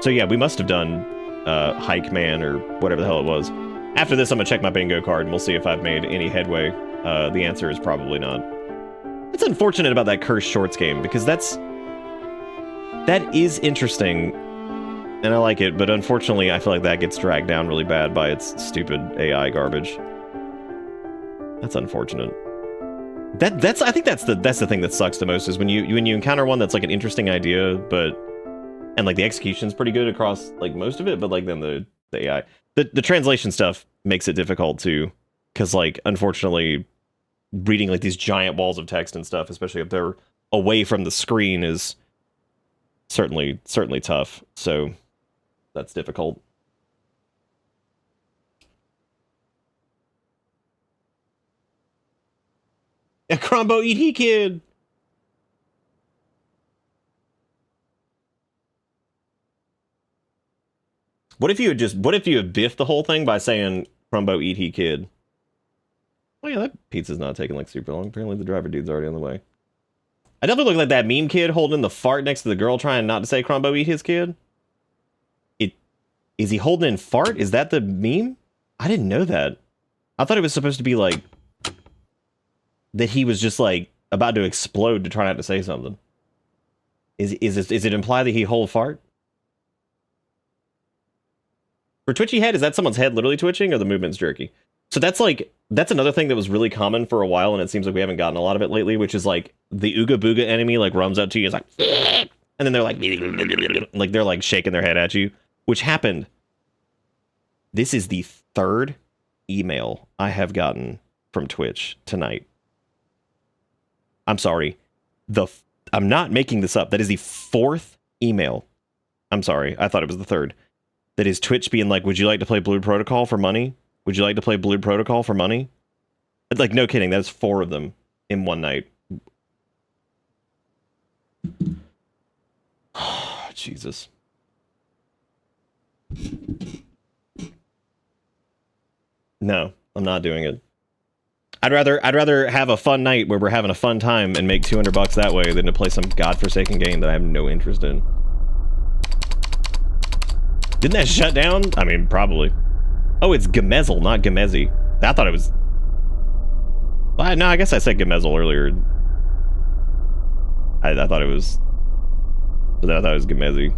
So yeah, we must have done Hike Man or whatever the hell it was. After this, I'm gonna check my bingo card and we'll see if I've made any headway. The answer is probably not. It's unfortunate about that Cursed Shorts game because that is interesting and I like it, but unfortunately I feel like that gets dragged down really bad by its stupid AI garbage. That's unfortunate. I think that's the thing that sucks the most is when you encounter one that's like an interesting idea, and like the execution's pretty good across like most of it, but like then the AI, the translation stuff makes it difficult too, because like unfortunately reading like these giant walls of text and stuff, especially if they're away from the screen, is certainly tough. So that's difficult. A Crombo E.T. kid. What if you had biffed the whole thing by saying Crombo E.T. kid? Oh yeah, that pizza's not taking like super long. Apparently the driver dude's already on the way. I definitely look like that meme kid holding the fart next to the girl trying not to say Crombo eat his kid. Is he holding in fart? Is that the meme? I didn't know that. I thought it was supposed to be like that he was just like about to explode to try not to say something. Is it implied that he hold fart? For twitchy head, is that someone's head literally twitching or the movement's jerky? So that's another thing that was really common for a while, and it seems like we haven't gotten a lot of it lately, which is like the Ooga Booga enemy like runs up to you, is like, and then they're like they're like shaking their head at you, which happened. This is the third email I have gotten from Twitch tonight. I'm sorry. I'm not making this up. That is the fourth email. I'm sorry. I thought it was the third. That is Twitch being like, would you like to play Blue Protocol for money? Would you like to play Blue Protocol for money? Like, no kidding. That's 4 of them in one night. Jesus. No, I'm not doing it. I'd rather have a fun night where we're having a fun time and make $200 that way than to play some godforsaken game that I have no interest in. Didn't that shut down? I mean, probably. Oh, it's Gamezel, not Gamezi. I thought it was... Well, no, I guess I said Gamezel earlier. I thought it was... But I thought it was Gamezi.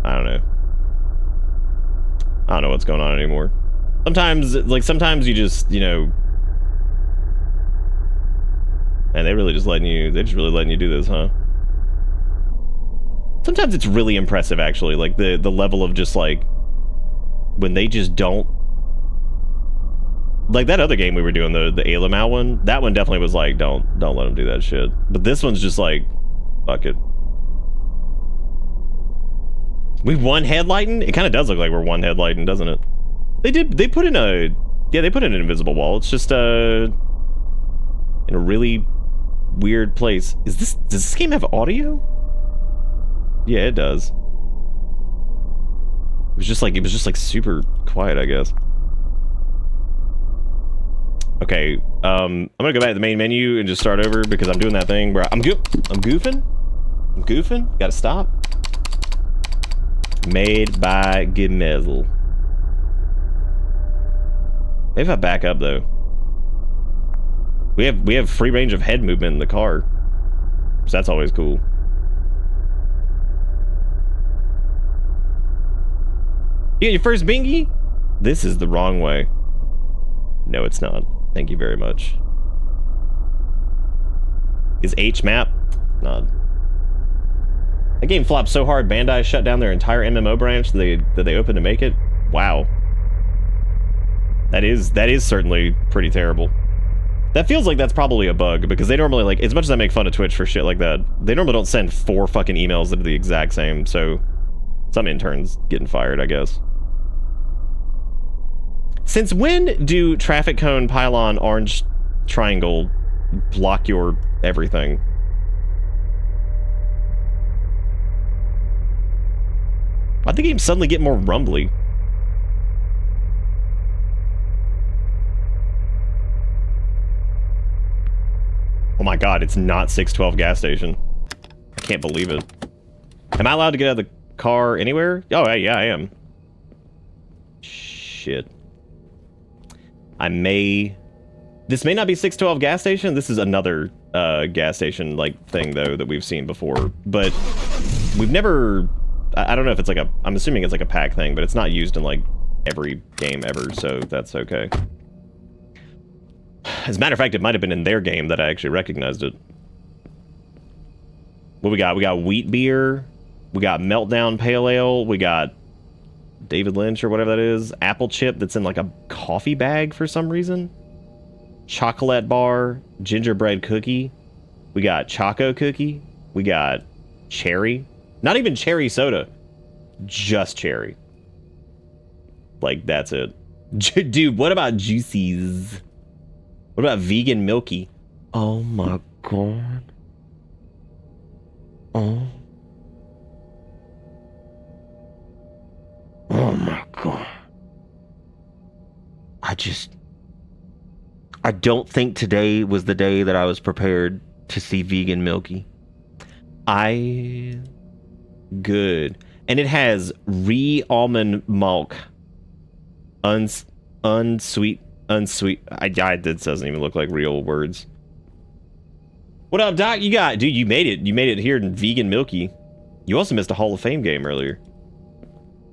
I don't know. I don't know what's going on anymore. Sometimes you just, you know... And they really just letting you... They're just really letting you do this, huh? Sometimes it's really impressive, actually. Like, the level of just, like... When they just don't... Like that other game we were doing, the Alamal one, that one definitely was like, don't let him do that shit. But this one's just like, fuck it. We one headlighting? It kind of does look like we're one headlighting, doesn't it? They put in a, yeah, they put in an invisible wall. It's just, in a really weird place. Does this game have audio? Yeah, it does. It was just like super quiet, I guess. Okay, I'm gonna go back to the main menu and just start over because I'm doing that thing where I'm goofing. Gotta stop. Made by Gemezel. Maybe if I back up though. We have free range of head movement in the car, so that's always cool. You got your first bingy? This is the wrong way. No, it's not. Thank you very much. Is H map? Not. That game flopped so hard, Bandai shut down their entire MMO branch that they opened to make it. Wow. That is certainly pretty terrible. That feels like that's probably a bug, because they normally, like, as much as I make fun of Twitch for shit like that, they normally don't send 4 fucking emails that are the exact same, so some interns getting fired, I guess. Since when do traffic cone, pylon, orange triangle block your everything? Why'd the game suddenly get more rumbly? Oh my god, it's not 612 gas station. I can't believe it. Am I allowed to get out of the car anywhere? Oh, yeah, I am. Shit. This may not be 612 gas station. This is another gas station like thing though that we've seen before, but we've never. I don't know if it's like a. I'm assuming it's like a pack thing, but it's not used in like every game ever, so that's okay. As a matter of fact, it might have been in their game that I actually recognized it. What we got? We got wheat beer. We got Meltdown Pale Ale. We got David Lynch or whatever that is. Apple chip that's in like a coffee bag for some reason. Chocolate bar. Gingerbread cookie. We got Choco cookie. We got cherry. Not even cherry soda. Just cherry. Like, that's it. Dude, what about Juicies? What about vegan milky? Oh my god. Oh my god. I don't think today was the day that I was prepared to see vegan milky. Good. And it has almond milk. Unsweet. This doesn't even look like real words. What up, Doc? Dude, you made it. You made it here in vegan milky. You also missed a Hall of Fame game earlier.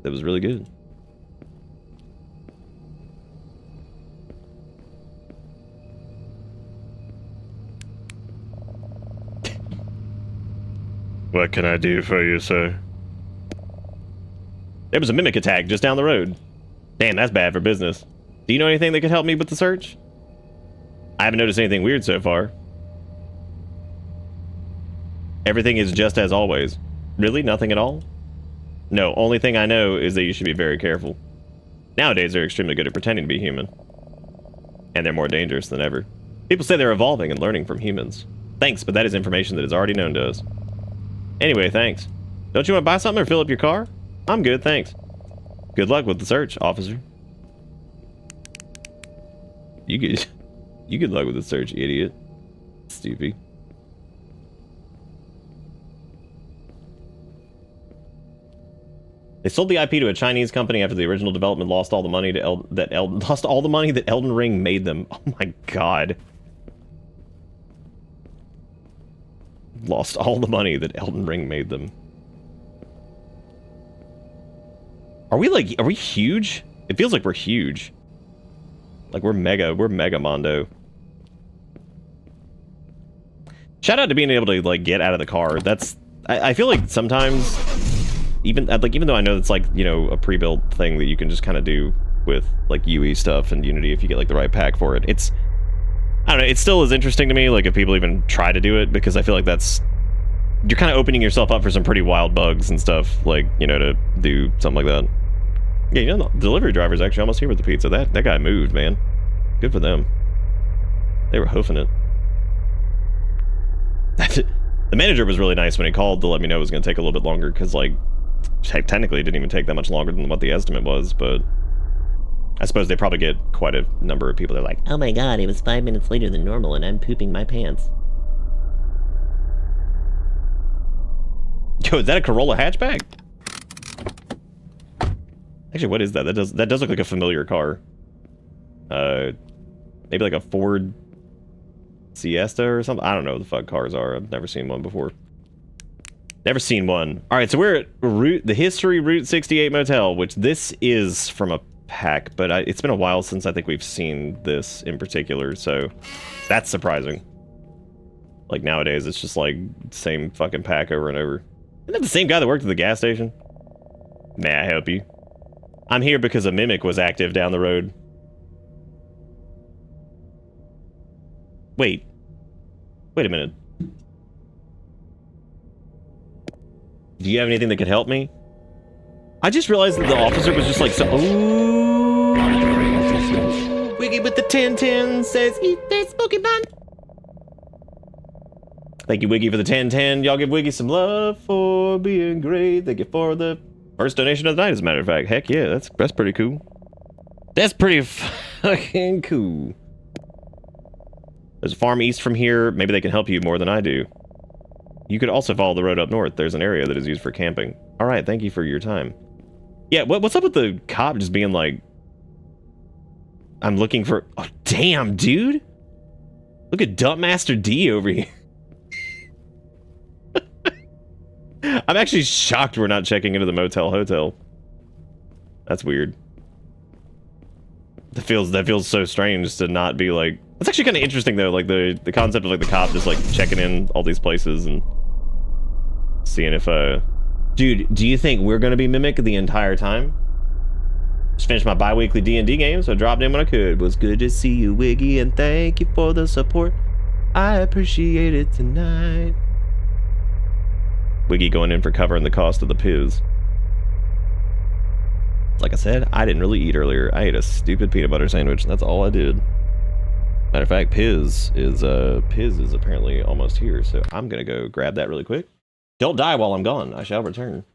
That was really good. What can I do for you, sir? There was a mimic attack just down the road. Damn, that's bad for business. Do you know anything that could help me with the search? I haven't noticed anything weird so far. Everything is just as always. Really? Nothing at all? No, only thing I know is that you should be very careful. Nowadays, they're extremely good at pretending to be human. And they're more dangerous than ever. People say they're evolving and learning from humans. Thanks, but that is information that is already known to us. Anyway, thanks. Don't you want to buy something or fill up your car? I'm good, thanks. Good luck with the search, officer. You good luck with the search, idiot. Stupid. They sold the IP to a Chinese company after the original development lost all the money that Elden Ring made them. Oh my god. Lost all the money that Elden Ring made them. Are we huge? It feels like we're huge. Like we're mega mondo. Shout out to being able to like get out of the car. I feel like sometimes even though I know it's like, you know, a pre-built thing that you can just kind of do, with like UE stuff and Unity if you get like the right pack for it. It's, I don't know, it still is interesting to me, like if people even try to do it, because I feel like that's, you're kind of opening yourself up for some pretty wild bugs and stuff, like, you know, to do something like that. Yeah, you know, the delivery driver's actually almost here with the pizza. That guy moved, man. Good for them. They were hoofing it. The manager was really nice when he called to let me know it was going to take a little bit longer, because, like, technically it didn't even take that much longer than what the estimate was, but I suppose they probably get quite a number of people that are like, Oh my god, it was 5 minutes later than normal and I'm pooping my pants. yo, is that a Corolla hatchback? Actually, what is that? That does look like a familiar car. Maybe like a Ford Siesta or something? I don't know what the fuck cars are. I've never seen one before. Never seen one. Alright, so we're at the History Route 68 Motel, which this is from a pack, but it's been a while since I think we've seen this in particular, so that's surprising. Like nowadays, it's just like same fucking pack over and over. Isn't that the same guy that worked at the gas station? May I help you? I'm here because a mimic was active down the road. Wait a minute. Do you have anything that could help me? I just realized that the officer was just like, so. Ooh. Wiggy with the 1010 says, eat that spooky bun. Thank you, Wiggy, for the 1010. Y'all give Wiggy some love for being great. Thank you for the first donation of the night, as a matter of fact. Heck yeah, that's pretty cool. That's pretty fucking cool. There's a farm east from here. Maybe they can help you more than I do. You could also follow the road up north. There's an area that is used for camping. All right, thank you for your time. Yeah, what's up with the cop just being like, I'm looking for... Oh, damn, dude. Look at Dumpmaster D over here. I'm actually shocked we're not checking into the motel hotel. That's weird. That feels so strange to not be like... It's actually kind of interesting though, like the concept of like the cop just like checking in all these places and seeing if dude, do you think we're gonna be Mimic the entire time? Just finished my bi-weekly D&D game, so I dropped in when I could. Was good to see you, Wiggy, and thank you for the support. I appreciate it tonight. Wiggy going in for covering the cost of the piz. Like I said, I didn't really eat earlier. I ate a stupid peanut butter sandwich, and that's all I did. Matter of fact, Piz is apparently almost here, so I'm gonna go grab that really quick. Don't die while I'm gone. I shall return.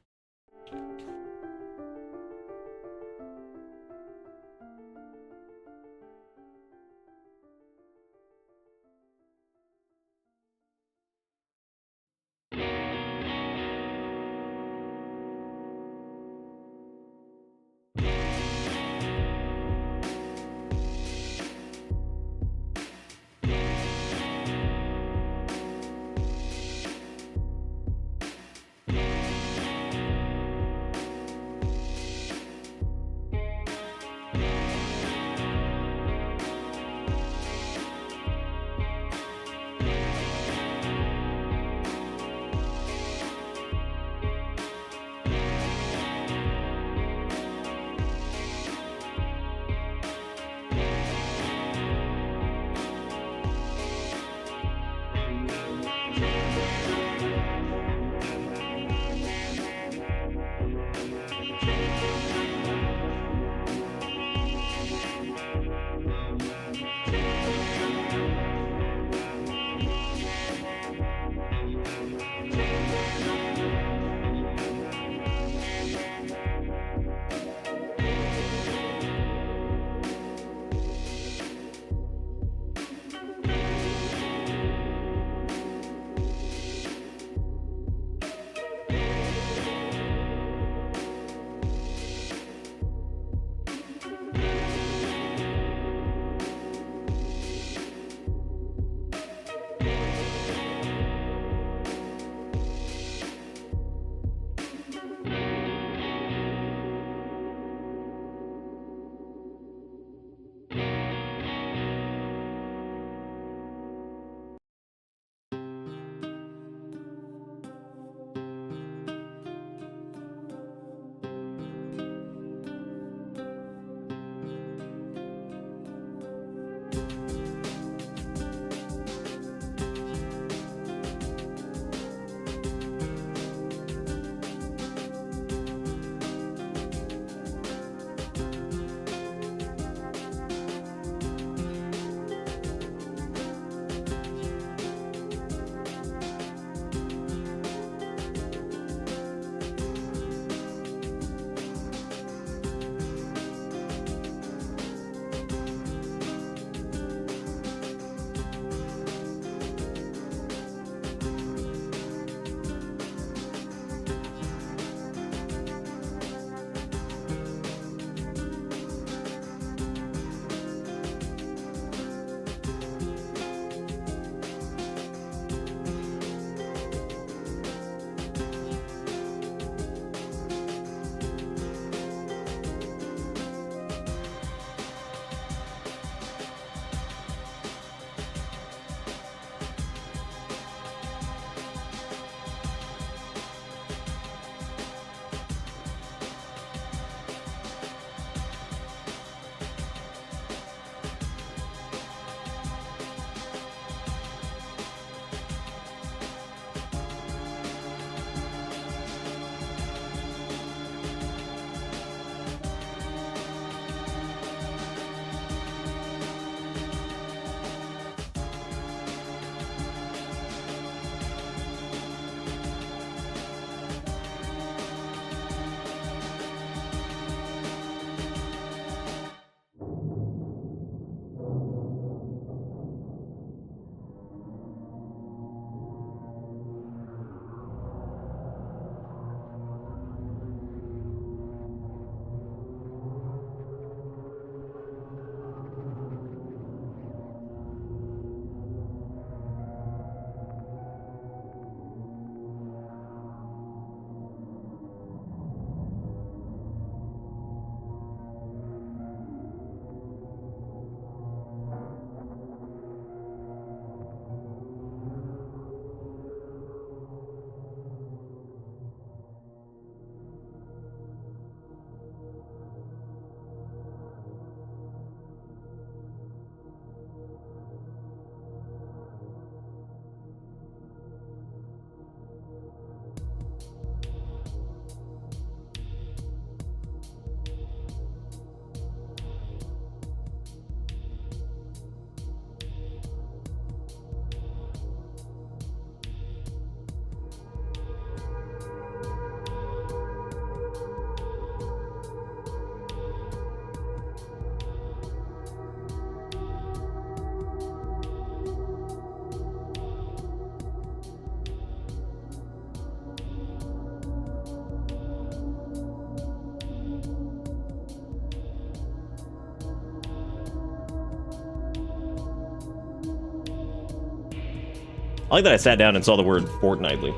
I like that I sat down and saw the word fortnightly.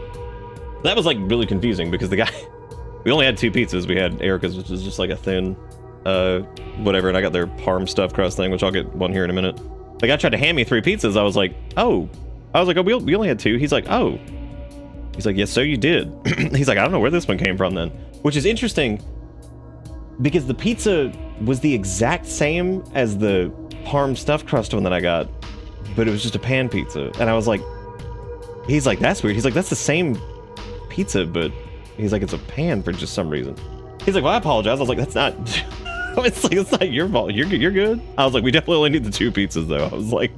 That was like really confusing because the guy, we only had 2 pizzas. We had Erica's, which is just like a thin, whatever, and I got their parm stuffed crust thing, which I'll get one here in a minute. The guy tried to hand me 3 pizzas. I was like, oh, we only had 2. He's like, oh. He's like, yes, so you did. He's like, I don't know where this one came from then. Which is interesting because the pizza was the exact same as the parm stuffed crust one that I got, but it was just a pan pizza. And I was like, he's like, that's weird. He's like, that's the same pizza, but he's like, it's a pan for just some reason. He's like, well, I apologize. I was like, that's not, it's not your fault. You're good. I was like, we definitely only need the 2 pizzas though. I was like,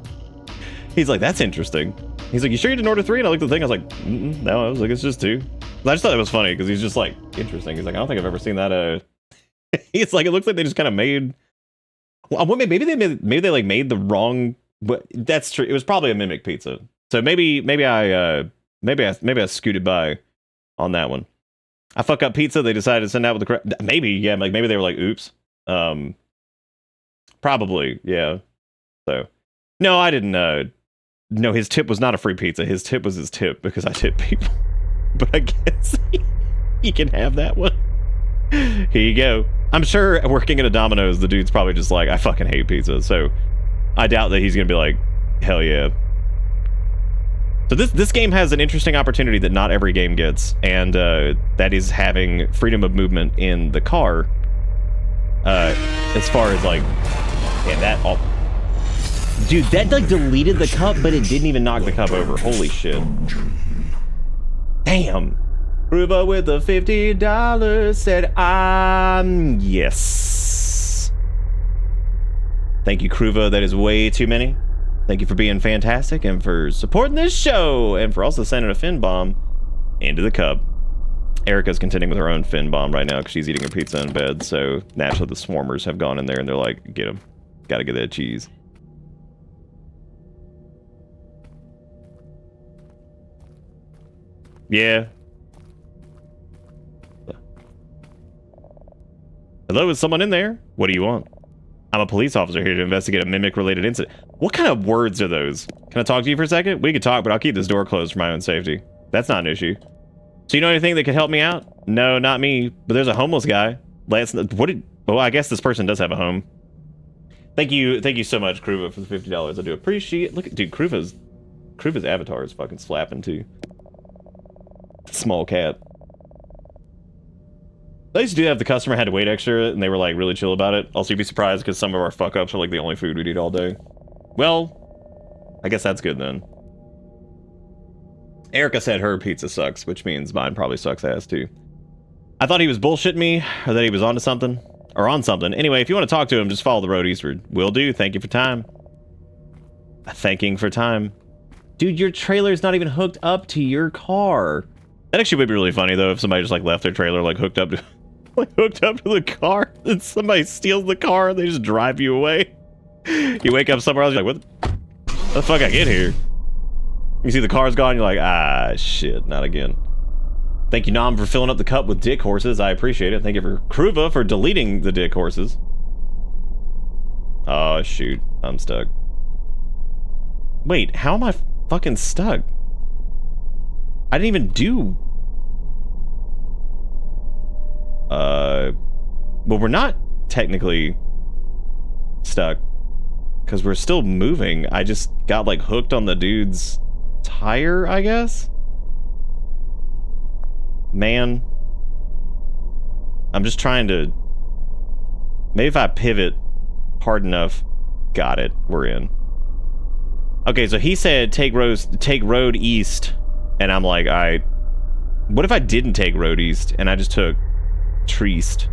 he's like, that's interesting. He's like, you sure you didn't order 3? And I looked at the thing, I was like, no, I was like, it's just 2. I just thought it was funny because he's just like, interesting. He's like, I don't think I've ever seen that. He's like, it looks like they just kind of made, well, maybe they like made the wrong, but that's true. It was probably a mimic pizza. So maybe I scooted by on that one. I fuck up pizza. They decided to send out with the correct, maybe they were like, oops. Probably, yeah. So, no, I didn't, no, his tip was not a free pizza. His tip was his tip because I tip people. But I guess he can have that one. Here you go. I'm sure working at a Domino's, the dude's probably just like, I fucking hate pizza. So I doubt that he's going to be like, hell yeah. So this game has an interesting opportunity that not every game gets. And that is having freedom of movement in the car. As far as like, yeah, that all... Dude, that like deleted the cup, but it didn't even knock the cup over. Holy shit. Damn. Ruba with the $50 said, yes. Thank you, Kruva. That is way too many. Thank you for being fantastic and for supporting this show and for also sending a fin bomb into the cup. Erica's contending with her own fin bomb right now because she's eating her pizza in bed. So naturally, the swarmers have gone in there and they're like, get him. Gotta get that cheese. Yeah. Hello, is someone in there? What do you want? I'm a police officer here to investigate a mimic-related incident. What kind of words are those? Can I talk to you for a second? We could talk, but I'll keep this door closed for my own safety. That's not an issue. So you know anything that could help me out? No, not me. But there's a homeless guy. Well, I guess this person does have a home. Thank you so much, Kruva, for the $50. I do appreciate it. Look at, dude, Kruva's avatar is fucking slapping too. Small cat. They used to do have the customer had to wait extra, and they were like really chill about it. Also, you'd be surprised because some of our fuck ups are like the only food we'd eat all day. Well, I guess that's good then. Erica said her pizza sucks, which means mine probably sucks ass too. I thought he was bullshitting me, or that he was onto something, or on something. Anyway, if you want to talk to him, just follow the road eastward. Will do. Thank you for time. Thanking for time. Dude, your trailer's not even hooked up to your car. That actually would be really funny though if somebody just like left their trailer like hooked up to the car, and somebody steals the car and they just drive you away. You wake up somewhere else, you're like, what the fuck I get here? You see the car's gone, you're like, ah shit, not again. Thank you, Nom, for filling up the cup with dick horses. I appreciate it. Thank you for Kruva for deleting the dick horses. Oh shoot, I'm stuck. Wait, how am I fucking stuck? I didn't even do... Well, we're not technically stuck because we're still moving. I just got like hooked on the dude's tire, I guess. Man, I'm just trying to... Maybe if I pivot hard enough. Got it. We're in. Okay, so he said take road east, and I'm like, all right. What if I didn't take road east and I just took Treast?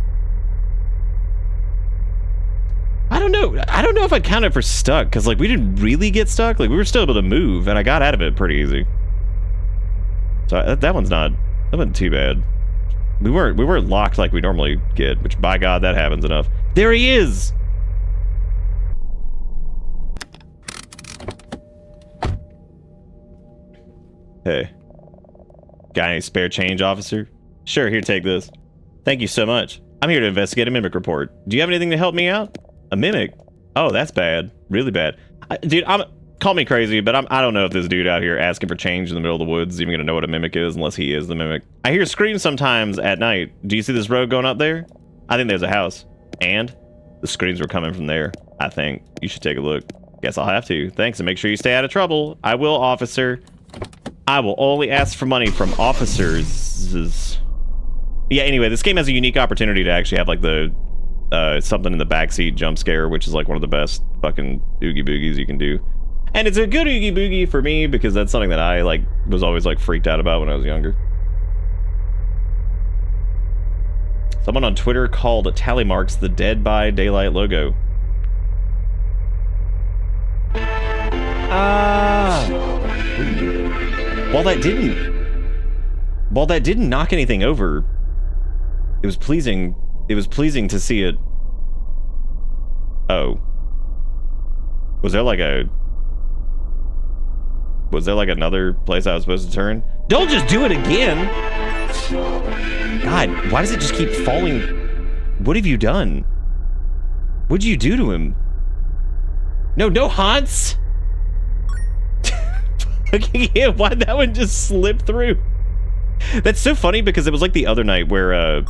I don't know. I don't know if I counted for stuck because like we didn't really get stuck. Like we were still able to move, and I got out of it pretty easy. So that wasn't too bad. We weren't locked like we normally get, which by God that happens enough. There he is. Hey. Got any spare change, officer? Sure, here, take this. Thank you so much. I'm here to investigate a mimic report. Do you have anything to help me out? A mimic? Oh, that's bad. Really bad. Dude, call me crazy, but I don't know if this dude out here asking for change in the middle of the woods is even gonna know what a mimic is unless he is the mimic. I hear screams sometimes at night. Do you see this road going up there? I think there's a house. And the screams were coming from there. I think you should take a look. Guess I'll have to. Thanks, and make sure you stay out of trouble. I will, officer. I will only ask for money from officers. Yeah, anyway, this game has a unique opportunity to actually have like the something in the backseat jump scare, which is like one of the best fucking oogie boogies you can do. And it's a good oogie boogie for me because that's something that I like was always like freaked out about when I was younger. Someone on Twitter called tally marks the Dead by Daylight logo. While that didn't knock anything over, it was pleasing to see it. Oh. Was there like another place I was supposed to turn? Don't just do it again! God, why does it just keep falling? What have you done? What'd you do to him? No, Hans! Yeah, why'd that one just slip through? That's so funny because it was like the other night where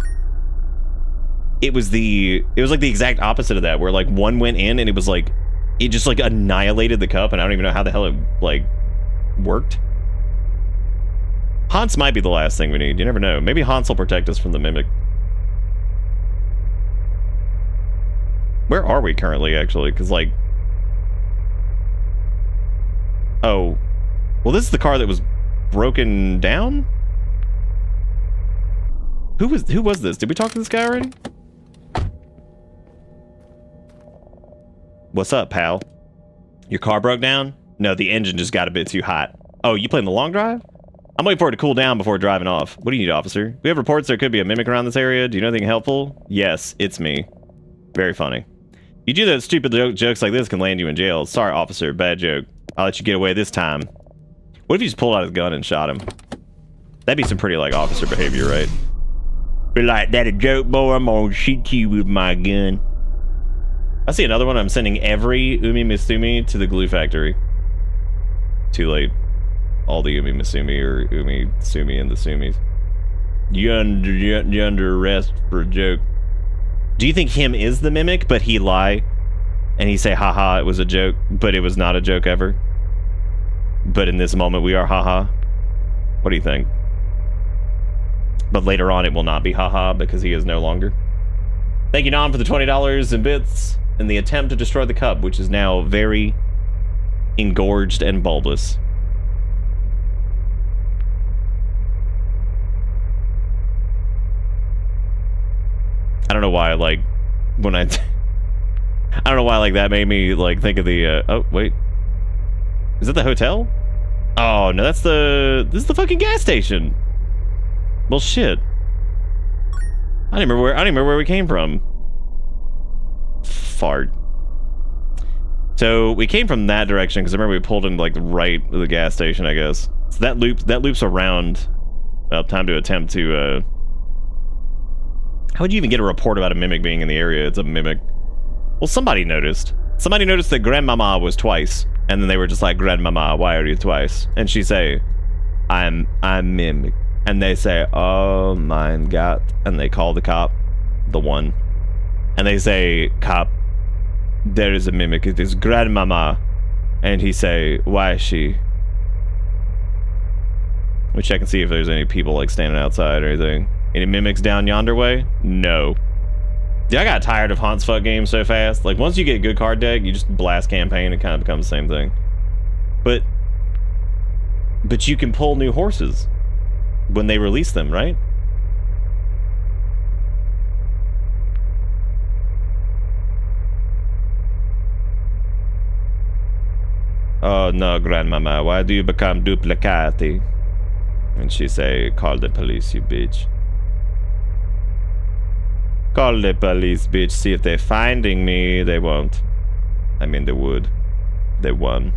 it was like the exact opposite of that, where like one went in and it was like it just like annihilated the cup, and I don't even know how the hell it like worked. Hans might be the last thing we need. You never know. Maybe Hans will protect us from the mimic. Where are we currently, actually? Because like, oh, well, this is the car that was broken down. Who was this? Did we talk to this guy already? What's up, pal? Your car broke down? No, the engine just got a bit too hot. Oh, you playing the long drive? I'm waiting for it to cool down before driving off. What do you need, officer? We have reports there could be a mimic around this area. Do you know anything helpful? Yes, it's me. Very funny. You do that stupid jokes like this can land you in jail. Sorry, officer. Bad joke. I'll let you get away this time. What if you just pulled out his gun and shot him? That'd be some pretty, like, officer behavior, right? Be like, that a joke, boy? I'm gonna shoot you with my gun. I see another one. I'm sending every Umi Misumi to the glue factory. Too late. All the Umi Misumi or Umi Sumi and the Sumis. You under arrest for a joke. Do you think him is the mimic, but he lie? And he say, haha, it was a joke, but it was not a joke ever? But in this moment, we are haha. What do you think? But later on, it will not be haha because he is no longer. Thank you, Nam, for the $20 in bits in the attempt to destroy the cup, which is now very engorged and bulbous. I don't know why, like, when I don't know why, like, that made me, like, think of the, oh, wait. Is that the hotel? Oh, no, this is the fucking gas station. Well, shit. I don't even remember where we came from. Fart. So, we came from that direction, because I remember we pulled in, like, right of the gas station, I guess. So that loops around. Well, time to attempt to, how would you even get a report about a mimic being in the area? It's a mimic. Well, somebody noticed. Somebody noticed that Grandmama was twice. And then they were just like, Grandmama, why are you twice? And she say, I'm mimic. And they say, oh my God. And they call the cop, the one. And they say, cop, there is a mimic. It is Grandmama. And he say, why is she? Let me check and see if there's any people like standing outside or anything. Any mimics down yonder way? No. Dude, I got tired of Hans Fuck games so fast. Like, once you get a good card deck, you just blast campaign and kind of becomes the same thing. But you can pull new horses when they release them, right? Oh no, Grandmama, why do you become duplicati? And she say, call the police, you bitch. Call the police, bitch. See if they're finding me. They won't. I mean, they would. They won.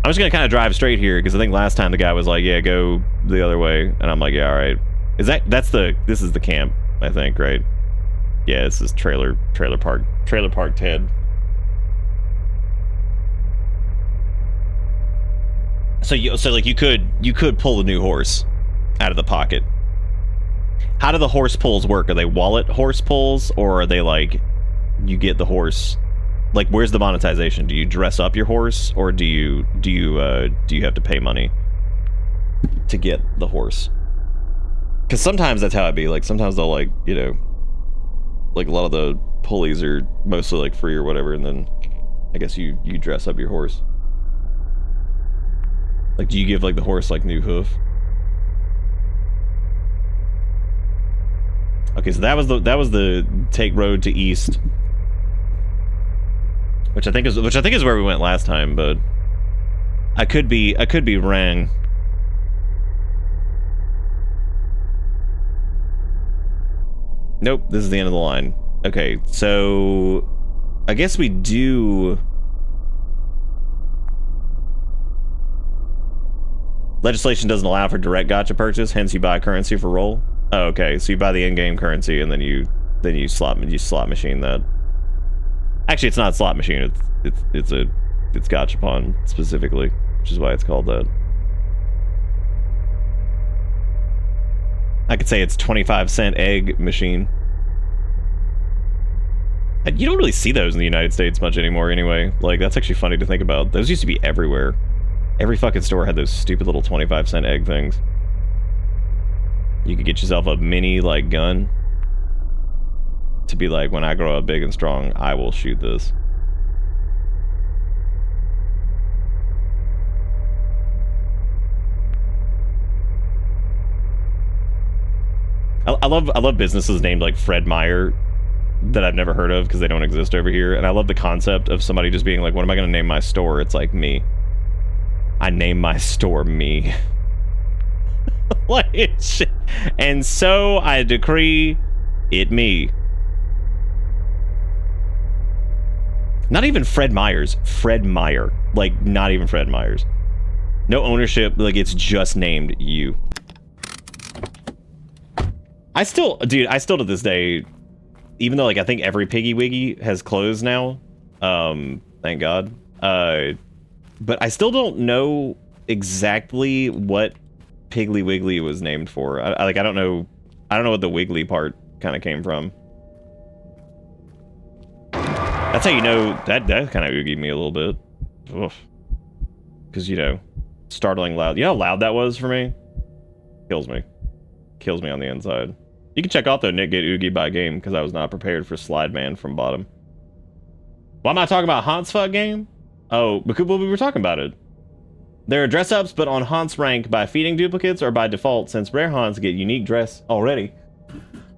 I'm just gonna kind of drive straight here because I think last time the guy was like, yeah, go the other way. And I'm like, yeah, all right. This is the camp, I think, right? Yeah, this is trailer park Ted. So like you could pull a new horse out of the pocket. How do the horse pulls work? Are they wallet horse pulls, or are they like you get the horse? Like, where's the monetization? Do you dress up your horse, or do you have to pay money to get the horse? Because sometimes that's how it be. Like sometimes they'll like, you know, like a lot of the pulleys are mostly like free or whatever, and then I guess you dress up your horse. Like, do you give like the horse like new hoof? Okay, so that was the take road to east, which I think is where we went last time, but I could be wrong. Nope, this is the end of the line. Okay, so I guess we do. Legislation doesn't allow for direct gacha purchase, hence you buy currency for roll. Oh, okay, so you buy the in-game currency and then you slot machine that. Actually, it's not a slot machine. It's gachapon specifically, which is why it's called that. I could say it's 25-cent egg machine. You don't really see those in the United States much anymore anyway. Like, that's actually funny to think about. Those used to be everywhere. Every fucking store had those stupid little 25-cent egg things. You could get yourself a mini, like, gun. To be like, when I grow up big and strong, I will shoot this. I love businesses named like Fred Meyer that I've never heard of because they don't exist over here. And I love the concept of somebody just being like, what am I going to name my store? It's like me. I name my store me. Like, and so I decree it me. Not even Fred Myers. Fred Meyer. Like, not even Fred Myers. No ownership. Like, it's just named you. Dude, I still to this day, even though, like, I think every Piggy Wiggy has closed now. Thank God. But I still don't know exactly what Piggly Wiggly was named for. I don't know what the Wiggly part kind of came from. That's how you know that kind of oogied me a little bit. Because, you know, startling loud. You know how loud that was for me? Kills me. Kills me on the inside. You can check out though, Nick get oogied by game because I was not prepared for Slide Man from bottom. Why am I talking about Hans's fuck game? Oh, because we were talking about it. There are dress ups, but on Hans's rank by feeding duplicates or by default, since rare Hans get unique dress already.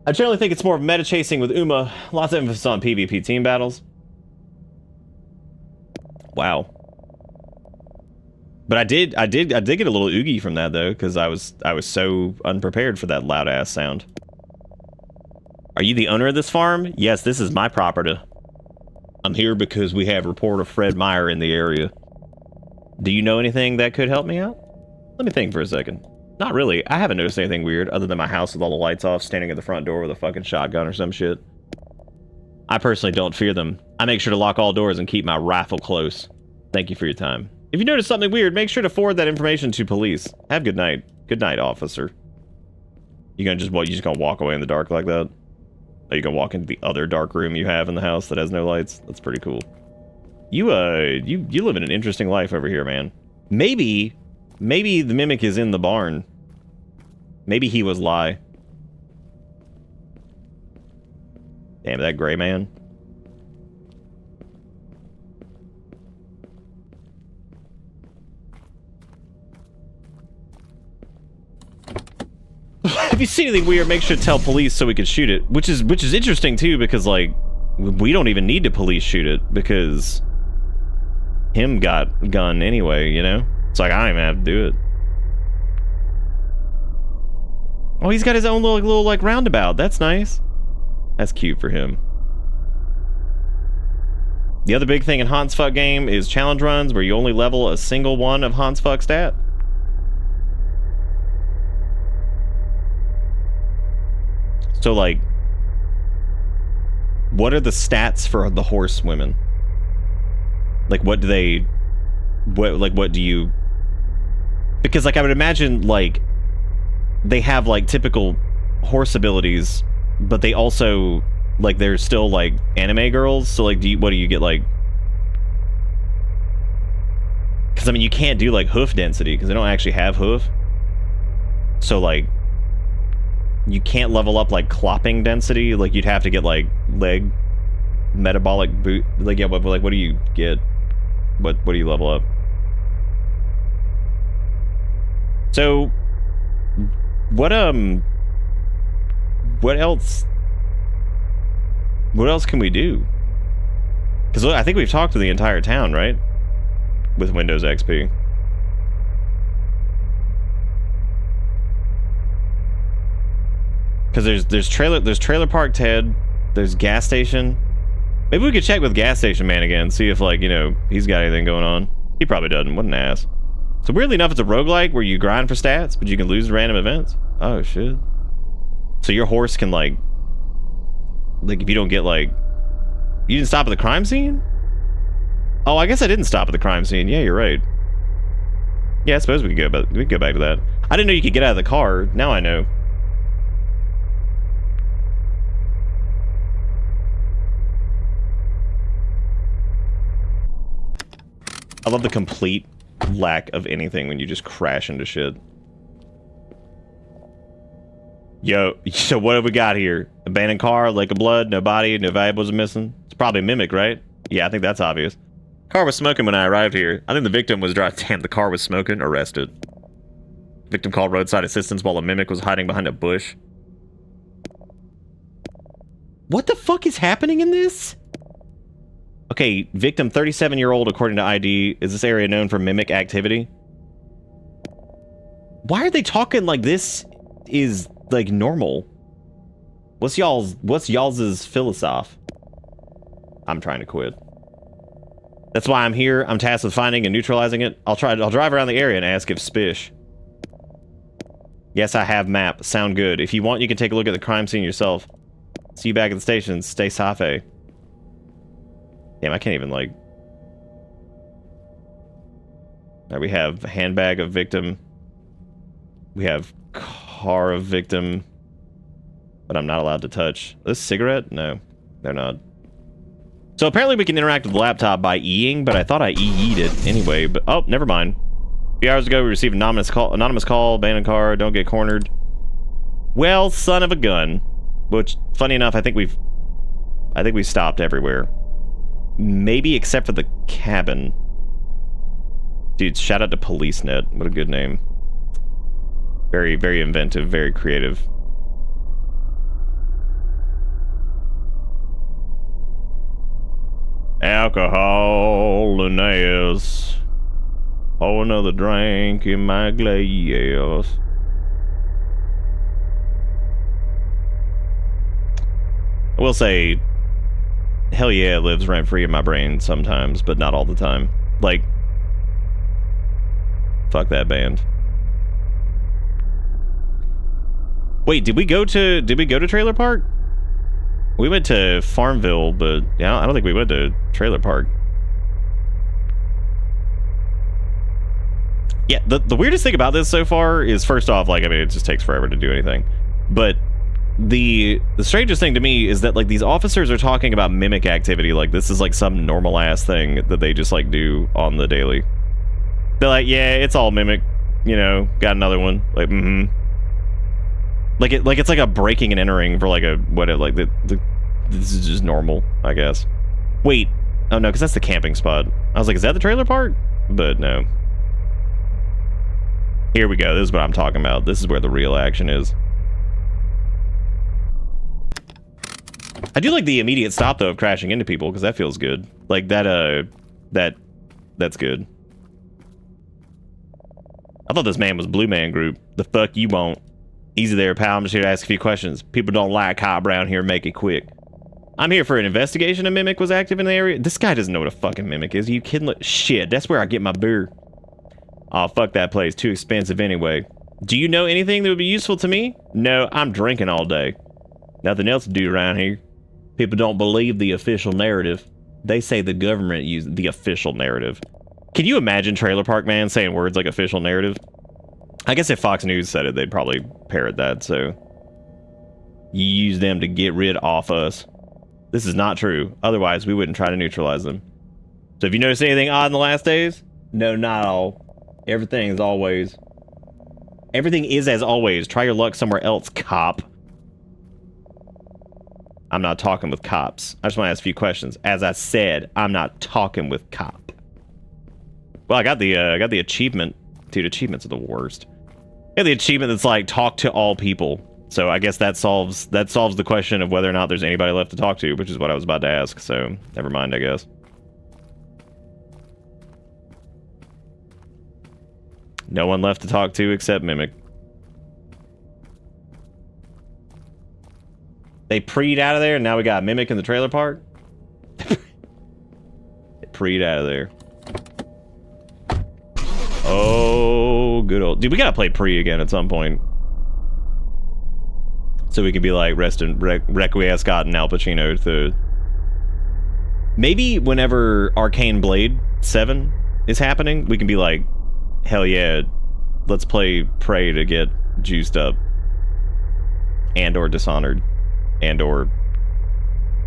I generally think it's more of meta chasing with Uma. Lots of emphasis on PvP team battles. Wow. But I did get a little oogie from that though, because I was so unprepared for that loud ass sound. Are you the owner of this farm? Yes, this is my property. I'm here because we have report of Fred Meyer in the area. Do you know anything that could help me out? Let me think for a second. Not really. I haven't noticed anything weird other than my house with all the lights off, standing at the front door with a fucking shotgun or some shit. I personally don't fear them. I make sure to lock all doors and keep my rifle close. Thank you for your time. If you notice something weird, make sure to forward that information to police. Have a good night. Good night, officer. You just gonna walk away in the dark like that? Are you gonna walk into the other dark room you have in the house that has no lights? That's pretty cool. You live in an interesting life over here, man. Maybe the mimic is in the barn. Maybe he was lie. Damn, that gray man. If you see anything weird, make sure to tell police so we can shoot it. Which is interesting too, because like we don't even need to police shoot it because him got gun anyway, you know? It's like I don't even have to do it. Oh, he's got his own little like roundabout. That's nice. That's cute for him. The other big thing in Hans Fuck game is challenge runs where you only level a single one of Hans Fuck stat. So like, what are the stats for the horsewomen? Like, what do you Because, like, I would imagine, like, they have, like, typical horse abilities, but they also, like, they're still, like, anime girls. So, like, what do you get, like... Because, I mean, you can't do, like, hoof density, because they don't actually have hoof. So, like, you can't level up, like, clopping density. Like, you'd have to get, like, leg metabolic boot. Like, yeah, but, like, what do you get? What do you level up? So, what else can we do? Because I think we've talked to the entire town, right? With Windows XP. Because there's Trailer Park Ted, there's gas station. Maybe we could check with gas station man again, see if, like, you know, he's got anything going on. He probably doesn't. What an ass. So weirdly enough, it's a roguelike where you grind for stats, but you can lose random events. Oh shit. So your horse can, like if you don't get, like, you didn't stop at the crime scene? Oh, I guess I didn't stop at the crime scene. Yeah, you're right. Yeah, I suppose we could go back to that. I didn't know you could get out of the car. Now I know. I love the complete lack of anything when you just crash into shit. Yo, so what have we got here? Abandoned car, lake of blood, no body, no valuables are missing. It's probably a mimic, right? Yeah, I think that's obvious. Car was smoking when I arrived here. I think the victim was driving. Damn, the car was smoking. Arrested. Victim called roadside assistance while a mimic was hiding behind a bush. What the fuck is happening in this? Okay, victim 37-year-old according to ID. Is this area known for mimic activity? Why are they talking like this is, like, normal? What's y'all's philosoph? I'm trying to quit. That's why I'm here. I'm tasked with finding and neutralizing it. I'll drive around the area and ask if spish. Yes, I have map. Sound good. If you want, you can take a look at the crime scene yourself. See you back at the station. Stay safe. Damn, I can't even, like... Alright, we have handbag of victim. We have car of victim. But I'm not allowed to touch. This cigarette? No, they're not. So apparently we can interact with the laptop by E-ing, but I thought I E-ed it anyway. But oh, never mind. A few hours ago, we received an anonymous call, abandoned car, don't get cornered. Well, son of a gun. Which, funny enough, I think we stopped everywhere. Maybe except for the cabin. Dude, shout out to PoliceNet. What a good name. Very, very inventive, very creative. Alcohol and ass. Oh, another drink in my glass. I will say, hell yeah, it lives rent-free in my brain sometimes, but not all the time. Like, fuck that band. Wait, did we go to Trailer Park? We went to Farmville, but yeah, I don't think we went to Trailer Park. Yeah, the weirdest thing about this so far is, first off, like, I mean, it just takes forever to do anything. But the strangest thing to me is that, like, these officers are talking about mimic activity like this is, like, some normal-ass thing that they just, like, do on the daily. They're like, yeah, it's all mimic, you know, got another one. Like, Like it's like a breaking and entering for, like, a, this is just normal, I guess. Wait, oh no, because that's the camping spot. I was like, is that the trailer park? But no. Here we go, this is what I'm talking about. This is where the real action is. I do like the immediate stop, though, of crashing into people, because that feels good. Like, that's good. I thought this man was Blue Man Group. The fuck you won't. Easy there, pal. I'm just here to ask a few questions. People don't like cop around here, make it quick. I'm here for an investigation. A mimic was active in the area. This guy doesn't know what a fucking mimic is. Are you kidding? Shit, that's where I get my beer. Oh, fuck that place. Too expensive anyway. Do you know anything that would be useful to me? No, I'm drinking all day. Nothing else to do around here. People don't believe the official narrative. They say the government used the official narrative. Can you imagine Trailer Park Man saying words like official narrative? I guess if Fox News said it, they'd probably parrot that, so... You use them to get rid off us. This is not true. Otherwise, we wouldn't try to neutralize them. So if you notice anything odd in the last days, no, not all. Everything is always... Everything is as always. Try your luck somewhere else, cop. I'm not talking with cops. I just want to ask a few questions. As I said, I'm not talking with cop. Well, I got the achievement. Dude, achievements are the worst. I got the achievement that's like, talk to all people. So I guess that solves the question of whether or not there's anybody left to talk to, which is what I was about to ask. So, never mind, I guess. No one left to talk to except Mimic. They preed out of there, and now we got Mimic in the trailer park? They preed out of there. Oh, good old... Dude, we gotta play pre again at some point. So we can be like Requiescat and Al Pacino to... Maybe whenever Arcane Blade 7 is happening, we can be like, hell yeah, let's play Prey to get juiced up. And or Dishonored. And or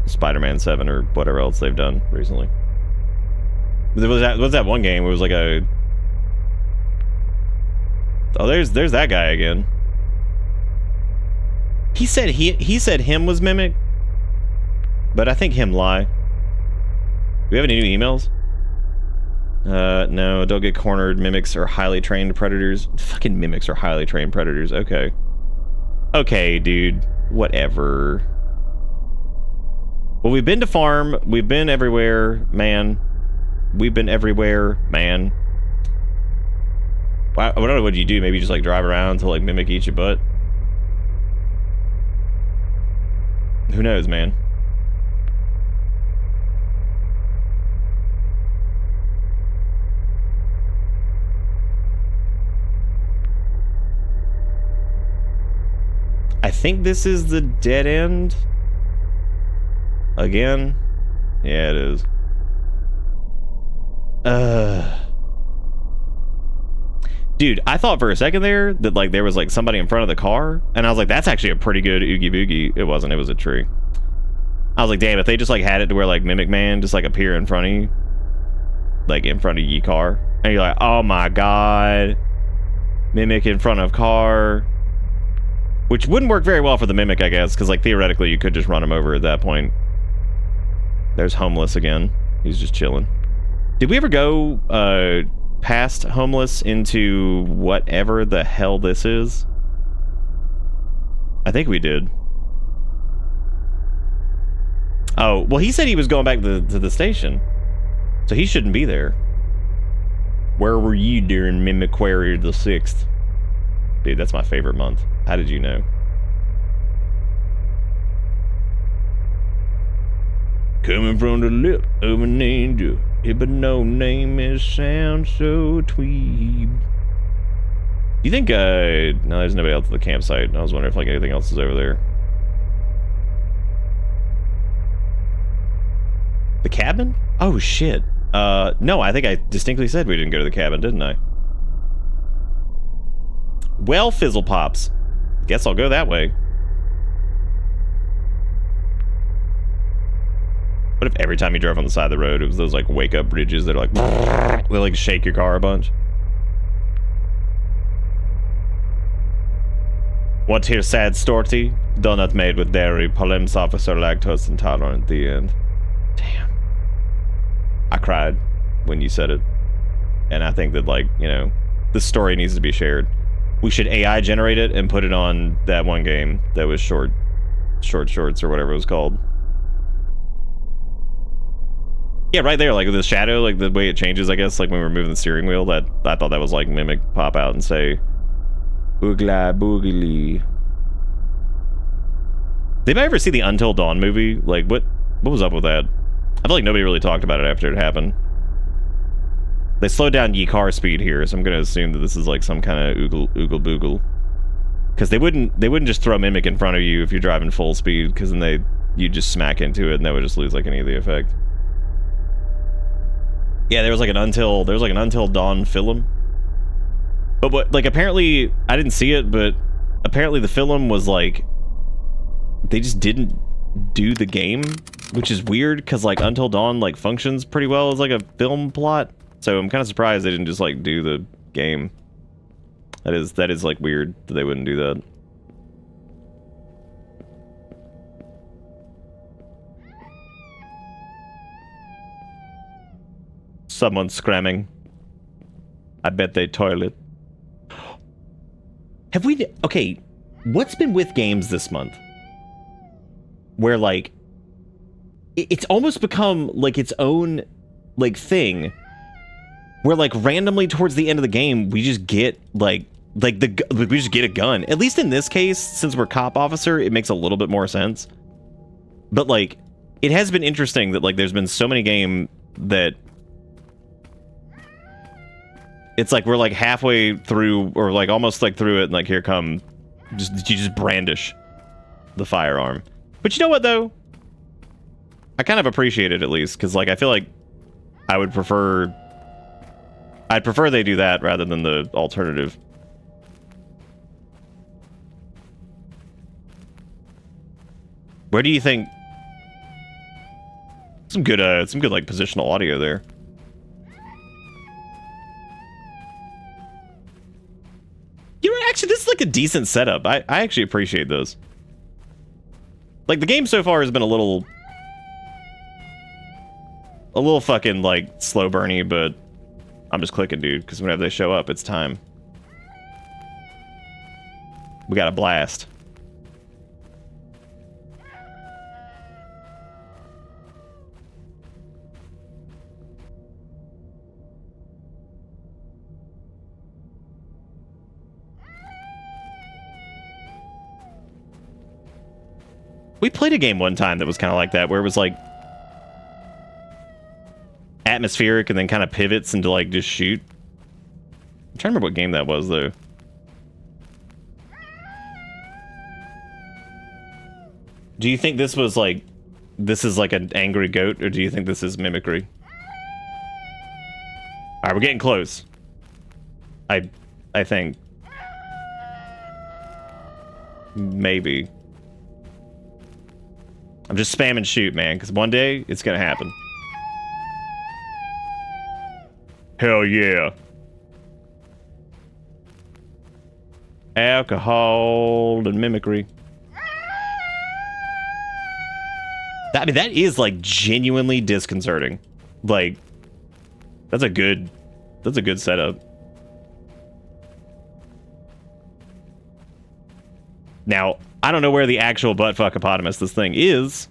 Spider-Man 7 or whatever else they've done recently. There was that one game where it was like a... Oh, there's that guy again. He said him was Mimic, but I think him lie. Do we have any new emails? No, don't get cornered. Mimics are highly trained predators. Fucking mimics are highly trained predators. Okay. Okay, dude. Whatever. Well, we've been to farm. We've been everywhere, man. We've been everywhere, man. I don't know what you do. Maybe just like drive around until like Mimic eats your butt. Who knows, man? I think this is the dead end. Again? Yeah, it is. Dude, I thought for a second there that like there was like somebody in front of the car, and I was like, that's actually a pretty good Oogie Boogie. It wasn't, it was a tree. I was like, damn, if they just like had it to where like Mimic Man just like appear in front of you, like in front of your car, and you're like, oh my god, Mimic in front of car, which wouldn't work very well for the Mimic, I guess, because like theoretically you could just run him over at that point. There's Homeless again. He's just chilling. Did we ever go past Homeless into whatever the hell this is? I think we did. Oh, well, he said he was going back to the station, so he shouldn't be there. Where were you during Mimiquary the 6th? Dude, that's my favorite month. How did you know? Coming from the lip of an angel, but no name is sound so tweeb. You think, no, there's nobody else at the campsite. I was wondering if, like, anything else is over there. The cabin? Oh, shit. No, I think I distinctly said we didn't go to the cabin, didn't I? Well, Fizzle Pops. Guess I'll go that way. What if every time you drove on the side of the road, it was those, like, wake-up bridges that are like... they, like, shake your car a bunch? What here sad storty? Donut made with dairy, Polems officer lactose intolerant, the end. Damn. I cried when you said it. And I think that, like, you know, this story needs to be shared. We should AI generate it and put it on that one game that was short shorts or whatever it was called. Yeah, right there, like with the shadow, like the way it changes, I guess, like when we're moving the steering wheel, that I thought that was like Mimic pop out and say, Boogla boogly. Did I ever see the Until Dawn movie? Like, what was up with that? I feel like nobody really talked about it after it happened. They slowed down ye car speed here, so I'm gonna assume that this is like some kind of oogle boogle. Because they wouldn't just throw Mimic in front of you if you're driving full speed, because then you'd just smack into it and that would just lose like any of the effect. Yeah, there was like an Until Dawn film. But what, like, apparently, I didn't see it, but apparently the film was like, they just didn't do the game, which is weird, because like Until Dawn like functions pretty well as like a film plot. So I'm kind of surprised they didn't just like do the game. That is like weird that they wouldn't do that. Someone's scramming. I bet they toilet. Have we... Okay, what's been with games this month? Where, like... It's almost become, like, its own, like, thing. Where, like, randomly towards the end of the game, we just get, we just get a gun. At least in this case, since we're cop officer, it makes a little bit more sense. But, like, it has been interesting that, like, there's been so many games that... It's like we're like halfway through, or like almost like through it, and like here come, you just brandish the firearm. But you know what though? I kind of appreciate it at least, because like I feel like I'd prefer they do that rather than the alternative. Where do you think? Some good like positional audio there. You know, actually, this is like a decent setup. I actually appreciate those. Like, the game so far has been a little fucking, like, slow burny, but I'm just clicking, dude, because whenever they show up, it's time. We got a blast. We played a game one time that was kind of like that, where it was like atmospheric and then kind of pivots into like just shoot. I'm trying to remember what game that was though. Do you think this was like, this is like an angry goat, or do you think this is mimicry? Alright, we're getting close. I think. Maybe. I'm just spamming shoot, man, because one day it's gonna happen. Hell yeah. Alcohol and mimicry. I mean, that is like genuinely disconcerting. Like, that's a good setup. Now, I don't know where the actual buttfuckopotamus this thing is,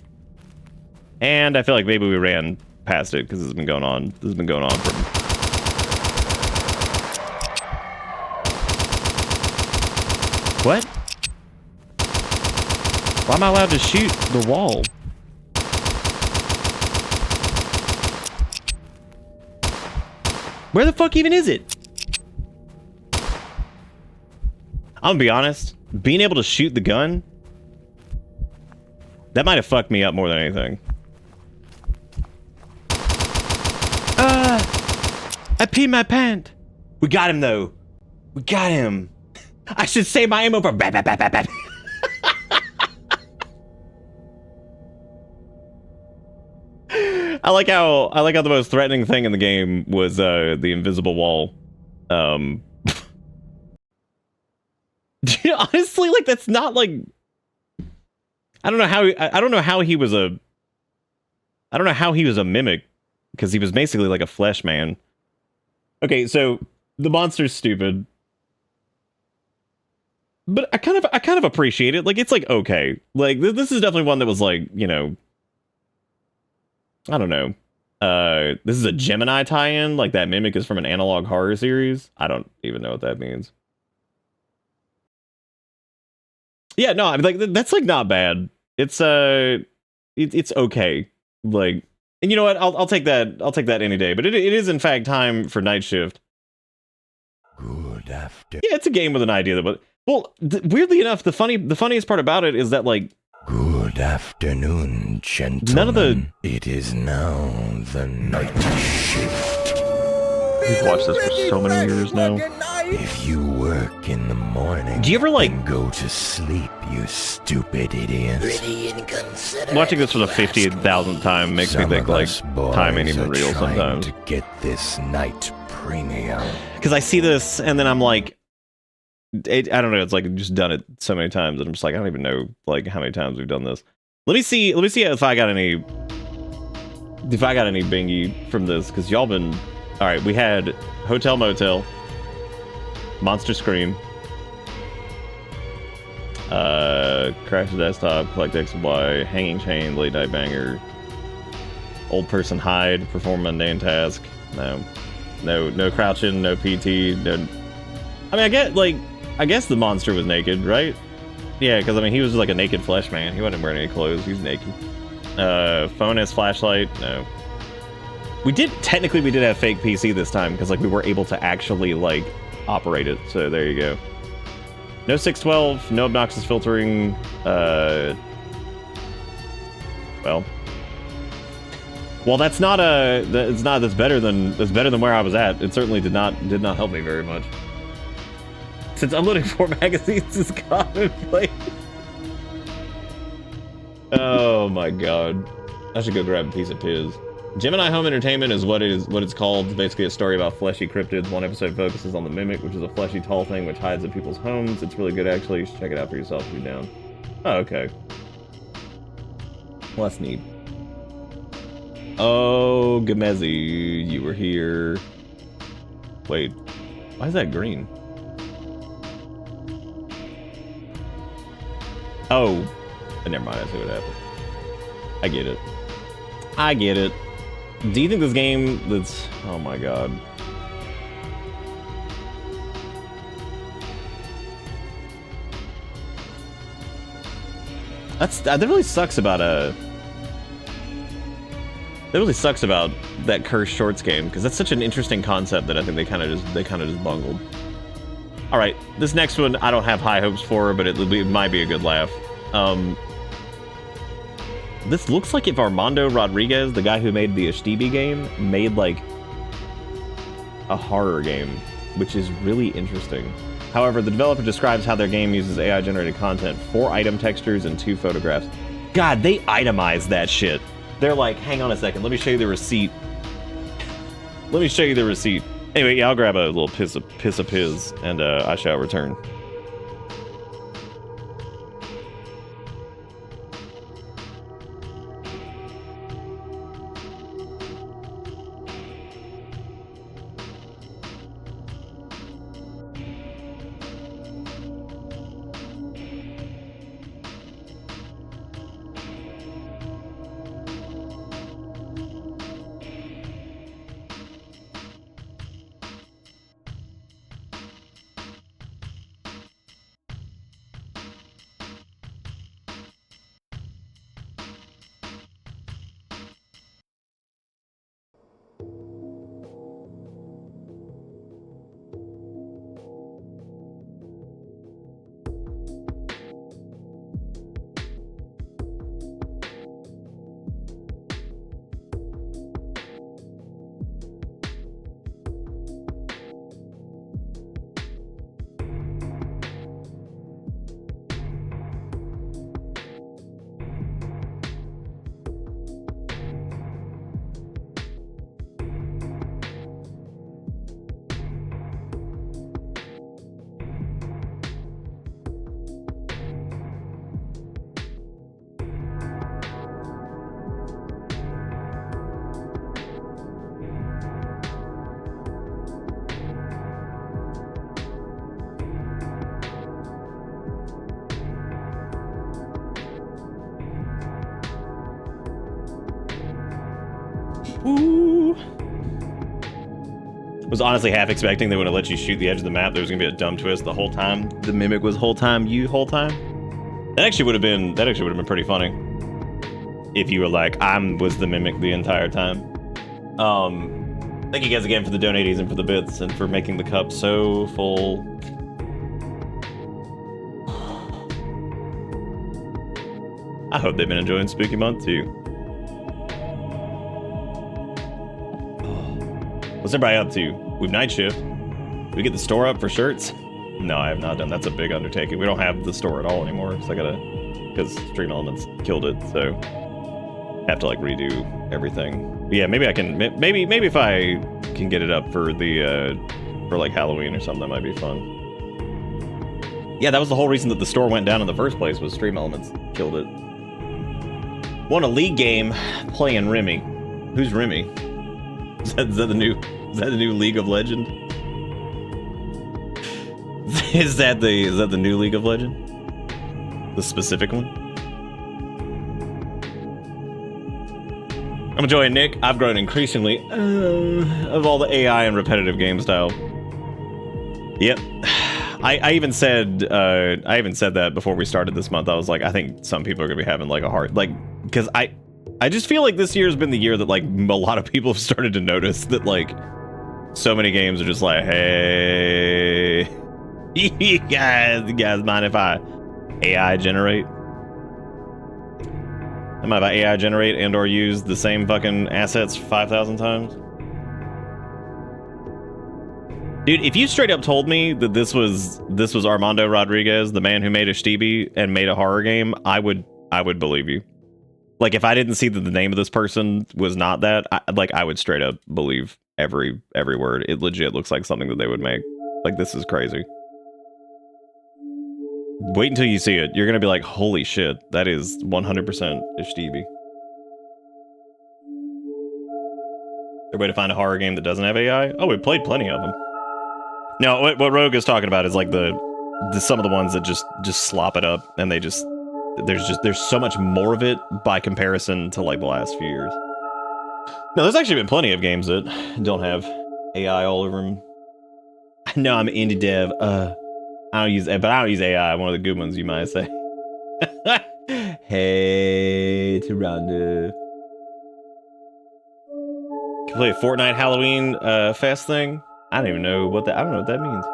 and I feel like maybe we ran past it because this has been going on. This has been going on for... What? Why am I allowed to shoot the wall? Where the fuck even is it? I'm gonna be honest. Being able to shoot the gun, that might have fucked me up more than anything. I peed my pant. We got him though. We got him. I should save my ammo for bat, bat, bat, bat, bat. I like how the most threatening thing in the game was the invisible wall. Honestly, like, that's not like, I don't know how he was a mimic, because he was basically like a flesh man. Okay, so the monster's stupid, but I kind of appreciate it. Like, it's like, okay, like this is definitely one that was like, you know, I don't know. This is a Gemini tie-in. Like, that mimic is from an analog horror series. I don't even know what that means. Yeah, no, I mean, like, that's like not bad. It's it's okay. Like, and you know what? I'll take that. I'll take that any day. But it is in fact time for night shift. Good afternoon. Yeah, it's a game with an idea that, but well, weirdly enough, the funniest part about it is that, like, good afternoon, gentlemen. None of the... It is now the night shift. We've watched this for so many years now. If you work in the morning, Do you ever, like- then go to sleep, you stupid idiot. Watching this for the 50,000th time makes me Some think of like us boys time ain't even are real trying sometimes. to get this night premium. Because I see this and then I'm like, I don't know. It's like I've just done it so many times that I'm just like, I don't even know like how many times we've done this. Let me see if I got any bingy from this, because y'all been all right. We had Hotel Motel, Monster Scream, Crash the Desktop, Collect X and Y, Hanging Chain, Late Night Banger, Old Person Hide, Perform Mundane Task. No crouching, no PT. No. I mean, I guess the monster was naked, right? Yeah, because I mean, he was like a naked flesh man. He wasn't wearing any clothes. He was naked. Phone as flashlight. No. We did have fake PC this time because like we were able to actually like operate it. So there you go. No 612. No obnoxious filtering. Well, that's not that's better than where I was at. It certainly did not help me very much. Since unloading 4 magazines is commonplace. Oh my god. I should go grab a piece of piz. Gemini Home Entertainment is what it's called. It's basically a story about fleshy cryptids. One episode focuses on the Mimic, which is a fleshy tall thing which hides in people's homes. It's really good actually. You should check it out for yourself if you're down. Oh, okay. Well, that's neat. Oh, Gamezi, you were here. Wait, why is that green? Oh, never mind. I see what happened. I get it. Do you think this game that's... Oh my god. That really sucks about that Cursed Shorts game, because that's such an interesting concept that I think they kind of just bungled. All right, this next one I don't have high hopes for, but it might be a good laugh. This looks like if Armando Rodriguez, the guy who made the Ashtibi game, made like a horror game, which is really interesting. However, the developer describes how their game uses AI-generated content, 4 item textures and 2 photographs. God, they itemize that shit. They're like, hang on a second, let me show you the receipt. Anyway, yeah, I'll grab a little piss of piz, and I shall return. Ooh. Was honestly half expecting they would have let you shoot the edge of the map. There was gonna be a dumb twist the whole time. The Mimic was whole time. That actually would have been pretty funny. If you were like, was the Mimic the entire time. Thank you guys again for the donaties and for the bits and for making the cup so full. I hope they've been enjoying Spooky Month too. What's everybody up to? We've night shift. we get the store up for shirts? No, I have not done. That's a big undertaking. We don't have the store at all anymore, so I gotta, because Stream Elements killed it, so have to like redo everything. But yeah, maybe I can. Maybe if I can get it up for the for like Halloween or something, that might be fun. Yeah, that was the whole reason that the store went down in the first place. Was Stream Elements killed it. Won a league game playing Remy. Who's Remy? Is that the new League of Legend? Is that the new League of Legend? The specific one? I'm enjoying Nick. I've grown increasingly of all the AI and repetitive game style. Yep. I even said that before we started this month. I was like, I think some people are gonna be having like a hard, like, because I just feel like this year has been the year that like a lot of people have started to notice that like so many games are just like, hey, you guys mind if I AI generate? I mind if I AI generate and or use the same fucking assets 5,000 times? Dude, if you straight up told me that this was Armando Rodriguez, the man who made Ashtibi and made a horror game, I would believe you. Like, if I didn't see that the name of this person was not that, I would straight up believe every word. It legit looks like something that they would make. Like, this is crazy. Wait until you see it. You're gonna be like, holy shit, that is 100% Ashtibi. Their way to find a horror game that doesn't have AI? Oh, we played plenty of them. No, what Rogue is talking about is like the some of the ones that just slop it up, and they just there's so much more of it by comparison to like the last few years. No, there's actually been plenty of games that don't have AI all over them. No, I'm an indie dev. I don't use AI. One of the good ones, you might say. Hey, Toronto. Can play a Fortnite Halloween fest thing. I don't even know what that. I don't know what that means.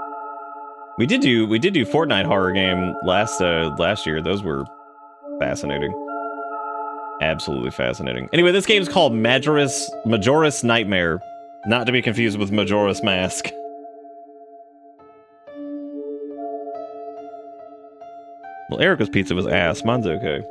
We did do Fortnite horror game last year. Those were fascinating. Absolutely fascinating. Anyway, this game's called Majoris Nightmare, not to be confused with Majoris Mask. Well, Erica's pizza was ass. Mine's okay.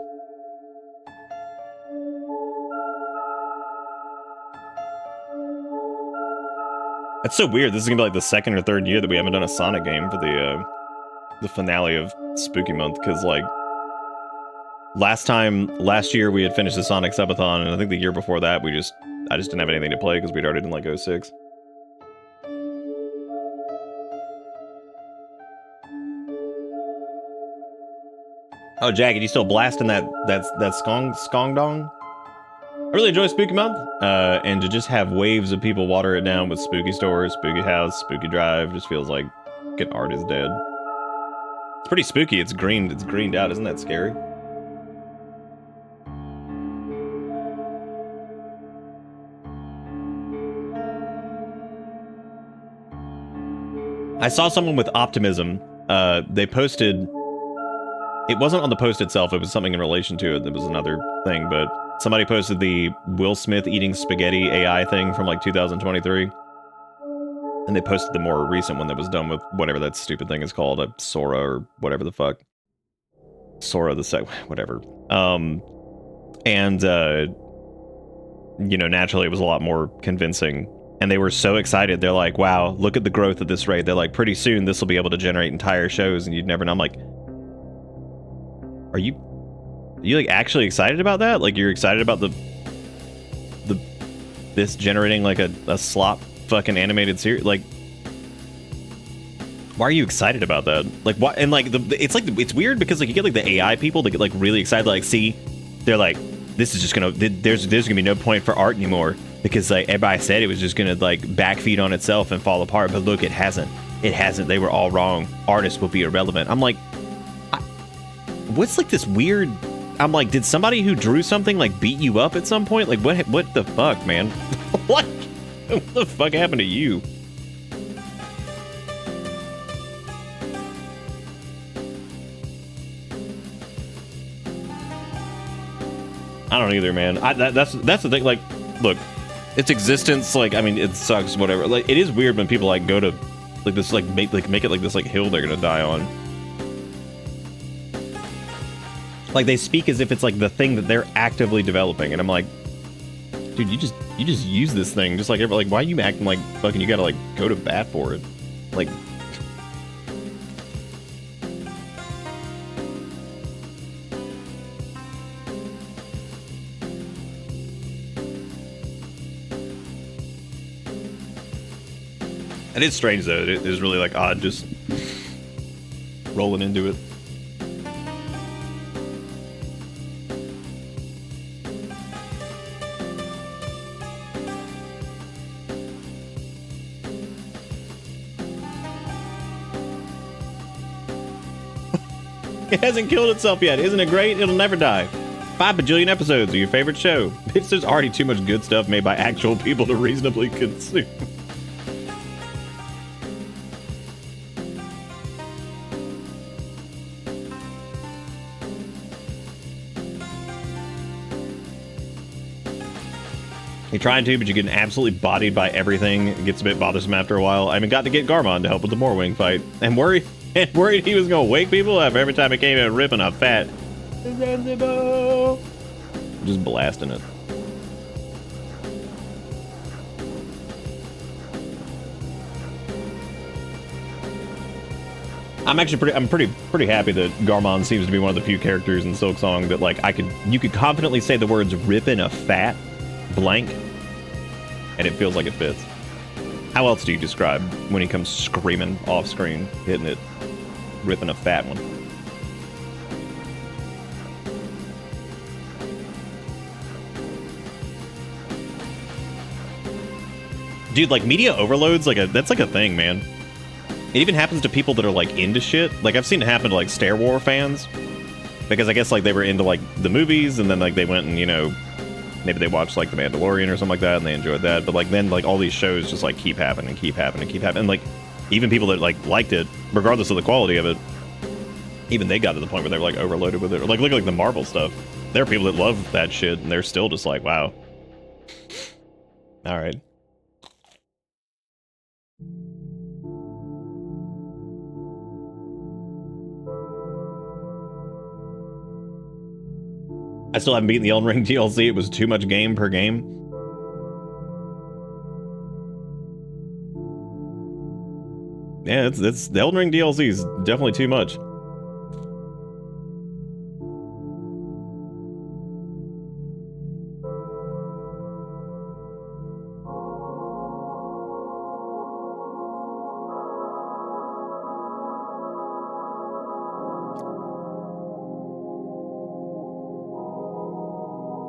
That's so weird. This is gonna be like the second or third year that we haven't done a Sonic game for the finale of Spooky Month, because like last year we had finished the Sonic Subathon, and I think the year before that I just didn't have anything to play because we'd already done like 06. Oh, Jagged, you still blasting that skong dong? I really enjoy Spooky Month, and to just have waves of people water it down with Spooky Stores, Spooky House, Spooky Drive, just feels like fucking art is dead. It's pretty spooky. It's greened out. Isn't that scary? I saw someone with optimism. They posted. It wasn't on the post itself. It was something in relation to it. It was another thing, but somebody posted the Will Smith eating spaghetti AI thing from like 2023. And they posted the more recent one that was done with whatever that stupid thing is called, a Sora or whatever the fuck. Sora the sec, whatever. You know, naturally it was a lot more convincing. And they were so excited. They're like, wow, look at the growth at this rate. They're like, pretty soon this will be able to generate entire shows and you'd never know. I'm like, are you like actually excited about that? Like you're excited about this generating like a slop fucking animated series? Like, why are you excited about that? Like what? And like it's weird because like you get like the AI people that get like really excited. Like, see, they're like, this is just gonna there's gonna be no point for art anymore because like everybody said it was just gonna like backfeed on itself and fall apart. But look, it hasn't. They were all wrong. Artists will be irrelevant. I'm like, what's like this weird? I'm like, did somebody who drew something like beat you up at some point? Like what the fuck, man? What the fuck happened to you? I don't either, man. That's the thing. Like, look, its existence. Like, I mean, it sucks. Whatever. Like, it is weird when people like go to Like this, like make it like this like hill they're gonna die on. Like they speak as if it's like the thing that they're actively developing, and I'm like, dude, you just use this thing, just like why are you acting like fucking you gotta like go to bat for it, like. It is strange though. It is really like odd just rolling into it. It hasn't killed itself yet. Isn't it great? It'll never die. 5 bajillion episodes of your favorite show. Bitch, there's already too much good stuff made by actual people to reasonably consume. You're trying to, but you're getting absolutely bodied by everything. It gets a bit bothersome after a while. I even got to get Garmon to help with the Morwing fight. And worried he was going to wake people up every time he came in ripping a fat... Just blasting it. I'm pretty happy that Garmon seems to be one of the few characters in Silksong that like you could confidently say the words ripping a fat blank and it feels like it fits. How else do you describe when he comes screaming off screen, hitting it, ripping a fat one? Dude, like media overloads, that's like a thing, man. It even happens to people that are like into shit. Like I've seen it happen to like Star Wars fans, because I guess like they were into like the movies, and then like they went and maybe they watched like The Mandalorian or something like that, and they enjoyed that. But like then like all these shows just like keep happening and keep happening and keep happening. And like even people that like liked it, regardless of the quality of it, even they got to the point where they were like overloaded with it. Or like look at like the Marvel stuff. There are people that love that shit, and they're still just like, wow. All right. I still haven't beaten the Elden Ring DLC. It was too much game per game. Yeah, it's the Elden Ring DLC is definitely too much.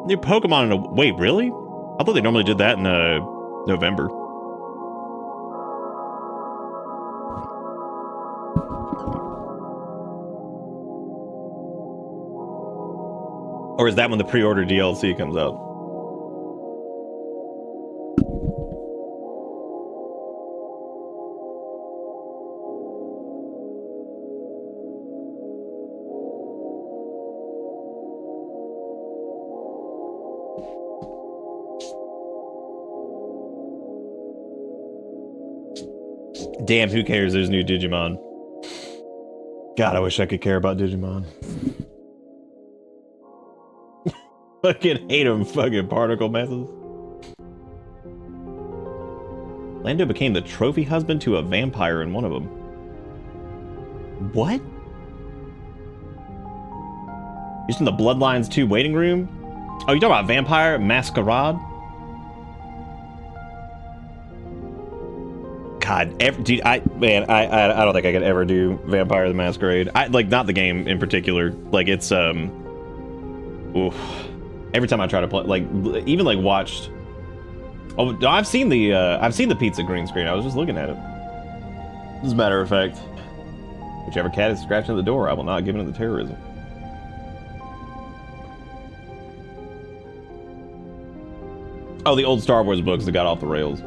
New Pokemon in a... Wait, really? I thought they normally did that in November. Or is that when the pre-order DLC comes out? Damn, who cares? There's new Digimon. God, I wish I could care about Digimon. Fucking hate them, fucking particle masses. Lando became the trophy husband to a vampire in one of them. What? You're in the Bloodlines 2 waiting room? Oh, you talking about Vampire Masquerade? God, dude, I don't think I could ever do Vampire the Masquerade. Like, not the game in particular. Like, it's oof. Every time I try to play, like, even like watched. Oh, I've seen the pizza green screen. I was just looking at it. As a matter of fact, whichever cat is scratching at the door, I will not give in to the terrorism. Oh, the old Star Wars books that got off the rails.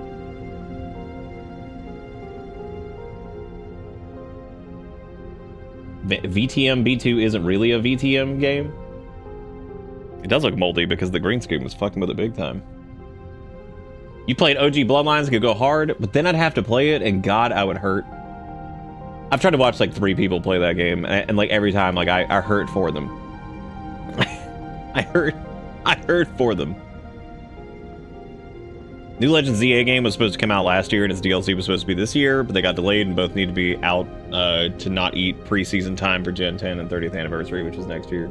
VTM B2 isn't really a VTM game. It does look moldy because the green screen was fucking with it big time. You played OG Bloodlines, it could go hard, but then I'd have to play it, and God, I would hurt. I've tried to watch like 3 people play that game, and like every time, like I hurt for them. I hurt for them. New Legends ZA game was supposed to come out last year, and its DLC was supposed to be this year, but they got delayed, and both need to be out to not eat preseason time for Gen 10 and 30th anniversary, which is next year.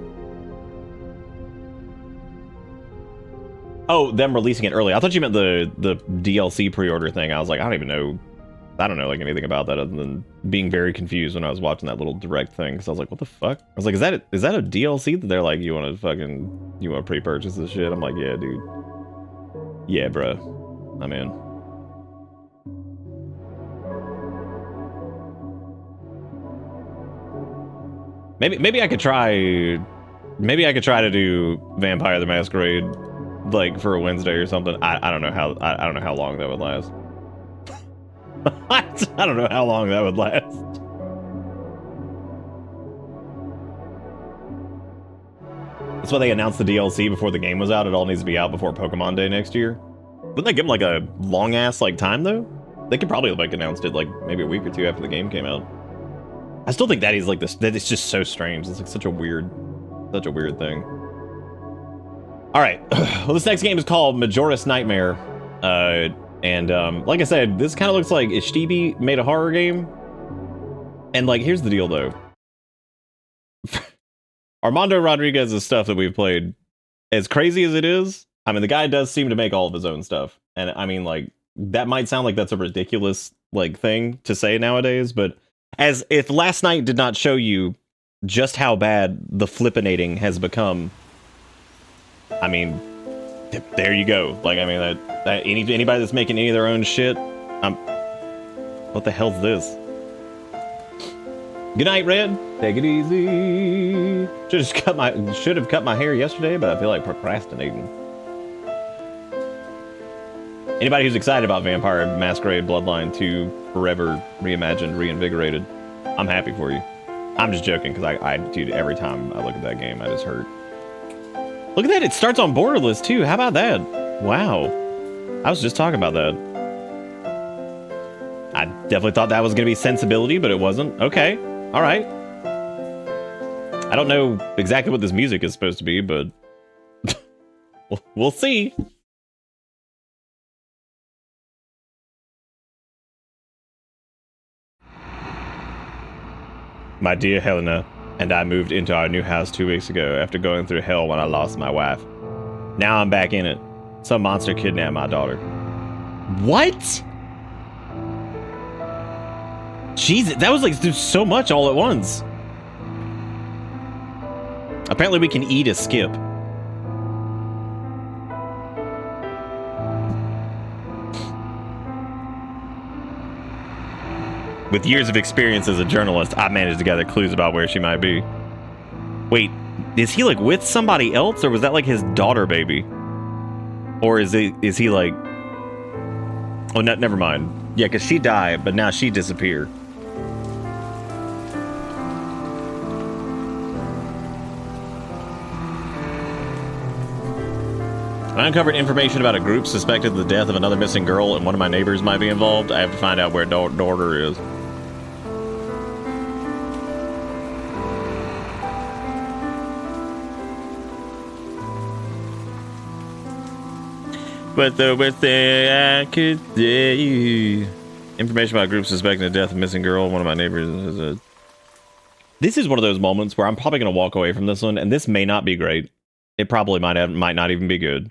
Oh, them releasing it early. I thought you meant the DLC pre-order thing. I was like, I don't know like anything about that other than being very confused when I was watching that little direct thing, because I was like, what the fuck? I was like, is that a DLC that they're like, you want to pre-purchase this shit? I'm like, yeah, dude. Yeah, bro. I'm in. Maybe I could try. Maybe I could try to do Vampire the Masquerade, like for a Wednesday or something. I don't know how. I don't know how long that would last. I don't know how long that would last. That's why they announced the DLC before the game was out. It all needs to be out before Pokemon Day next year. Wouldn't they give them like a long ass like time though? They could probably have like announced it like maybe a week or 2 after the game came out. I still think that is like this. That it's just so strange. It's like such a weird thing. All right, well, this next game is called Majoris Nightmare, and like I said, this kind of looks like Ishtibi made a horror game. And like, here's the deal though. Armando Rodriguez's stuff that we've played, as crazy as it is, I mean, the guy does seem to make all of his own stuff. And I mean, like, that might sound like that's a ridiculous, like, thing to say nowadays, but as if last night did not show you just how bad the flippinating has become, I mean, there you go. Like, I mean, that anybody that's making any of their own shit, what the hell's this? Good night, Red. Take it easy. Should have cut my hair yesterday, but I feel like procrastinating. Anybody who's excited about Vampire Masquerade Bloodline 2 Forever Reimagined, Reinvigorated, I'm happy for you. I'm just joking, because dude, every time I look at that game, I just hurt. Look at that, it starts on borderless too. How about that? Wow. I was just talking about that. I definitely thought that was going to be sensibility, but it wasn't. Okay, all right. I don't know exactly what this music is supposed to be, but we'll see. My dear Helena and I moved into our new house 2 weeks ago after going through hell when I lost my wife. Now I'm back in it. Some monster kidnapped my daughter. What? Jesus, that was like so much all at once. Apparently we can eat a skip. With years of experience as a journalist, I managed to gather clues about where she might be. Wait, is he like with somebody else, or was that like his daughter baby? Or is he like... Oh, no, never mind. Yeah, because she died, but now she disappeared. I uncovered information about a group suspected of the death of another missing girl, and one of my neighbors might be involved. I have to find out where daughter is. But the worst thing I could say. Information about a group suspecting the death of a missing girl. One of my neighbors is a... This is one of those moments where I'm probably going to walk away from this one, and this may not be great. It probably might not even be good.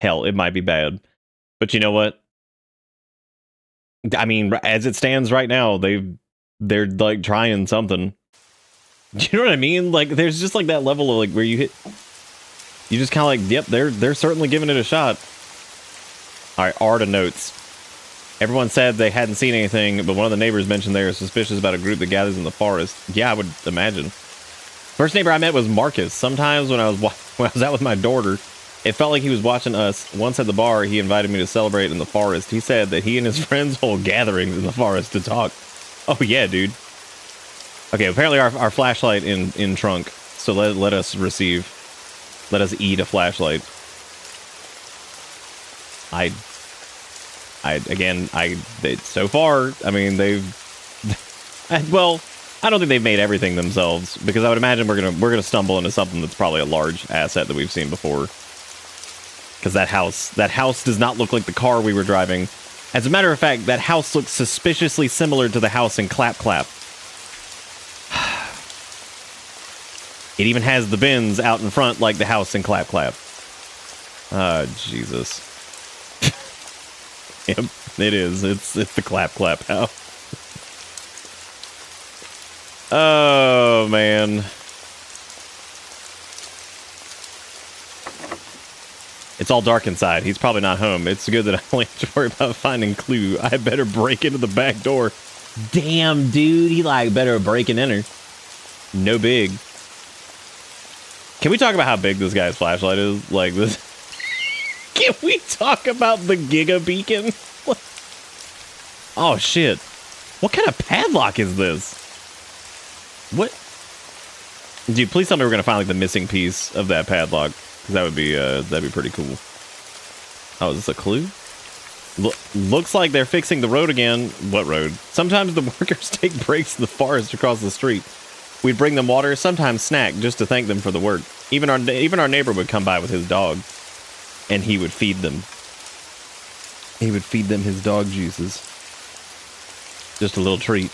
Hell, it might be bad. But you know what? I mean, as it stands right now, they're like trying something. You know what I mean? Like, there's just like that level of like where you just kind of like, yep, they're certainly giving it a shot. All right, Arda notes. Everyone said they hadn't seen anything, but one of the neighbors mentioned they were suspicious about a group that gathers in the forest. Yeah, I would imagine. First neighbor I met was Marcus. Sometimes when I was out with my daughter, it felt like he was watching us. Once at the bar, he invited me to celebrate in the forest. He said that he and his friends hold gatherings in the forest to talk. Oh yeah, dude. Okay, apparently our flashlight in trunk. So let us eat a flashlight. So far, I mean, Well, I don't think they've made everything themselves, because I would imagine we're gonna stumble into something that's probably a large asset that we've seen before. Because that house does not look like the car we were driving. As a matter of fact, that house looks suspiciously similar to the house in Clap Clap. It even has the bins out in front like the house in Clap Clap. Jesus. Yep, it is. It's the Clap Clap house. Oh, man. It's all dark inside. He's probably not home. It's good that I only have to worry about finding clue. I better break into the back door. Damn, dude. He like better break and enter. No big. Can we talk about how big this guy's flashlight is? Like this. Can we talk about the Giga Beacon? Oh, shit. What kind of padlock is this? What? Dude, please tell me we're going to find like the missing piece of that padlock. Because that'd be pretty cool. Oh, is this a clue? Looks like they're fixing the road again. What road? Sometimes the workers take breaks in the forest across the street. We'd bring them water, sometimes snack, just to thank them for the work. Even our neighbor would come by with his dog. And he would feed them. He would feed them his dog juices. Just a little treat.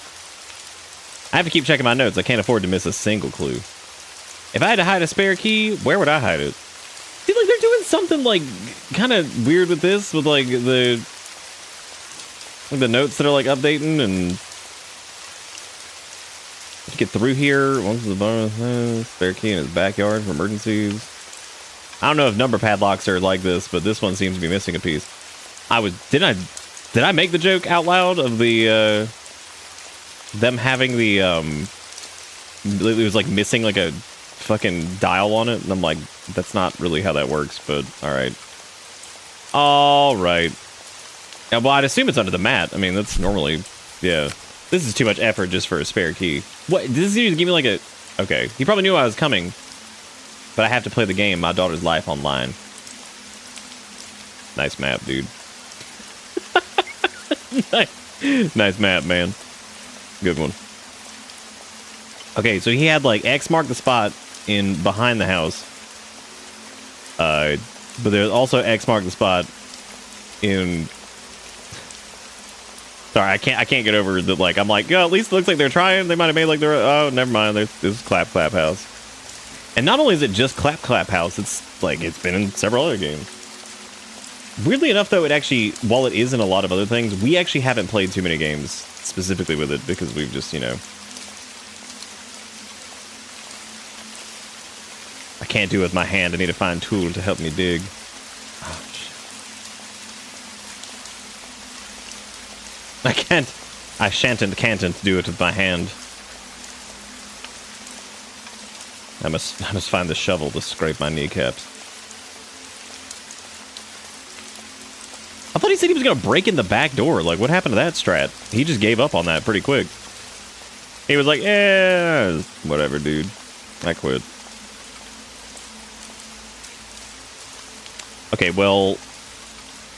I have to keep checking my notes. I can't afford to miss a single clue. If I had to hide a spare key, where would I hide it? See, like, they're doing something, like, kind of weird with this. With, like, the notes that are, like, updating and... To get through here, once the bonus, spare key in his backyard for emergencies. I don't know if number padlocks are like this, but this one seems to be missing a piece. Did I make the joke out loud of the, them having the, it was like missing like a fucking dial on it, and I'm like, that's not really how that works, but alright. Alright. Yeah, well, I'd assume it's under the mat. I mean, that's normally, yeah. This is too much effort just for a spare key. What, did this dude give me like a, okay. He probably knew I was coming. But I have to play the game, My Daughter's Life, online. Nice map, dude. Nice map, man. Good one. Okay, so he had like X mark the spot in behind the house. But there's also X mark the spot in... Sorry, I can't get over that. Like, I'm like, yeah, at least it looks like they're trying. They might have made like they're... Oh, never mind. This is Clap Clap House. And not only is it just Clap Clap House, it's like it's been in several other games. Weirdly enough, though, it actually, while it is in a lot of other things, we actually haven't played too many games specifically with it because we've just, you know... I can't do it with my hand. I need to find a tool to help me dig. Oh, shit. I can't do it with my hand. I must find the shovel to scrape my kneecaps. I thought he said he was going to break in the back door. Like, what happened to that strat? He just gave up on that pretty quick. He was like, yeah, whatever, dude. I quit. Okay, well,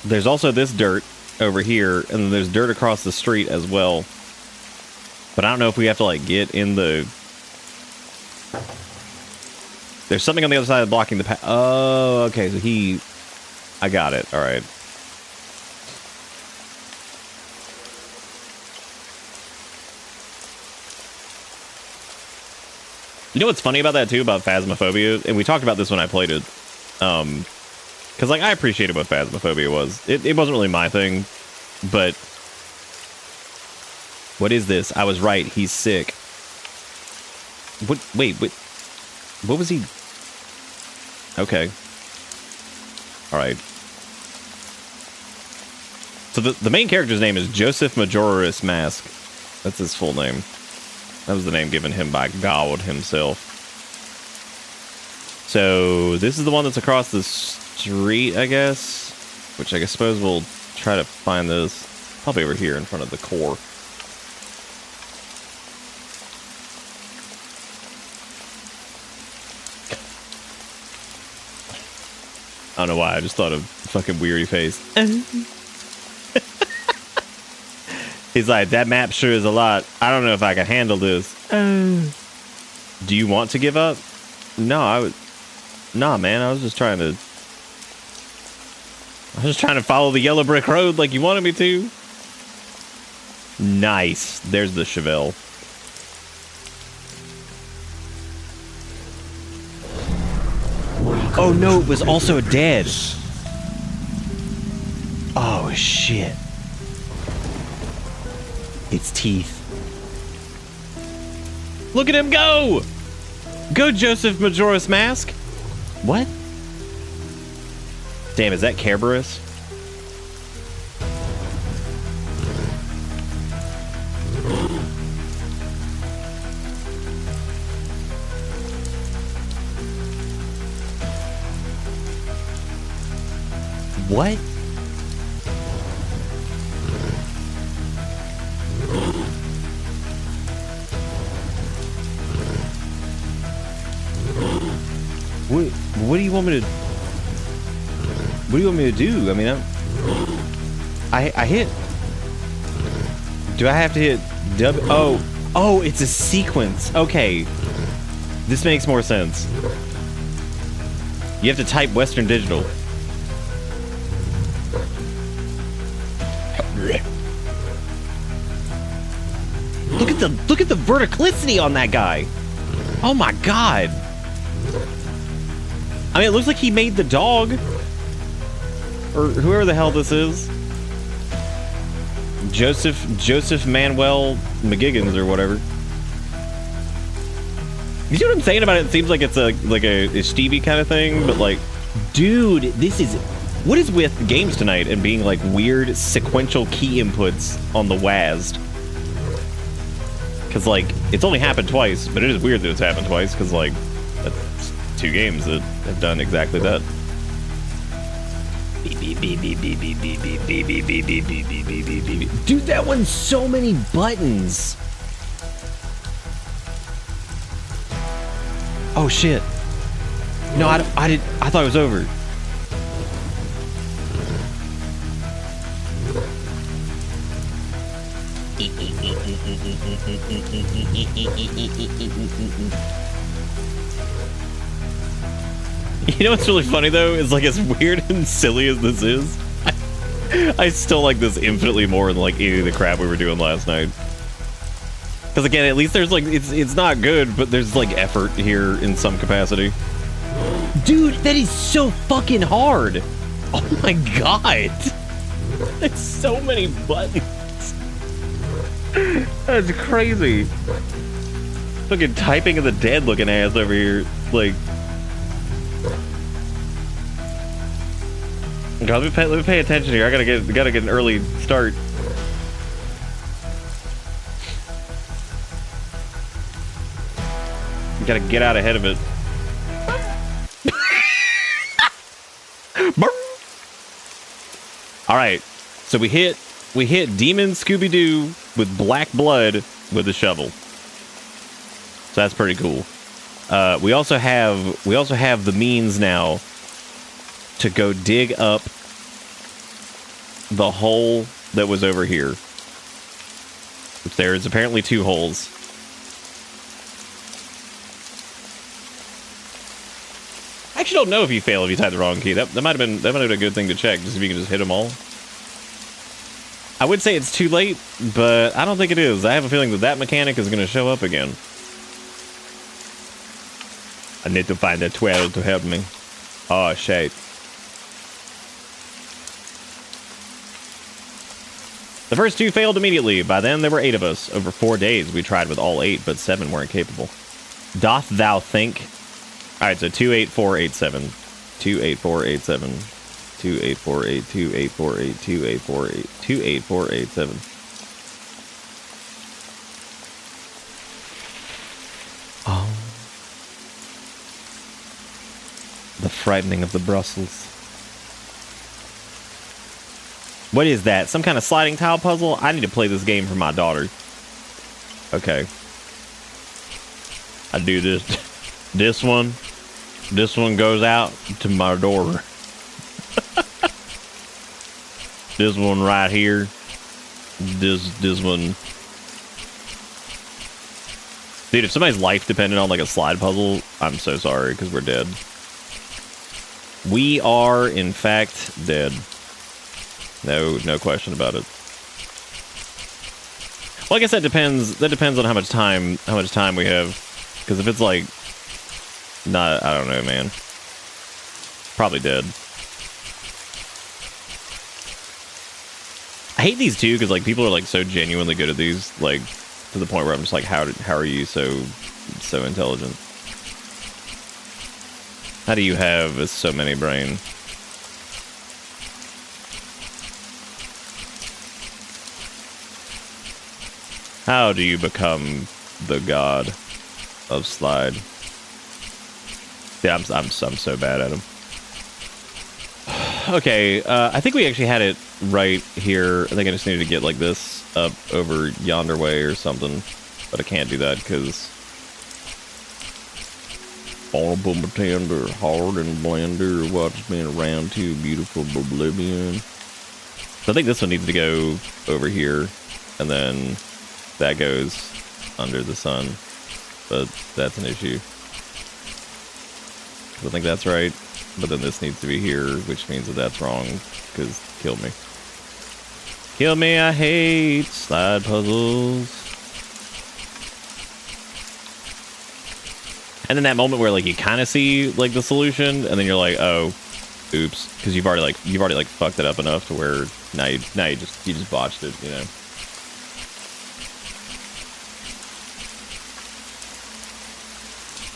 there's also this dirt over here, and then there's dirt across the street as well. But I don't know if we have to, like, get in the... There's something on the other side blocking the path. Oh, okay, so he... I got it, alright. You know what's funny about that, too, about Phasmophobia? And we talked about this when I played it. Because, like, I appreciated what Phasmophobia was. It wasn't really my thing, but... What is this? I was right, he's sick. What? Wait, what was he... Okay. Alright. So the main character's name is Joseph Majoris Mask. That's his full name. That was the name given him by God himself. So this is the one that's across the street, I guess. Which I suppose we'll try to find this. Probably over here in front of the core. I don't know why, I just thought of fucking weirdy face. He's like, that map sure is a lot. I don't know if I can handle this. Do you want to give up? No, nah, man, I was just trying to follow the yellow brick road like you wanted me to. Nice. There's the Chevelle. Oh no, it was also dead. Oh shit. Its teeth. Look at him go! Go, Joseph Majoris Mask. What? Damn, is that Kerberos? What? What do you want me to? What do you want me to do? I mean, I hit. Do I have to hit W? Oh, it's a sequence. Okay, this makes more sense. You have to type Western Digital. Look at the verticality on that guy. Oh my god. I mean, it looks like he made the dog. Or whoever the hell this is. Joseph Manuel McGiggins or whatever. You see what I'm saying about it? It seems like it's a Stevie kind of thing, but like, dude, this is... What is with games tonight and being like weird sequential key inputs on the WASD? Because like, it's only happened twice, but it is weird that it's happened twice, because like, that's 2 games that have done exactly that. Dude, that one's so many buttons. Oh shit. No, I thought it was over. You know what's really funny though is like, as weird and silly as this is, I still like this infinitely more than like any of the crap we were doing last night. Because again, at least there's like, it's not good, but there's like effort here in some capacity. Dude, that is so fucking hard. Oh my god. There's so many buttons. That's crazy. Fucking typing of the dead looking ass over here. Like, God, let me pay attention here. I gotta get an early start. Gotta get out ahead of it. All right, so we hit Demon Scooby-Doo with black blood with a shovel. So that's pretty cool. We also have the means now to go dig up the hole that was over here. There's apparently 2 holes. I actually don't know if you fail if you type the wrong key. That might have been a good thing to check, just if you can just hit them all. I would say it's too late, but I don't think it is. I have a feeling that mechanic is going to show up again. I need to find a 12 to help me. Oh, shit. The first 2 failed immediately. By then, there were 8 of us. Over 4 days, we tried with all 8, but 7 weren't capable. Doth thou think? All right, so 28487. 28487. 2848, 2848, 2848, 28487. Oh. The frightening of the Brussels. What is that? Some kind of sliding tile puzzle? I need to play this game for my daughter. Okay. I do this. This one goes out to my door. This one right here This one. Dude, if somebody's life depended on like a slide puzzle, I'm so sorry because we're dead. We are, in fact, dead. No question about it. Well, I guess that depends. That depends on how much time we have. Because if it's like, not, I don't know, man. Probably dead. I hate these too, because like people are like so genuinely good at these, like to the point where I'm just like, how are you so intelligent? How do you have so many brain? How do you become the god of slide? Yeah, I'm so bad at them. Okay, I think we actually had it right here. I think I just needed to get like this up over yonder way or something, but I can't do that because honorable pretender, hard and blender, what's been around to beautiful oblivion. So I think this one needs to go over here, and then that goes under the sun, but that's an issue. I think that's right, but then this needs to be here, which means that that's wrong, because kill me. Kill me, I hate slide puzzles. And then that moment where like you kind of see like the solution, and then you're like, oh, oops, because you've already like fucked it up enough to where now you just botched it, you know.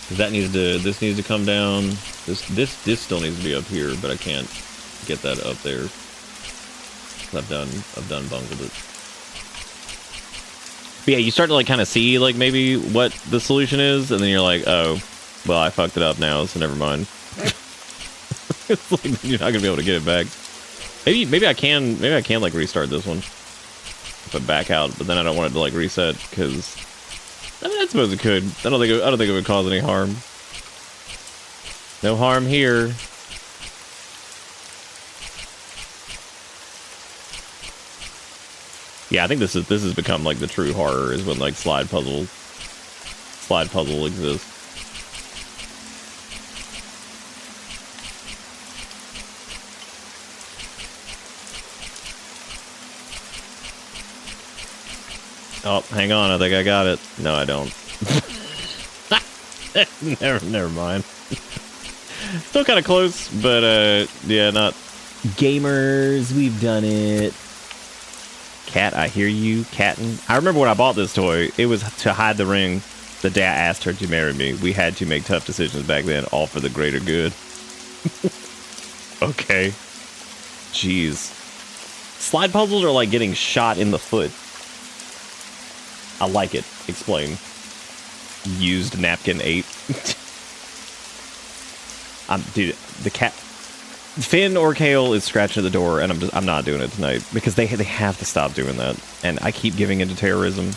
This needs to come down. This still needs to be up here, but I can't get that up there. I've done bungled it. But yeah, you start to like kind of see like maybe what the solution is, and then you're like, oh, well, I fucked it up now, so never mind. It's like you're not gonna be able to get it back. Maybe I can like restart this one if I back out, but then I don't want it to like reset because I mean I suppose it could. I don't think it would cause any harm. No harm here. Yeah, I think this has become like the true horror is when like slide puzzle exists. Oh, hang on, I think I got it. No, I don't. never mind. Still kind of close, but yeah, not. Gamers, we've done it. Cat, I hear you, cattin'. I remember when I bought this toy, it was to hide the ring. The day I asked her to marry me. We had to make tough decisions back then, all for the greater good. Okay. Jeez. Slide puzzles are like getting shot in the foot. I like it. Explain. Used napkin 8. Dude, the cat... Finn or Kale is scratching at the door, and I'm not doing it tonight because they have to stop doing that, and I keep giving into terrorism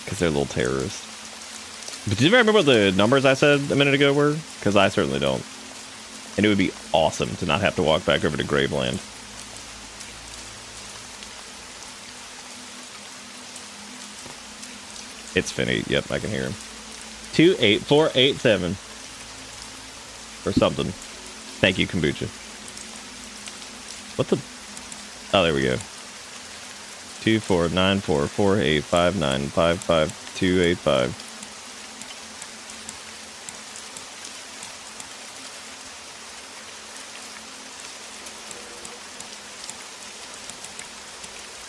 because they're little terrorists. But did you remember what the numbers I said a minute ago were? Because I certainly don't, and it would be awesome to not have to walk back over to Graveland. It's Finny. Yep, I can hear him. 28487. Or something. Thank you, Kombucha. What the? Oh, there we go. 2494485955285.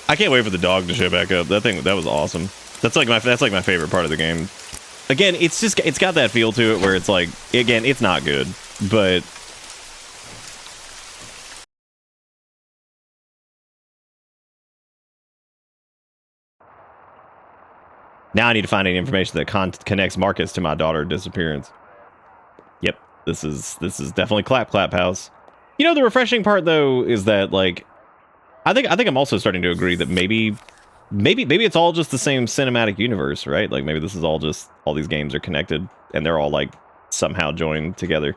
I can't wait for the dog to show back up. That was awesome. That's like my favorite part of the game. Again, it's got that feel to it where it's like, again, it's not good, but now I need to find any information that connects Marcus to my daughter's disappearance. Yep, this is definitely clap house. You know, the refreshing part though is that like, I think I'm also starting to agree that maybe it's all just the same cinematic universe, right? Like maybe this is all these games are connected and they're all like somehow joined together.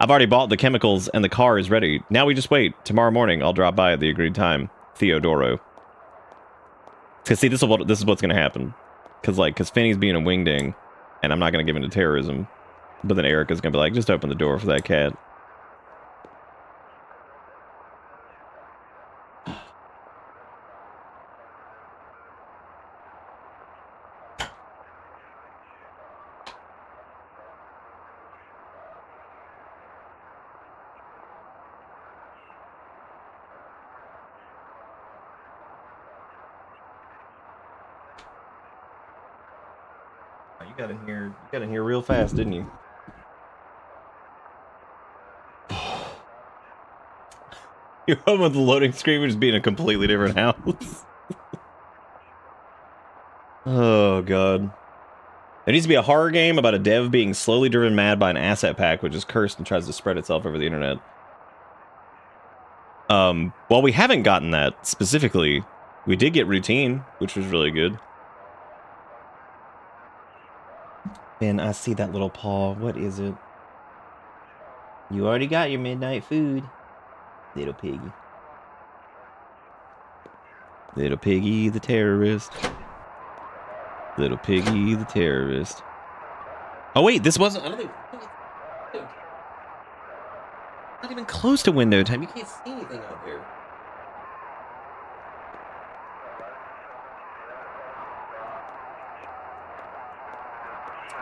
I've already bought the chemicals and the car is ready. Now we just wait. Tomorrow morning, I'll drop by at the agreed time. Theodoro. Because see, this is what's going to happen. Because Finney's being a wingding, and I'm not going to give in to terrorism. But then Erica's going to be like, just open the door for that cat. You got in here real fast, didn't you? You're home with the loading screen, which is being a completely different house. Oh, God. There needs to be a horror game about a dev being slowly driven mad by an asset pack, which is cursed and tries to spread itself over the internet. Well, we haven't gotten that specifically. We did get Routine, which was really good. Man, I see that little paw. What is it? You already got your midnight food, little piggy. Little piggy the terrorist. Little piggy the terrorist. Oh wait, this wasn't... I don't think... Not even close to window time. You can't see anything out there.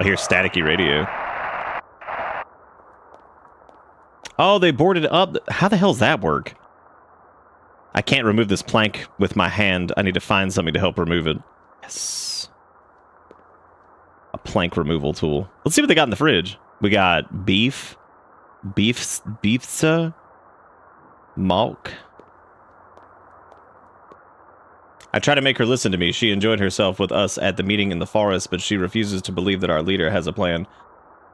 I hear staticky radio. Oh, they boarded up. How the hell does that work? I can't remove this plank with my hand. I need to find something to help remove it. Yes. A plank removal tool. Let's see what they got in the fridge. We got beefsa, malk. I try to make her listen to me. She enjoyed herself with us at the meeting in the forest, but she refuses to believe that our leader has a plan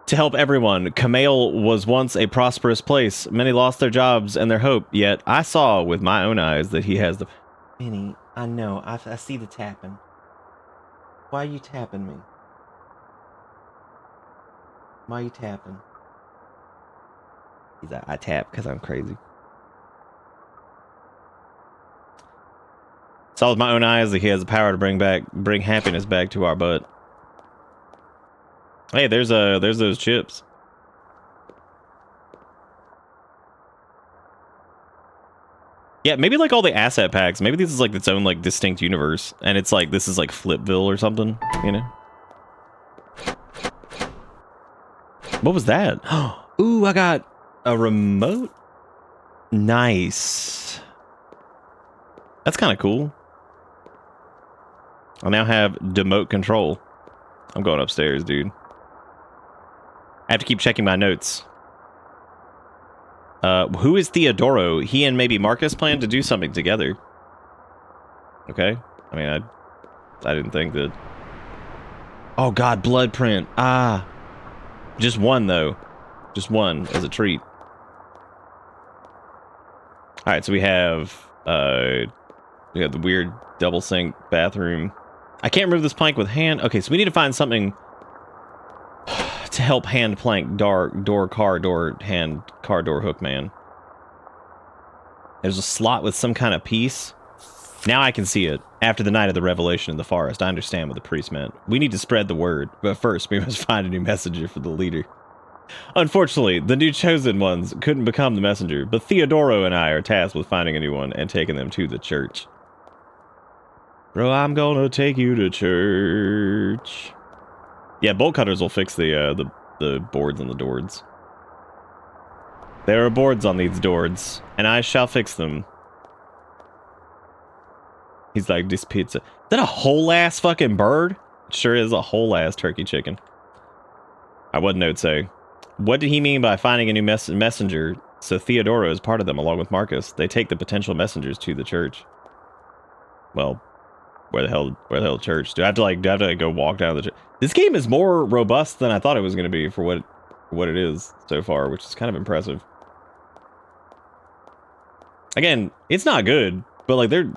to help everyone. Kamale was once a prosperous place. Many lost their jobs and their hope, yet I saw with my own eyes that he has the... Benny, I know. I see the tapping. Why are you tapping me? Why are you tapping? He's like, I tap because I'm crazy. Saw with my own eyes that he has the power to bring happiness back to our butt. Hey, there's those chips. Yeah, maybe like all the asset packs. Maybe this is like its own like distinct universe, and it's like this is like Flipville or something. You know. What was that? Ooh, I got a remote. Nice. That's kind of cool. I now have demote control. I'm going upstairs, dude. I have to keep checking my notes. Who is Theodoro? He and maybe Marcus plan to do something together. Okay. I mean, I didn't think that... Oh, God, blood print. Ah. Just one, though. Just one as a treat. All right, so we have the weird double sink bathroom. I can't remove this plank with hand. Okay, so we need to find something to help hand plank car door hook man. There's a slot with some kind of piece. Now I can see it. After the night of the revelation in the forest, I understand what the priest meant. We need to spread the word, but first we must find a new messenger for the leader. Unfortunately, the new chosen ones couldn't become the messenger, but Theodoro and I are tasked with finding a new one and taking them to the church. Bro, I'm gonna take you to church. Yeah, bolt cutters will fix the boards and the doors. There are boards on these doors, and I shall fix them. He's like, this pizza. Is that a whole ass fucking bird? It sure is a whole ass turkey chicken. What note say? What did he mean by finding a new messenger? So Theodoro is part of them along with Marcus. They take the potential messengers to the church. Well, where the hell church? Do I have to go walk down the church? This game is more robust than I thought it was going to be for what it is so far, which is kind of impressive. Again, it's not good, but like they're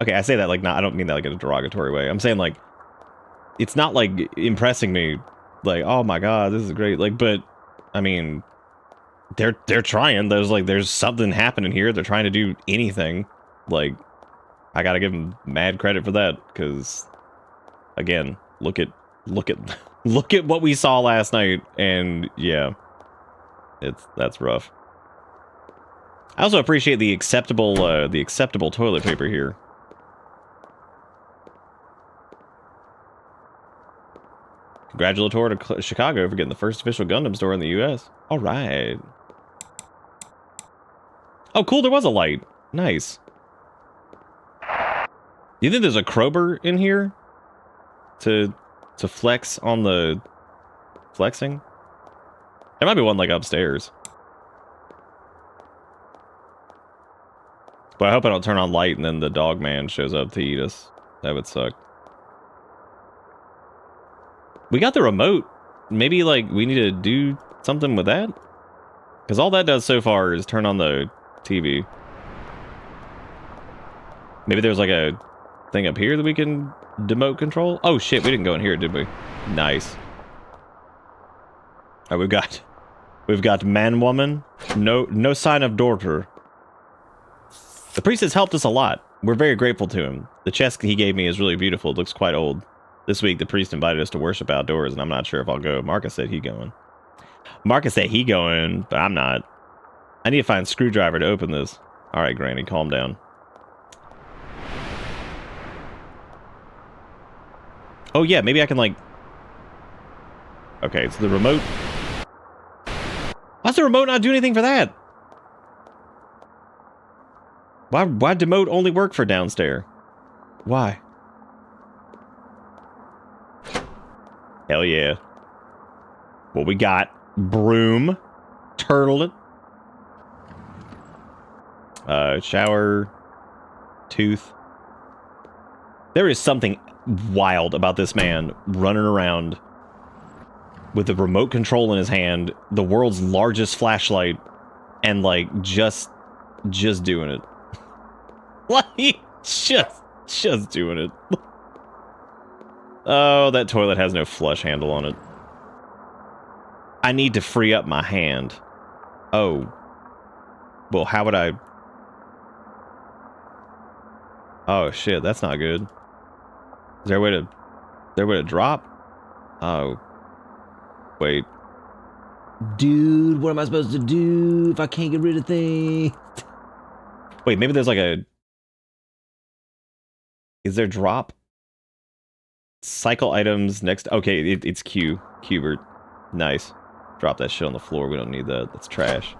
okay. I say that like not. I don't mean that like in a derogatory way. I'm saying like it's not like impressing me. Like, oh my god, this is great. Like, but I mean, they're trying. There's something happening here. They're trying to do anything. Like, I gotta give them mad credit for that, because again, look at look at what we saw last night, and yeah, that's rough. I also appreciate the acceptable toilet paper here. Congratulatory to Chicago for getting the first official Gundam store in the U.S. All right. Oh, cool. There was a light. Nice. You think there's a Krober in here to flex on the flexing? There might be one like upstairs. But I hope I don't turn on light and then the dog man shows up to eat us. That would suck. We got the remote. Maybe, like, we need to do something with that? Because all that does so far is turn on the TV. Maybe there's, like, a thing up here that we can demote control? Oh, shit, we didn't go in here, did we? Nice. All right, we've got man-woman. No sign of daughter. The priest has helped us a lot. We're very grateful to him. The chest he gave me is really beautiful. It looks quite old. This week, the priest invited us to worship outdoors, and I'm not sure if I'll go. Marcus said he going. Marcus said he going, but I'm not. I need to find a screwdriver to open this. All right, Granny, calm down. Oh, yeah, maybe I can, like... Okay, so the remote... Why's the remote not do anything for that? Why demote only work for downstairs? Why? Hell yeah. What we got? Broom. Turtle. Shower. Tooth. There is something wild about this man running around with the remote control in his hand, the world's largest flashlight, and like just doing it. Like just doing it. Oh, that toilet has no flush handle on it. I need to free up my hand. Oh. Well, how would I... Oh, shit, that's not good. Is there a way to drop? Oh. Wait. Dude, what am I supposed to do if I can't get rid of things? Wait, maybe there's like a... Is there drop? Cycle items next... Okay, it's Q. Qbert. Nice. Drop that shit on the floor. We don't need that. That's trash.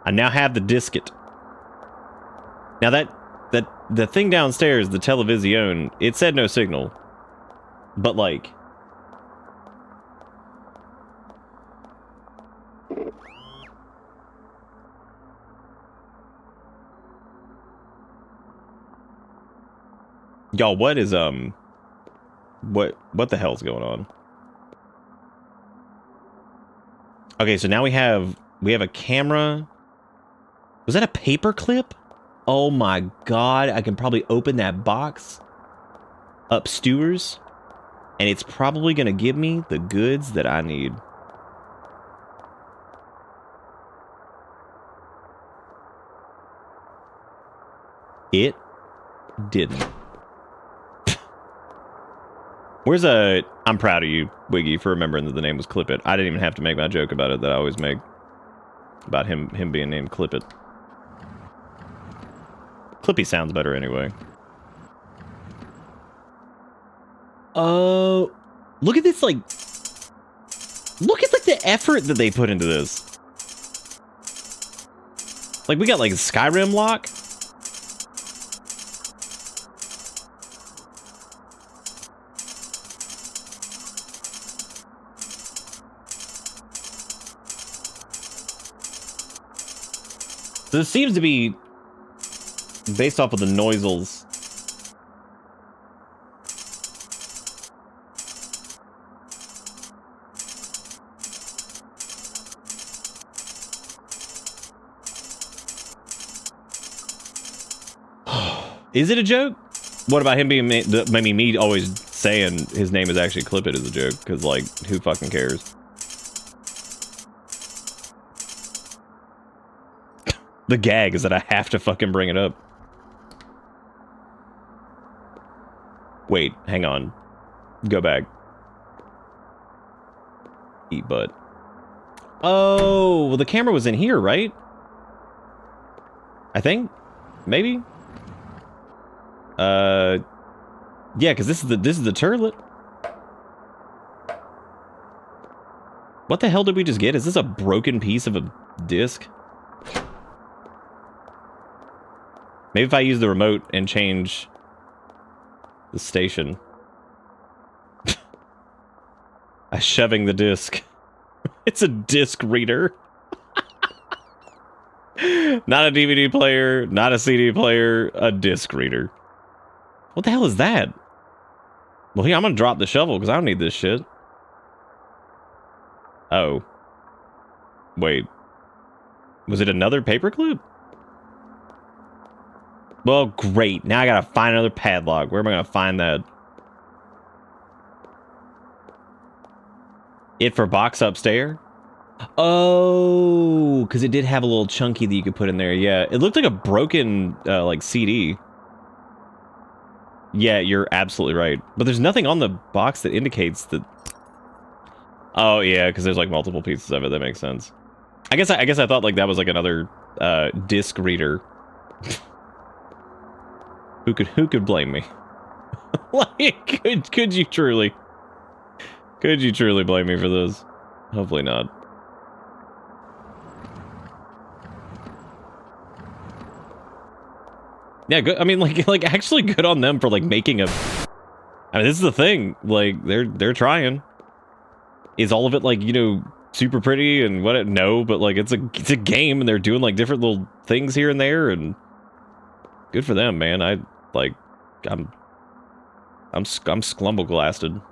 I now have the disket. Now the thing downstairs, the television, it said no signal. But like... Y'all, what is, what the hell's going on? Okay, so now we have a camera. Was that a paper clip? Oh my god, I can probably open that box upstairs, and it's probably gonna give me the goods that I need. It didn't. Where's a... I'm proud of you, Wiggy, for remembering that the name was Clip It. I didn't even have to make my joke about it that I always make. About him being named Clip It. Clippy sounds better anyway. Oh... Look at this, like... Look at, like, the effort that they put into this. Like, we got, like, Skyrim lock. So this seems to be based off of the noisels. Is it a joke? What about him being... Maybe me always saying his name is actually Clip It is a joke, because, like, who fucking cares? The gag is that I have to fucking bring it up. Wait, hang on. Go back. Eat butt. Oh, well the camera was in here, right? I think? Maybe? Yeah, because this is the turlet. What the hell did we just get? Is this a broken piece of a disc? Maybe if I use the remote and change the station. Shoving the disc. It's a disc reader. Not a DVD player, not a CD player, a disc reader. What the hell is that? Well, here, I'm gonna drop the shovel because I don't need this shit. Oh. Wait. Was it another paperclip? Well, great. Now I gotta find another padlock. Where am I gonna find that? It for box upstairs? Oh, because it did have a little chunky that you could put in there. Yeah, it looked like a broken, like, CD. Yeah, you're absolutely right. But there's nothing on the box that indicates that... Oh, yeah, because there's, like, multiple pieces of it. That makes sense. I guess I thought, like, that was, like, another, disc reader. Who could blame me? Like, could you truly... Could you truly blame me for this? Hopefully not. Yeah, good. I mean, like actually good on them for like making a... I mean, this is the thing. Like, they're trying. Is all of it like, you know, super pretty and what? No, but like it's a game and they're doing like different little things here and there and good for them, man. I'm sclumbleglasted.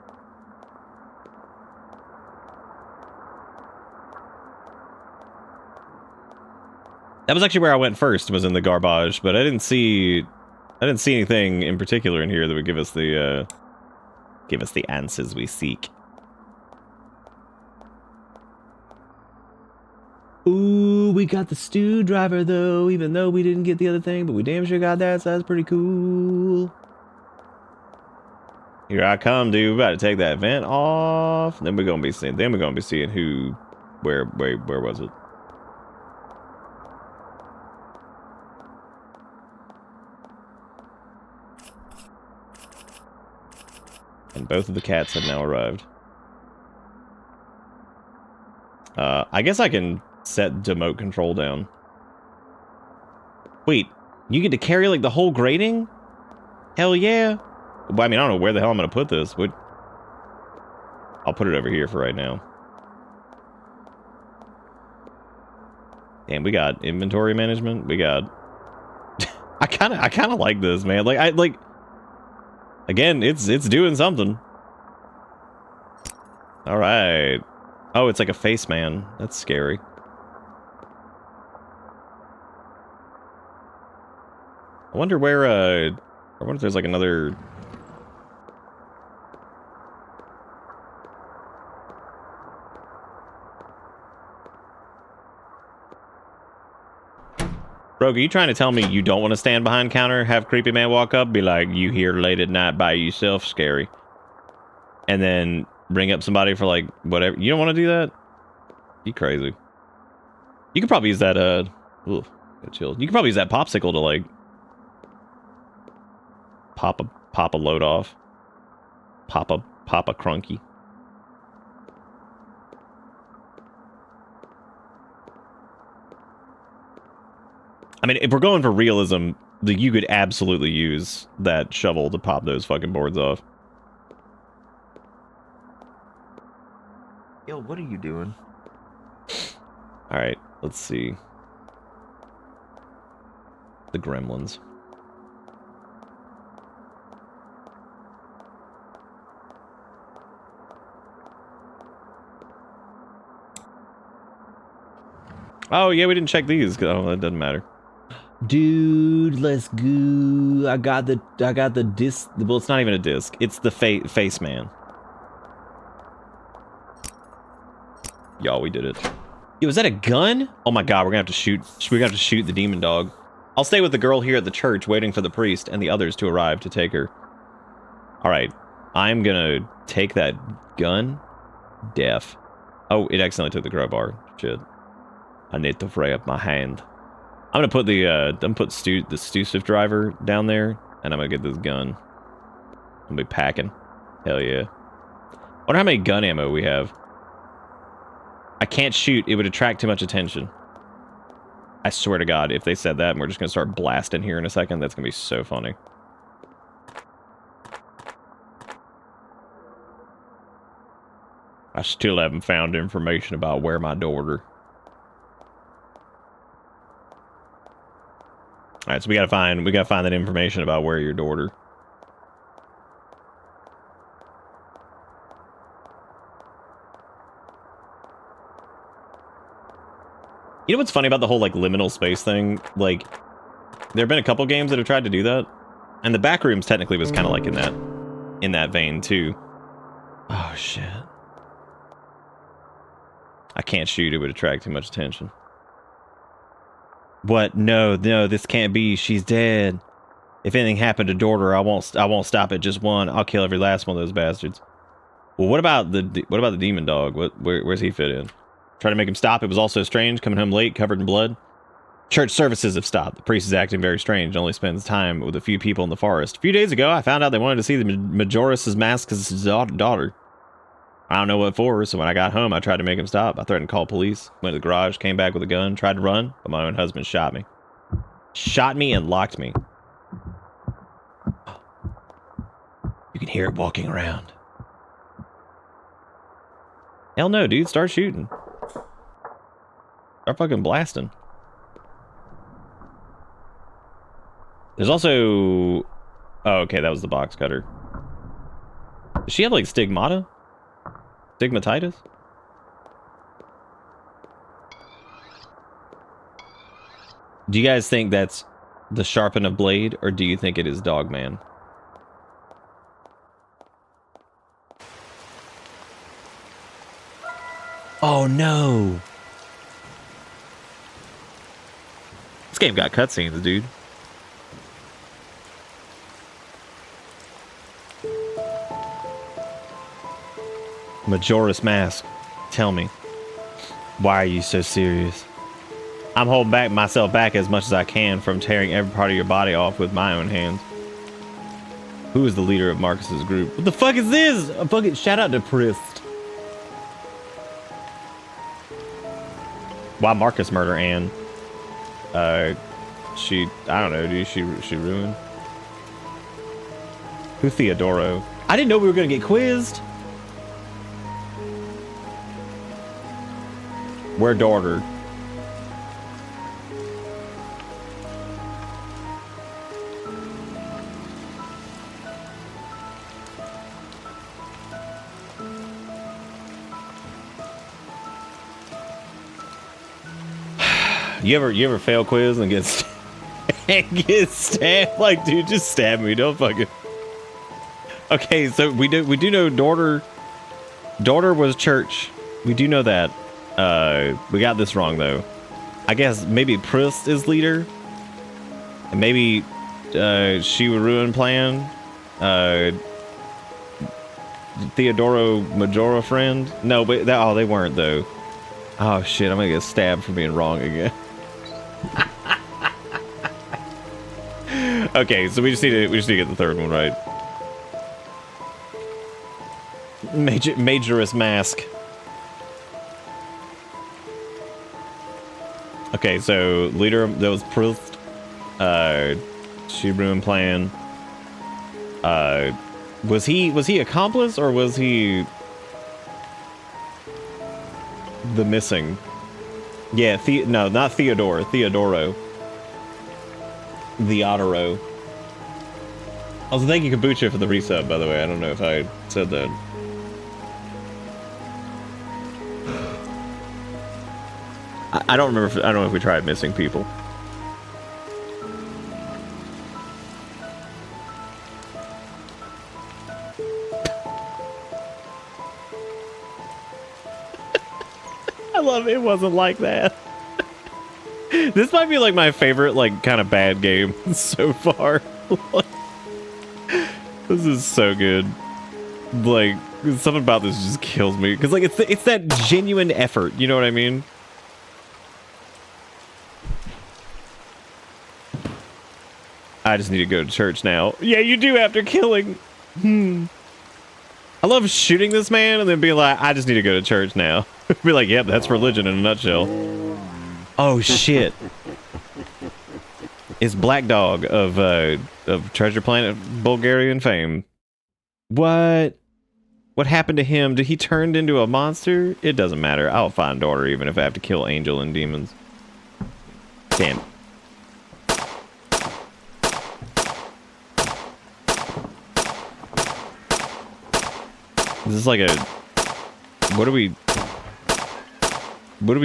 That was actually where I went first, was in the garbage, but I didn't see anything in particular in here that would give us the answers we seek. Ooh, we got the stew driver though, even though we didn't get the other thing, but we damn sure got that, so that's pretty cool. Here I come, dude. We're about to take that vent off. Then we're gonna be seeing who, where was it? And both of the cats have now arrived. I guess I can set demote control down. Wait, you get to carry like the whole grating? Hell yeah. Well, I mean, I don't know where the hell I'm gonna put this. I'll put it over here for right now. Damn, we got inventory management. We got... I kind of like this, man. Like, again, it's doing something. All right. Oh, it's like a face man. That's scary. I wonder where, I wonder if there's like another... Rogue, are you trying to tell me you don't want to stand behind counter, have creepy man walk up, be like, you here late at night by yourself, scary. And then bring up somebody for like, whatever. You don't want to do that? You crazy. You could probably use that, ooh, chill. You could probably use that popsicle to like, pop a load off. Pop a crunky. I mean, if we're going for realism, you could absolutely use that shovel to pop those fucking boards off. Yo, what are you doing? Alright, let's see. The gremlins. Oh, yeah, we didn't check these. Oh, that doesn't matter. Dude, let's go. I got the disc. Well, it's not even a disc. It's the face man. Y'all, we did it. Yo, is that a gun? Oh my god, we're gonna have to shoot. We're gonna have to shoot the demon dog. I'll stay with the girl here at the church, waiting for the priest and the others to arrive to take her. All right, I'm gonna take that gun. Def. Oh, it accidentally took the crowbar. Shit. I need to free up my hand. I'm gonna put the Stusif driver down there, and I'm gonna get this gun. I'm gonna be packing. Hell yeah. Wonder how many gun ammo we have. I can't shoot. It would attract too much attention. I swear to God, if they said that and we're just gonna start blasting here in a second, that's gonna be so funny. I still haven't found information about where my daughter. Alright, so we gotta find that information about where your daughter. You know what's funny about the whole, like, liminal space thing? Like, there have been a couple games that have tried to do that. And the Backrooms technically was kind of like in that vein, too. Oh, shit. I can't shoot. It would attract too much attention. What? No, this can't be. She's dead. If anything happened to daughter, I won't stop at just one. I'll kill every last one of those bastards. Well, what about the demon dog? Where's he fit in? Try to make him stop. It was also strange, coming home late, covered in blood. Church services have stopped. The priest is acting very strange and only spends time with a few people in the forest. A few days ago, I found out they wanted to see the Majoris' mask as his daughter. I don't know what for, so when I got home, I tried to make him stop. I threatened to call police. Went to the garage, came back with a gun, tried to run, but my own husband shot me. Shot me and locked me. You can hear it walking around. Hell no, dude. Start shooting. Start fucking blasting. There's also... Oh, okay, that was the box cutter. Does she have, like, stigmata? Stigmatitis? Do you guys think that's the sharpen of blade, or do you think it is Dogman? Oh, no! This game got cutscenes, dude. Majoris mask. Tell me, why are you so serious? I'm holding myself back as much as I can from tearing every part of your body off with my own hands. Who is the leader of Marcus's group? What the fuck is this? A fucking shout out to Priest. Why Marcus murder Anne? I don't know, dude. She ruined. Who Theodoro? I didn't know we were gonna get quizzed. Where daughter? You ever fail quiz and get stabbed? Like, dude, just stab me. Don't fucking. Okay, so we do know daughter was church. We do know that. We got this wrong though. I guess maybe Priest is leader, and maybe she would ruin plan. Theodoro Majora friend. No, but they weren't though. Oh shit! I'm gonna get stabbed for being wrong again. Okay, so we just need to get the third one right. Majoris mask. Okay, so leader that was Priest. She ruined plan. Was he accomplice or was he the missing? Yeah, no, not Theodore. Theodoro. Theodoro. Also, thank you, Kombucha, for the resub, by the way. I don't know if I said that. I don't remember. I don't know if we tried missing people. I love it. It wasn't like that. This might be like my favorite, like, kind of bad game so far. This is so good. Like, something about this just kills me because, like, it's that genuine effort. You know what I mean? I just need to go to church now. Yeah, you do after killing. I love shooting this man and then being like, I just need to go to church now. Be like, yep, that's religion in a nutshell. Oh shit! It's Black Dog of Treasure Planet Bulgarian fame. What? What happened to him? Did he turn into a monster? It doesn't matter. I'll find order even if I have to kill angel and demons. Damn. This is like a... What are we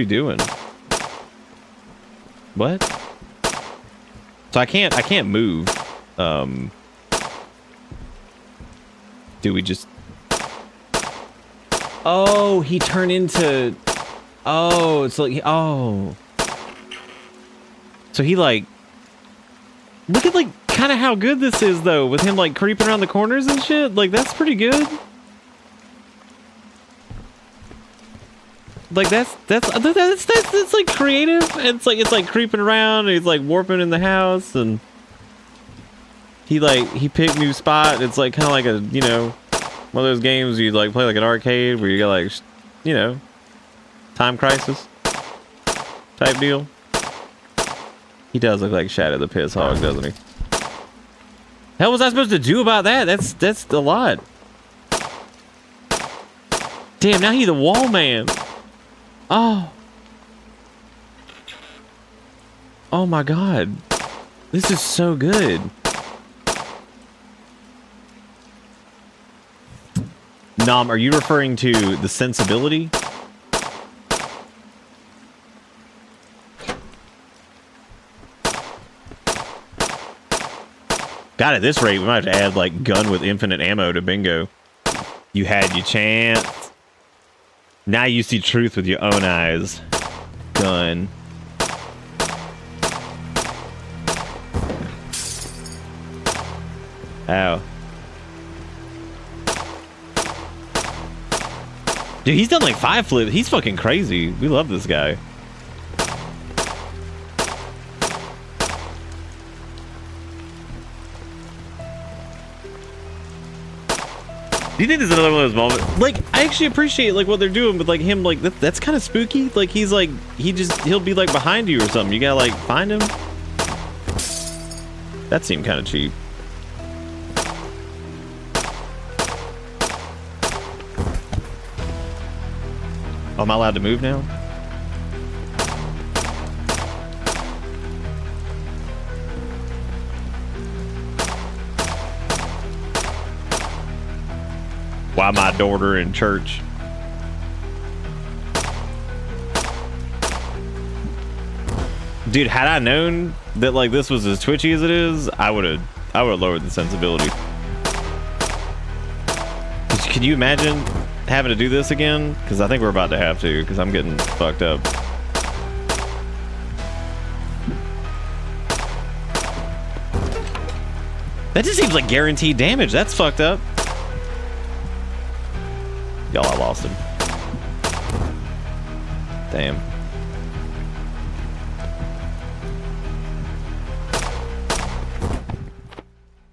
doing? What? So I can't move. Do we just... Oh, he turned into... Oh, it's like... Oh. So he like... Look at like kind of how good this is though, with him like creeping around the corners and shit. Like that's pretty good. Like that's like creative. It's like creeping around and he's like warping in the house and he picked new spot. It's like kind of like a, you know, one of those games you like play like an arcade where you got like, you know, time crisis type deal. He does look like Shadow the Piss Hog, doesn't he? Hell was I supposed to do about that? That's a lot. Damn, now he's the wall man. Oh. Oh my god. This is so good. Nom, are you referring to the sensibility? God, at this rate, we might have to add, like, gun with infinite ammo to bingo. You had your chance. Now you see truth with your own eyes. Gun. Ow. Dude, he's done, like, 5 flips. He's fucking crazy. We love this guy. Do you think there's another one of those moments? Like, I actually appreciate like what they're doing, but like him, like that's kind of spooky. Like he's like he'll be like behind you or something. You gotta like find him. That seemed kind of cheap. Oh, am I allowed to move now? Why my daughter in church? Dude, had I known that like this was as twitchy as it is, I would have lowered the sensibility. Can you imagine having to do this again? Because I think we're about to have to, because I'm getting fucked up. That just seems like guaranteed damage. That's fucked up. Y'all, I lost him. Damn.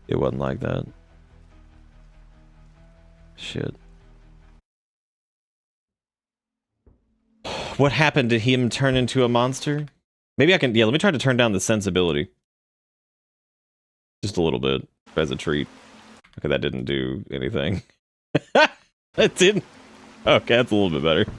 It wasn't like that. Shit. What happened? Did him turn into a monster? Maybe I can... Yeah, let me try to turn down the sensibility. Just a little bit, as a treat. Okay, that didn't do anything. That didn't. Okay, that's a little bit better.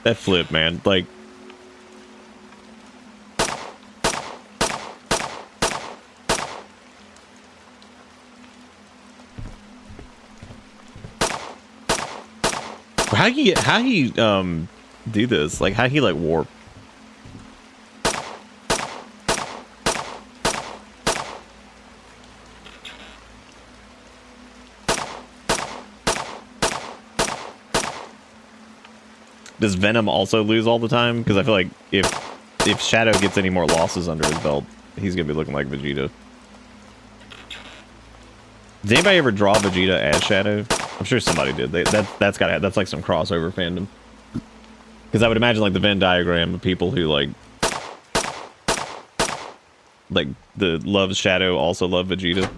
That flip, man. Like, How he do this? Like how he like warp? Does Venom also lose all the time? Because I feel like if Shadow gets any more losses under his belt, he's gonna be looking like Vegeta. Did anybody ever draw Vegeta as Shadow? I'm sure somebody did. That's like some crossover fandom. Because I would imagine like the Venn diagram of people who like the love Shadow also love Vegeta.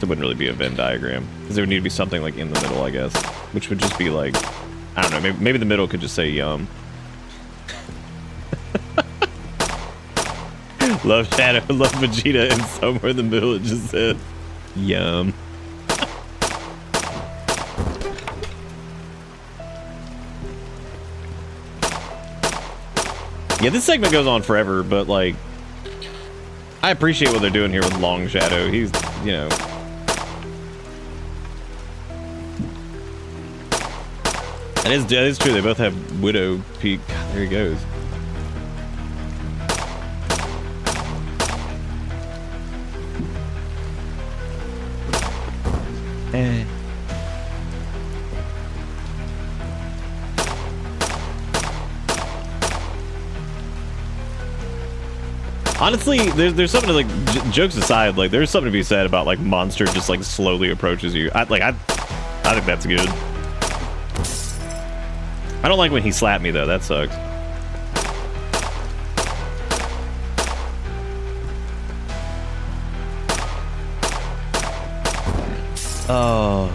It wouldn't really be a Venn diagram because there would need to be something like in the middle, I guess, which would just be like, I don't know, maybe the middle could just say yum. Love Shadow, love Vegeta, and somewhere in the middle it just said yum. Yeah, this segment goes on forever, but like I appreciate what they're doing here with Long Shadow. He's, you know, that is true. They both have Widow Peak. God, there he goes. Honestly, there's something to, like, jokes aside, like, there's something to be said about, like, Monster just, like, slowly approaches you. I think that's good. I don't like when he slapped me, though. That sucks. Oh.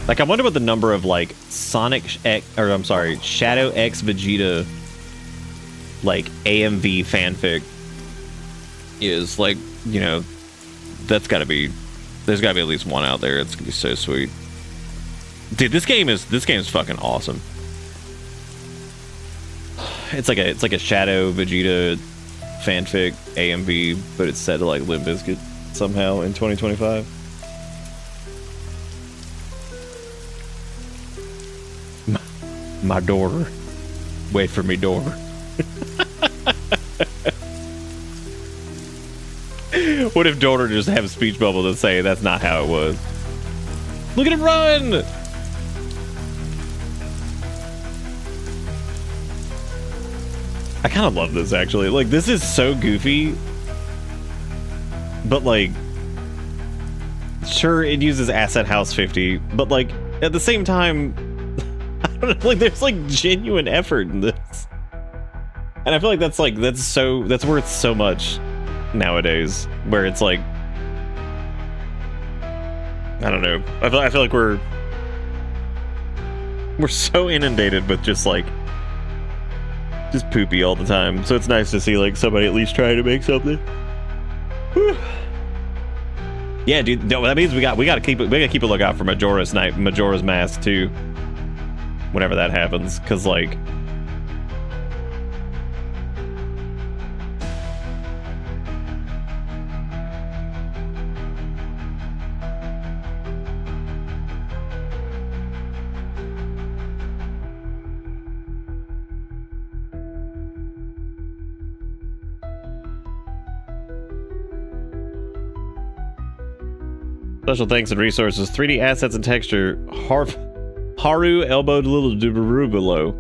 Like, I wonder what the number of, like, Shadow X Vegeta, like, AMV fanfic is. Like, you know, there's gotta be at least one out there. It's gonna be so sweet. Dude, this game is fucking awesome. It's like a Shadow Vegeta fanfic AMV, but it's set to, like, Limp Bizkit somehow in 2025. My daughter. Wait for me, daughter. What if daughter just have a speech bubble to say that's not how it was? Look at it run! I kind of love this, actually. Like, this is so goofy. But, like, sure, it uses Asset House 50, but, like, at the same time, I don't know, like, there's, like, genuine effort in this. And I feel like that's worth so much nowadays, where it's like, I don't know. I feel like we're so inundated with just poopy all the time. So it's nice to see, like, somebody at least trying to make something. Whew. Yeah, dude. No, that means we gotta keep a lookout for Majora's Mask too. Whenever that happens, because, like, special thanks and resources, 3D assets and texture, Haru elbowed little Derulalo.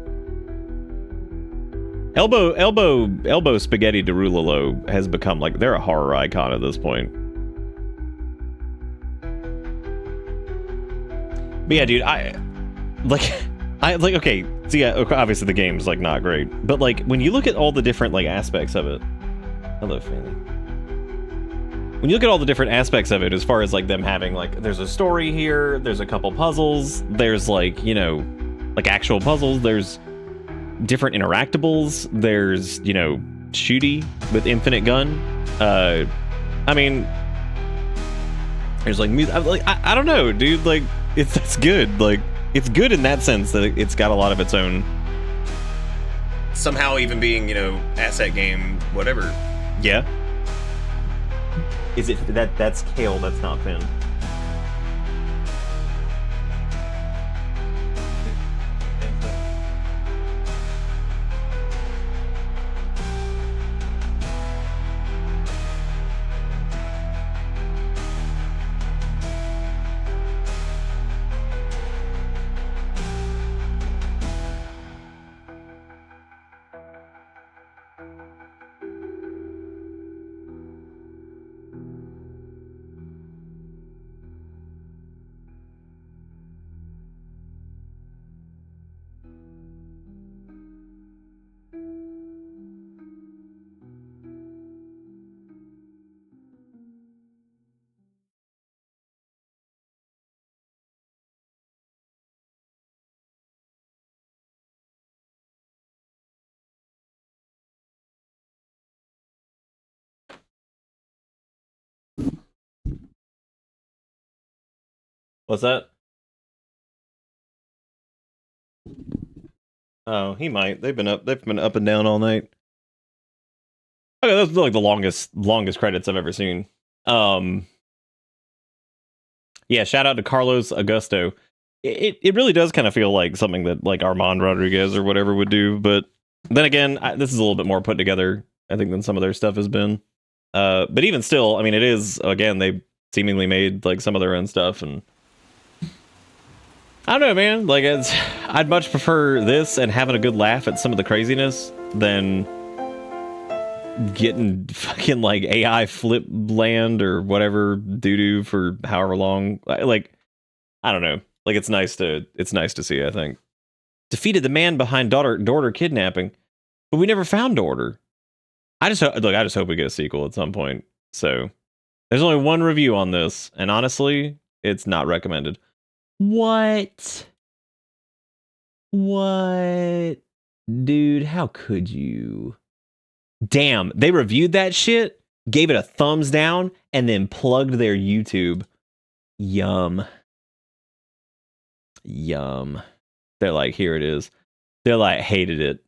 Elbow spaghetti Derulalo has become, like, they're a horror icon at this point. But yeah, dude, okay, so yeah, obviously the game's, like, not great, but, like, when you look at all the different, like, aspects of it, hello, Fanny. When you look at all the different aspects of it, as far as, like, them having, like, there's a story here, there's a couple puzzles, there's, like, you know, like, actual puzzles, there's different interactables, there's, you know, shooty with infinite gun. I mean, there's, like, music. I don't know, dude, like, that's good. Like, it's good in that sense that it's got a lot of its own somehow even being, you know, asset game, whatever. Yeah. Is it that's Kale? That's not Finn. What's that? Oh, he might. They've been up and down all night. Okay, those are like the longest credits I've ever seen. Yeah, shout out to Carlos Augusto. It really does kind of feel like something that like Armand Rodriguez or whatever would do, but then again, this is a little bit more put together, I think, than some of their stuff has been. But even still, I mean, it is, again, they seemingly made like some of their own stuff, and I don't know, man. Like, I'd much prefer this and having a good laugh at some of the craziness than getting fucking like AI flip land or whatever doo-doo for however long. Like, I don't know. Like, it's nice to see, I think. Defeated the man behind daughter kidnapping, but we never found daughter. I just hope we get a sequel at some point. So there's only one review on this, and honestly, it's not recommended. What? Dude, how could you? Damn, they reviewed that shit, gave it a thumbs down, and then plugged their YouTube. Yum. They're like, here it is. They're like, hated it.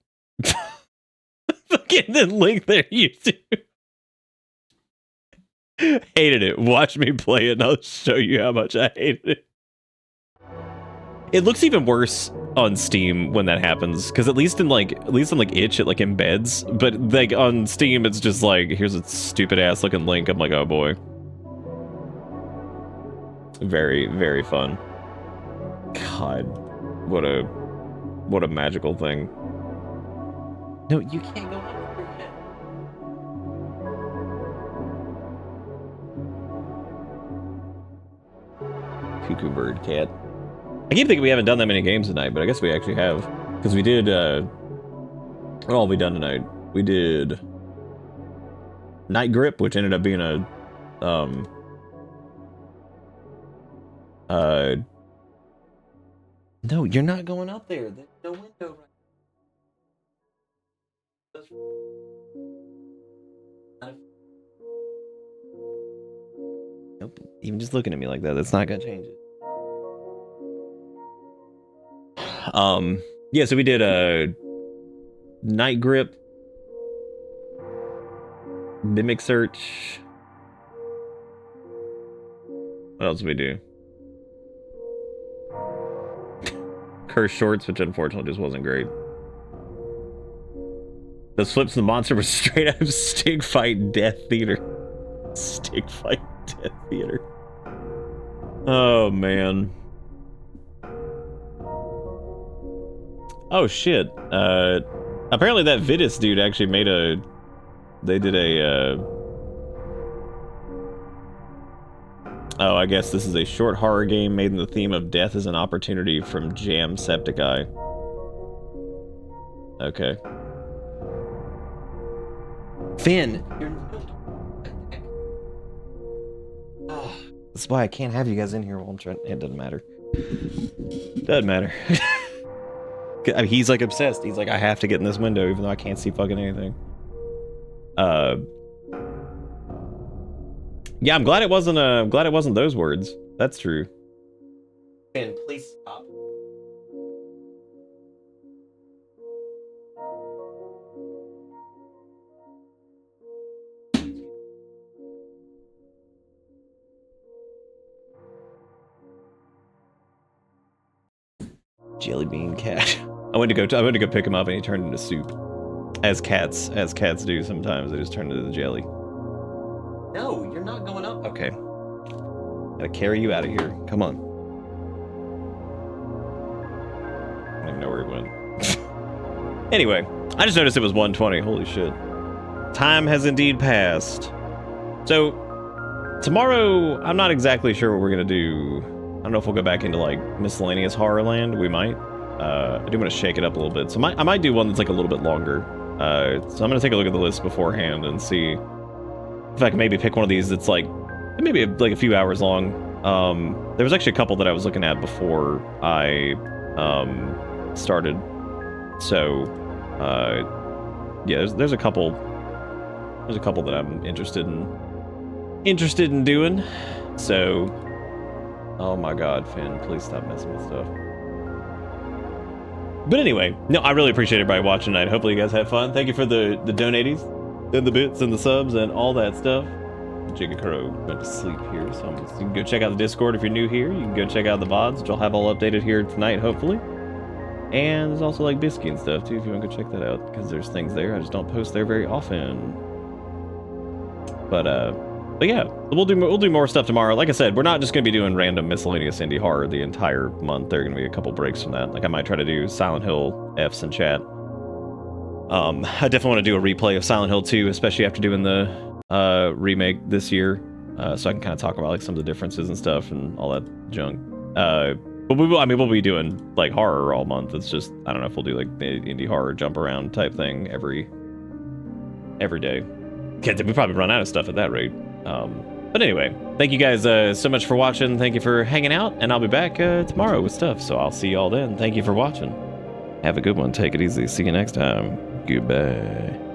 Fucking then link their YouTube. Hated it. Watch me play it and I'll show you how much I hated it. It looks even worse on Steam when that happens, because at least in like itch it like embeds, but like on Steam it's just like, here's a stupid ass looking link. I'm like, oh boy. Very, very fun. God, what a magical thing. No, you can't go up there yet. Cuckoo bird cat. I keep thinking we haven't done that many games tonight, but I guess we actually have. Because we did, what all have we done tonight? We did Night Grip, which ended up being a, no, you're not going up there. There's no window right. Nope. Even just looking at me like that, that's not gonna change it. Yeah, so we did a Night Grip, Mimic Search. What else did we do? Curse Shorts, which unfortunately just wasn't great. Those flips of the monster were straight out of Stick Fight Death Theater. Stick Fight Death Theater. Oh, man. Oh, shit. Apparently that Vidus dude actually made a... They did a, Oh, I guess this is a short horror game made in the theme of death as an opportunity from Jamsepticeye. Okay. Finn! Oh, that's why I can't have you guys in here while I'm trying... It doesn't matter. Doesn't matter. I mean, he's like obsessed. He's like, I have to get in this window even though I can't see fucking anything. Yeah, I'm glad it wasn't those words. That's true. And please stop. Jelly bean cat. I went to go pick him up and he turned into soup. As cats do sometimes. They just turn into the jelly. No, you're not going up. Okay. Gotta carry you out of here. Come on. I don't even know where he went. Anyway, I just noticed it was 1:20. Holy shit. Time has indeed passed. So, tomorrow, I'm not exactly sure what we're gonna do. I don't know if we'll go back into, like, miscellaneous horror land. We might. I do want to shake it up a little bit. So I might do one that's, like, a little bit longer. So I'm gonna take a look at the list beforehand and see if I can maybe pick one of these that's, like, maybe, like, a few hours long. There was actually a couple that I was looking at before I, started. So, yeah, there's a couple that I'm interested in doing. So, oh my god, Finn, please stop messing with stuff. But anyway, no, I really appreciate everybody watching tonight. Hopefully you guys had fun. Thank you for the donaties and the bits and the subs and all that stuff. Jigga Crow went to sleep here, so you can go check out the Discord if you're new here. You can go check out the VoDs, which I'll have all updated here tonight, hopefully. And there's also like Biscuit and stuff too, if you want to go check that out, because there's things there. I just don't post there very often. But yeah, we'll do more stuff tomorrow. Like I said, we're not just gonna be doing random miscellaneous indie horror the entire month. There are gonna be a couple breaks from that. Like I might try to do Silent Hill F's in chat. I definitely want to do a replay of Silent Hill 2, especially after doing the remake this year, so I can kind of talk about like some of the differences and stuff and all that junk. But we'll be doing like horror all month. It's just I don't know if we'll do like the indie horror jump around type thing every day. We probably run out of stuff at that rate. But anyway, thank you guys so much for watching. Thank you for hanging out, and I'll be back tomorrow with stuff. So I'll see you all then. Thank you for watching. Have a good one. Take it easy. See you next time. Goodbye.